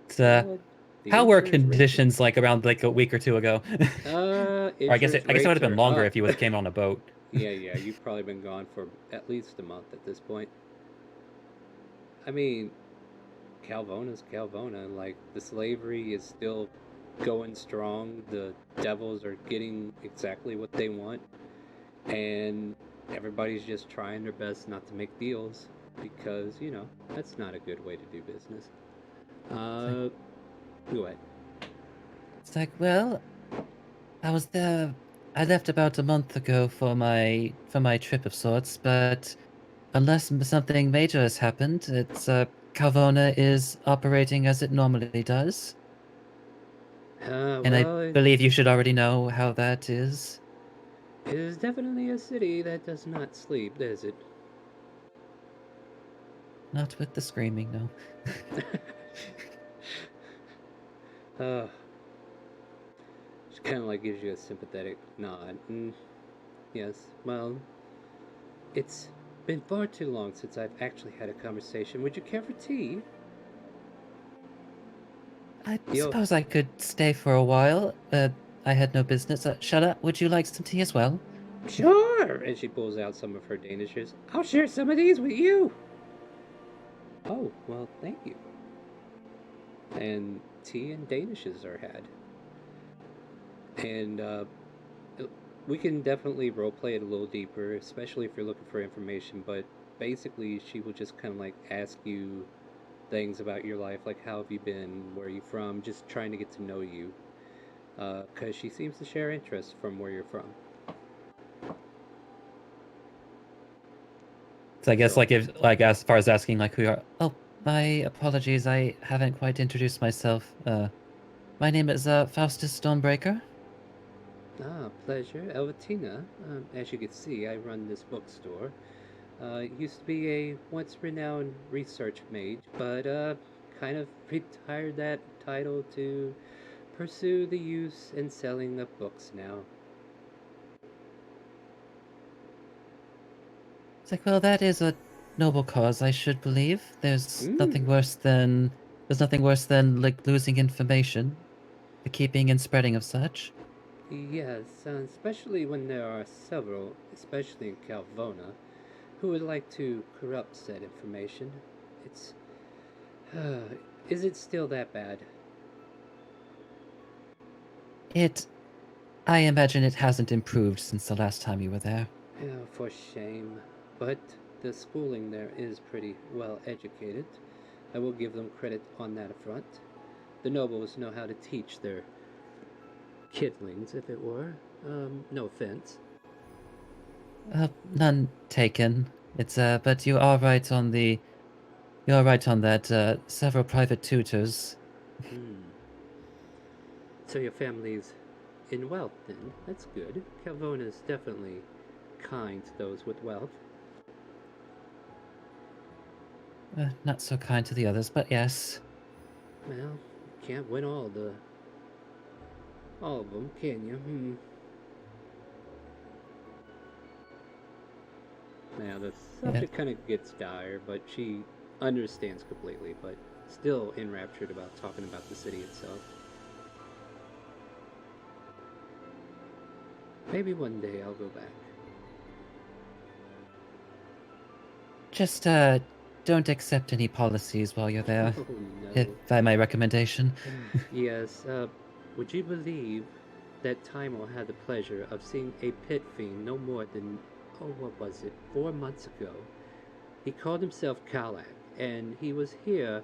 It's, Well, the how were answer is raging. conditions like around like a week or two ago? Or Insurance I guess it would rates have been are longer up. if you would have came on a boat. Yeah, yeah, you've probably been gone for at least a month at this point. I mean, Calvona's Calvona. Like, the slavery is still going strong. The devils are getting exactly what they want. And everybody's just trying their best not to make deals because, that's not a good way to do business. Uh, Go ahead. It's like, well, I was there. I left about a month ago for my trip of sorts, but unless something major has happened, it's Calvona is operating as it normally does, and I Well, believe you should already know how that is. it is definitely a city that does not sleep, is it? Not with the screaming, no. uh, she kind of like gives you a sympathetic nod. Yes, well, it's been far too long since I've actually had a conversation. Would you care for tea? I Yo, suppose I could stay for a while. I had no business. Shut up. Would you like some tea as well? sure! And she pulls out some of her danishes. I'll share some of these with you! Oh, well, thank you. And tea and danishes are had. And we can definitely roleplay it a little deeper, especially if you're looking for information. But basically, she will just kind of like ask you things about your life, like how have you been, where are you from, just trying to get to know you. Because she seems to share interests from where you're from. So I guess So, as far as asking like who you are. Oh, my apologies. I haven't quite introduced myself. My name is Faustus Stormbreaker. pleasure. Elvatina, as you can see, I run this bookstore. Used to be a once renowned research mage, but kind of retired that title to pursue the use and selling of books now. It's like, well, that is a noble cause, I should believe. Mm, There's nothing worse than like losing information, the keeping and spreading of such. yes, especially when there are several, especially in Calvona, who would like to corrupt said information. It's. Is it still that bad? It I imagine it hasn't improved since the last time you were there. Yeah, for shame. But the schooling there is pretty well educated. I will give them credit on that front. The nobles know how to teach their kidlings, if it were. No offense. None taken. It's but you are right on that. Several private tutors Hmm. So your family's in wealth then? That's good. Calvona's definitely kind to those with wealth. Not so kind to the others, but yes. Well, can't win all of them, can you? Hmm. Now the Yeah. subject kind of gets dire, but she understands completely, but still enraptured about talking about the city itself. Maybe one day I'll go back. Just don't accept any policies while you're there. Oh If no. by my recommendation. Yes, would you believe that Timo had the pleasure of seeing a pit fiend no more than, oh, what was it, 4 months ago? He called himself Kalak, and he was here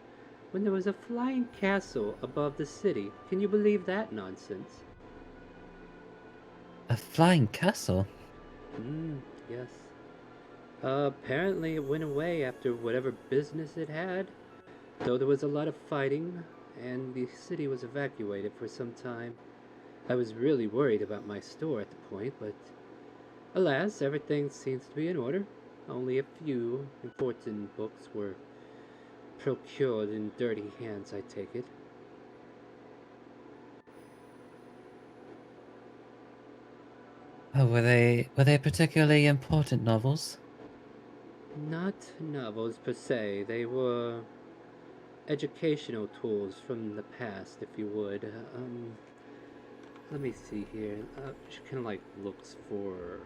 when there was a flying castle above the city. Can you believe that nonsense? A flying castle? Yes. Apparently it went away after whatever business it had, though there was a lot of fighting, and the city was evacuated for some time. I was really worried about my store at the point, but alas, everything seems to be in order. Only a few important books were procured in dirty hands, I take it. Oh, were they particularly important novels? Not novels per se, they were educational tools from the past, if you would. Let me see here. She kind of like looks for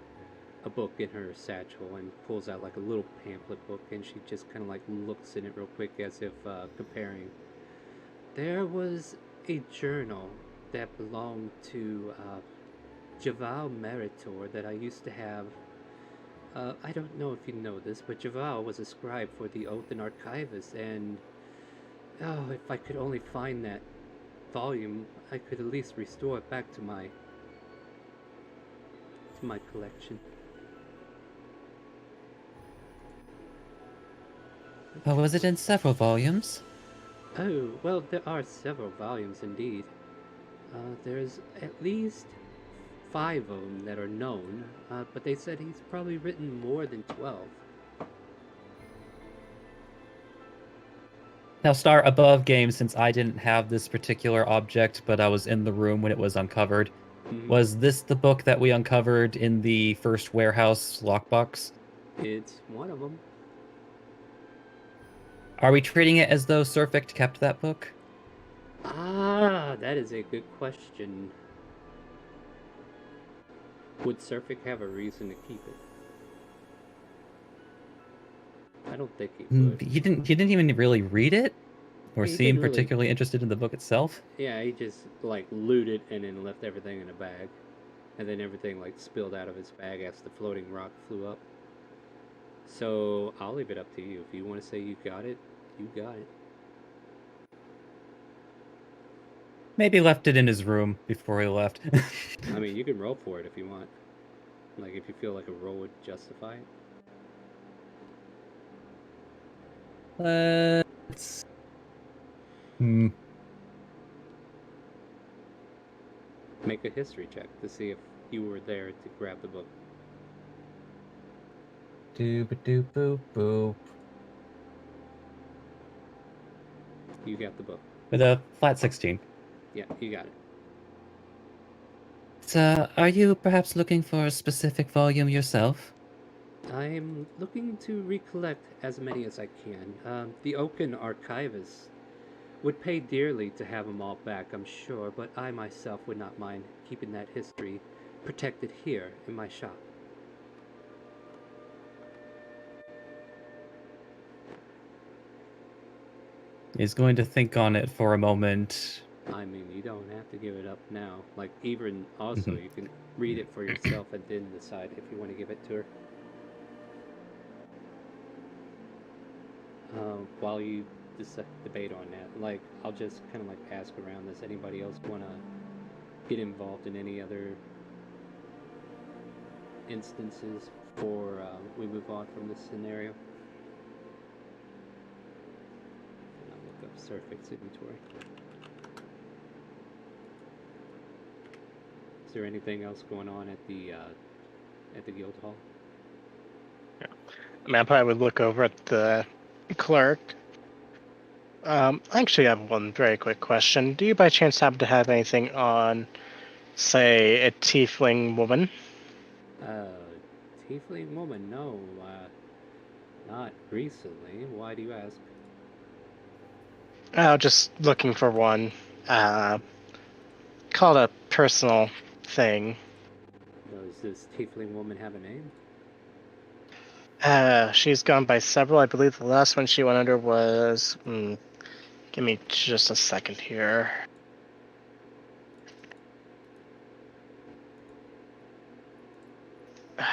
a book in her satchel and pulls out like a little pamphlet book, and she just kind of like looks in it real quick as if comparing. There was a journal that belonged to Javal Meritor that I used to have. I don't know if you know this, but Javal was a scribe for the Oath and Archivist, and oh, if I could only find that volume, I could at least restore it back to my collection. Oh, was it in several volumes? Oh, well, there are several volumes indeed. There's at least 5 of them that are known, but they said he's probably written more than 12. Now, Star, above game, since I didn't have this particular object, but I was in the room when it was uncovered, was this the book that we uncovered in the first warehouse lockbox? It's one of them. Are we treating it as though Surfict kept that book? Ah, that is a good question. Would Surfic have a reason to keep it? I don't think he would. He didn't even really read it? Or He seem didn't really. particularly interested in the book itself? Yeah, he just like looted and then left everything in a bag, and then everything like spilled out of his bag as the floating rock flew up. So I'll leave it up to you. If you want to say you got it, you got it. Maybe left it in his room before he left. I mean, you can roll for it if you want. Like if you feel like a roll would justify it. Let's... Hmm. Make a history check to see if you were there to grab the book. Doop-a-doop boop boop. You got the book. With a flat 16. Yeah, you got it. So, are you perhaps looking for a specific volume yourself? I'm looking to recollect as many as I can. The Oaken Archivist would pay dearly to have them all back, I'm sure, but I myself would not mind keeping that history protected here in my shop. He's going to think on it for a moment. I mean, you don't have to give it up now. Like, even also, Mhm. you can read it for yourself and then decide if you want to give it to her. While you debate on that, like, I'll just kind of like ask around, does anybody else want to get involved in any other instances before we move on from this scenario? And I'll look up Surfix inventory. Is there anything else going on at the guild hall? I mean, I probably would look over at the clerk. I actually have one very quick question. Do you by chance happen to have anything on, say, a tiefling woman? Tiefling woman? No, not recently. Why do you ask? Just looking for one. Called a personal thing. Does this tiefling woman have a name? She's gone by several. I believe the last one she went under was. Give me just a second here. The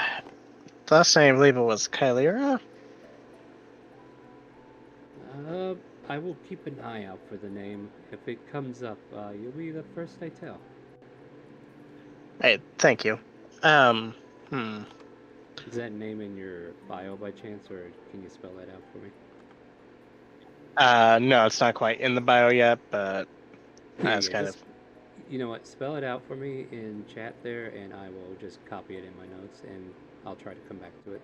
last name I believe it was Kylira. I will keep an eye out for the name. If it comes up, you'll be the first I tell. Hey, thank you. Is that name in your bio by chance, or can you spell that out for me? No, it's not quite in the bio yet, but that's kind just, of. you know what, spell it out for me in chat there, and I will just copy it in my notes, and I'll try to come back to it.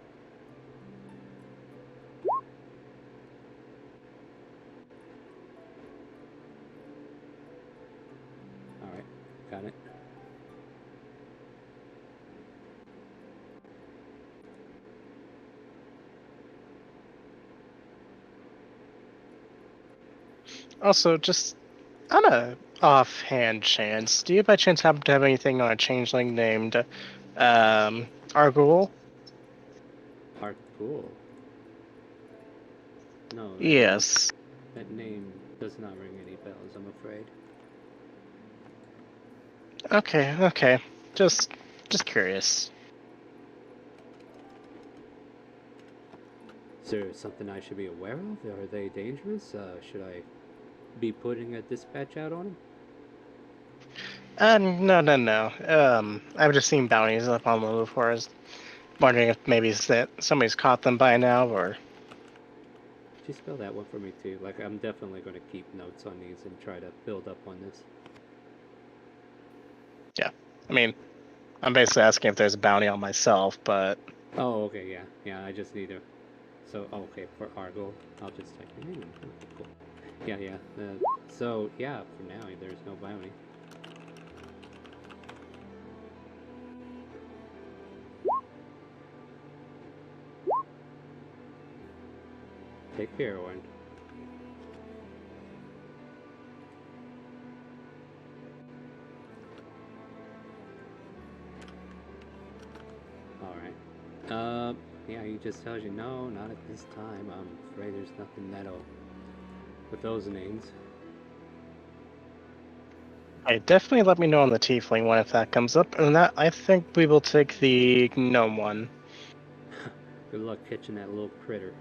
Alright, got it. Also, just on a offhand chance, do you by chance happen to have anything on a changeling named Argul? Cool. No, Yes. that name does not ring any bells, I'm afraid. Okay. Just curious. Is there something I should be aware of? Are they dangerous? Should I be putting a dispatch out on them? No. I've just seen bounties up on the move for us. Wondering if maybe somebody's caught them by now, or. Could you spell that one for me too? Like, I'm definitely going to keep notes on these and try to build up on this. Yeah, I mean, I'm basically asking if there's a bounty on myself, but. Oh, okay, yeah. I just need to. So, okay, for Argo, I'll just type your name in. Okay, cool. Yeah. So, yeah, for now, there's no bounty. Take care, Owen. Alright. Yeah, he just tells you, no, not at this time. I'm afraid there's nothing that'll. With those names. Hey, definitely let me know on the tiefling one if that comes up, and that I think we will take the gnome one. Good luck catching that little critter.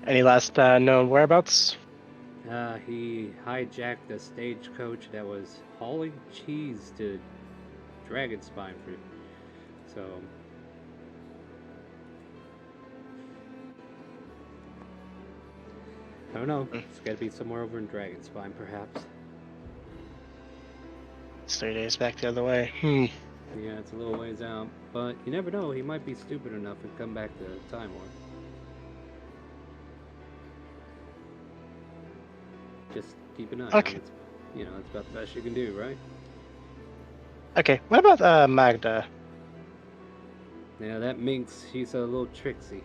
Any last known whereabouts? He hijacked a stagecoach that was hauling cheese to Dragonspine for. So. I don't know. It's gotta be somewhere over in Dragonspine, perhaps. It's 3 days back the other way. Yeah, it's a little ways out, but you never know. He might be stupid enough and come back to Time War. Just keep an eye Okay. on it. It's about the best you can do, right? Okay, what about Magda? Yeah, that minx, she's a little tricksy.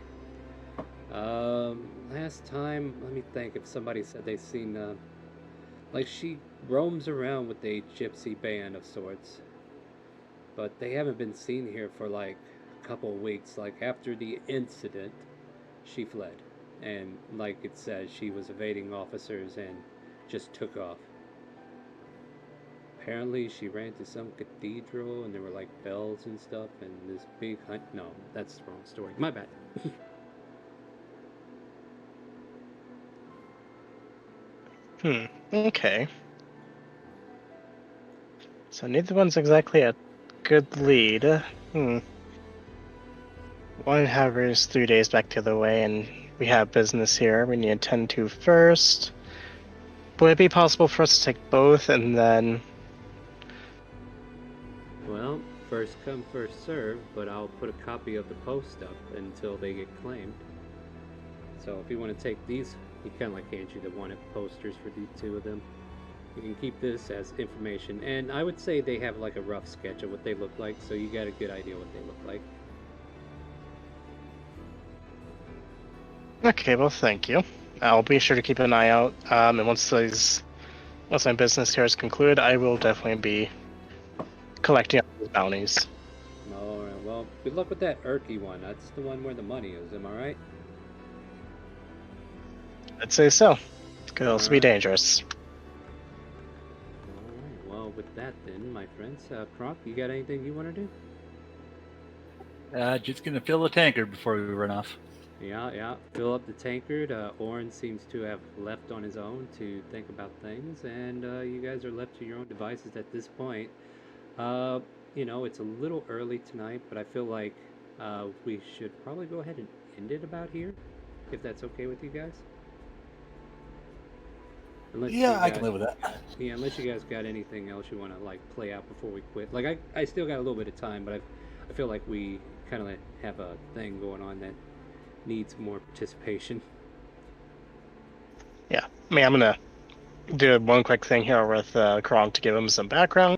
Last time, let me think if somebody said they seen, like she roams around with a gypsy band of sorts. But they haven't been seen here for like a couple of weeks. Like after the incident, she fled. And like it says, she was evading officers and just took off. Apparently she ran to some cathedral and there were like bells and stuff and this big hunt. No, that's the wrong story. My bad. Okay. So neither one's exactly a good lead. One, however, is 3 days back the other way, and we have business here we need to attend to first. Would it be possible for us to take both and then Well, first come, first serve, but I'll put a copy of the post up until they get claimed. So if you want to take these, he kind of like hands you the wanted posters for the two of them. You can keep this as information, and I would say they have like a rough sketch of what they look like, so you got a good idea what they look like. Okay, well, thank you. I'll be sure to keep an eye out. And once my business here is concluded, I will definitely be collecting all these bounties. Alright, well, good luck with that Urky one. That's the one where the money is, am I right? I'd say so. Could also be Alright. dangerous. Alright, well, with that then, my friends, Kronk, you got anything you want to do? Just gonna fill the tankard before we run off. Yeah. Fill up the tankard. Oren seems to have left on his own to think about things, and you guys are left to your own devices at this point. It's a little early tonight, but I feel like we should probably go ahead and end it about here, if that's okay with you guys. Unless you Yeah, I got- can live with that. Yeah, unless you guys got anything else you want to like play out before we quit. Like I still got a little bit of time, but I feel like we kind of have a thing going on that needs more participation. Yeah. I mean, I'm gonna do one quick thing here with Kronk to give him some background.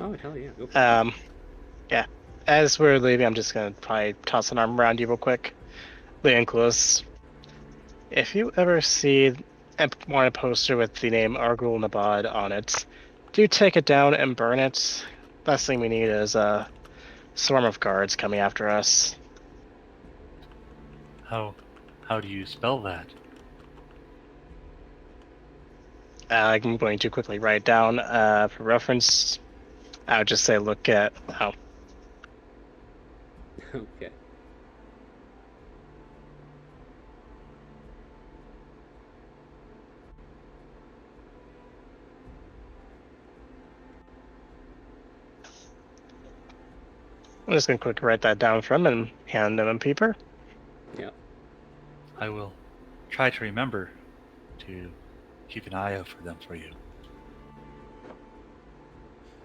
Oh hell yeah, go for it. Yeah. As we're leaving, I'm just gonna probably toss an arm around you real quick. Lean close. If you ever see and want a poster with the name Argul Nabad on it, do take it down and burn it. Last thing we need is a swarm of guards coming after us. How do you spell that? I'm going to quickly write it down for reference. I would just say look at. Oh, Okay. I'm just going to quickly write that down for him and hand him a paper. Yeah. I will try to remember to keep an eye out for them for you.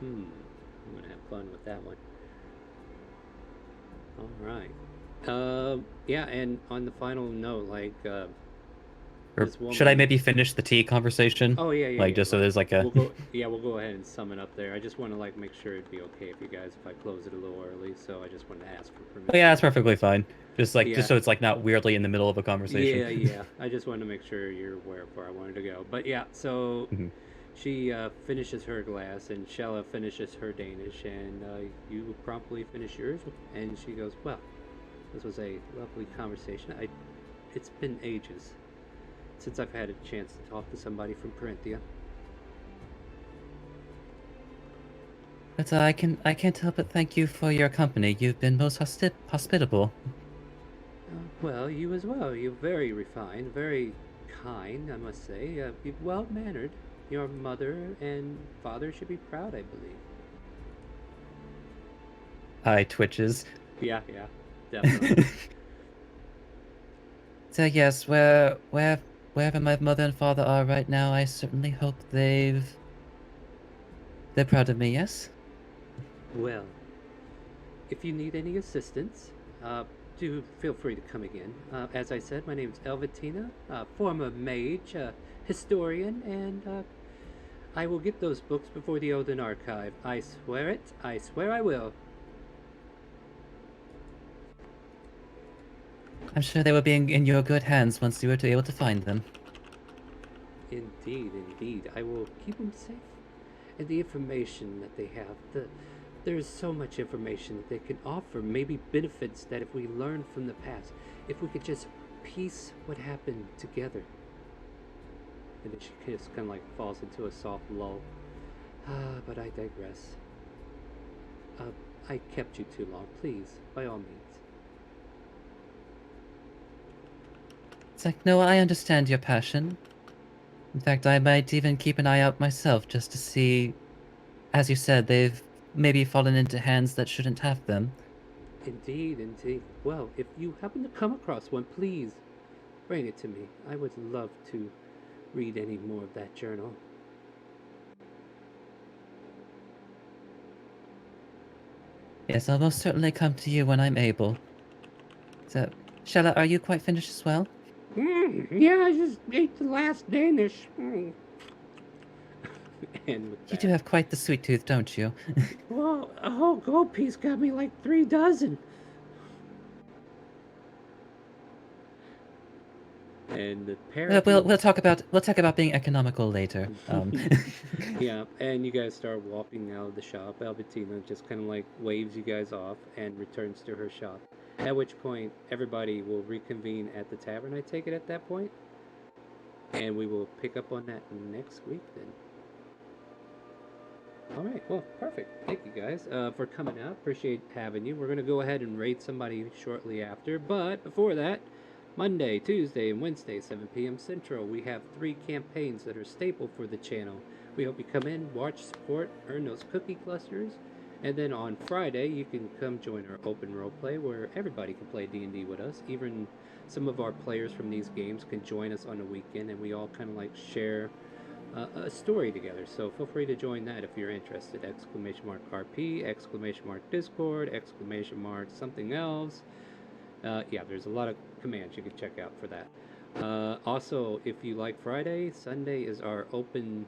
I'm gonna have fun with that one. All right. Yeah, and on the final note, Or this woman. should I maybe finish the tea conversation? Oh yeah. Like, just so there's like a. We'll go ahead and sum it up there. I just want to make sure it'd be okay if you guys if I close it a little early. So I just wanted to ask for permission. Oh, yeah, that's perfectly fine. Just Yeah. so it's like not weirdly in the middle of a conversation. Yeah. I just wanted to make sure you're aware of where I wanted to go. But yeah, so Mhm. she finishes her glass, and Shella finishes her Danish, and you promptly finish yours. And she goes, "Well, this was a lovely conversation. It's been ages since I've had a chance to talk to somebody from Corinthia." But I can't help but thank you for your company. You've been most hospitable. Well, you as well. You're very refined, very kind, I must say. You're well-mannered. Your mother and father should be proud, I believe. Eye twitches. Yeah, definitely. So yes, wherever my mother and father are right now, I certainly hope they're proud of me. Yes. Well, if you need any assistance, do feel free to come again. As I said, my name's Elvatina, former mage, historian, and I will get those books before the Odin Archive. I swear it. I swear I will. I'm sure they will be in your good hands once you were able to find them. Indeed. I will keep them safe. And the information that they have, there's so much information that they can offer, maybe benefits that if we learn from the past, if we could just piece what happened together. And then she just kind of falls into a soft lull. But I digress. I kept you too long. Please, by all means. It's like, no, I understand your passion. In fact, I might even keep an eye out myself just to see, as you said, they've maybe fallen into hands that shouldn't have them. Indeed. Well, if you happen to come across one, please bring it to me. I would love to read any more of that journal. Yes, I'll most certainly come to you when I'm able. So, Shella, are you quite finished as well? Yeah, I just ate the last Danish. And with You that, do have quite the sweet tooth, don't you? well, a whole gold piece got me like 3 dozen. And the parrot. We'll talk about being economical later. Yeah, and you guys start walking out of the shop. Albertina just kind of like waves you guys off and returns to her shop. At which point, everybody will reconvene at the tavern, I take it, at that point. And we will pick up on that next week then. All right, well, perfect. Thank you guys for coming out. Appreciate having you. We're going to go ahead and raid somebody shortly after. But before that, Monday, Tuesday, and Wednesday, 7 p.m. Central, we have 3 campaigns that are staple for the channel. We hope you come in, watch, support, earn those cookie clusters. And then on Friday, you can come join our open roleplay where everybody can play D&D with us. Even some of our players from these games can join us on the weekend, and we all kind of like share a story together. So feel free to join that if you're interested. !RP, !Discord, something else. Yeah, there's a lot of commands you can check out for that. Also, if you like Friday, Sunday is our open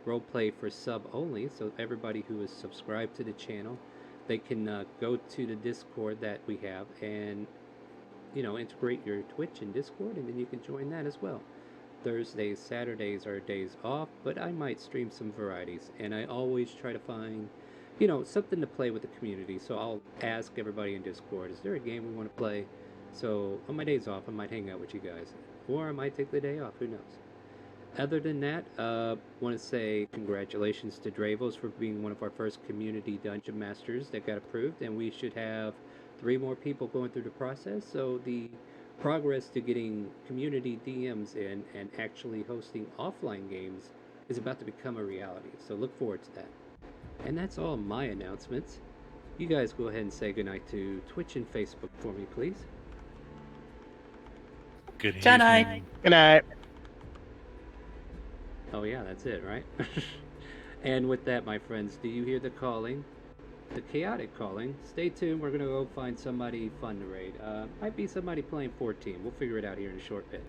roleplay for sub only. So everybody who is subscribed to the channel, they can go to the Discord that we have and integrate your Twitch and Discord, and then you can join that as well. Thursdays, Saturdays are days off, but I might stream some varieties, and I always try to find, something to play with the community. So I'll ask everybody in Discord, is there a game we want to play? So on my days off, I might hang out with you guys, or I might take the day off. Who knows? Other than that, want to say congratulations to Dravos for being one of our first community dungeon masters that got approved, and we should have 3 more people going through the process. So the progress to getting community DMs in and actually hosting offline games is about to become a reality. So look forward to that. And that's all my announcements. You guys go ahead and say goodnight to Twitch and Facebook for me, please. Good Good night. evening. Good night. Oh yeah, that's it, right? And with that, my friends, do you hear the calling? The chaotic calling. Stay tuned. We're going to go find somebody fun to raid. Might be somebody playing 14. We'll figure it out here in a short bit.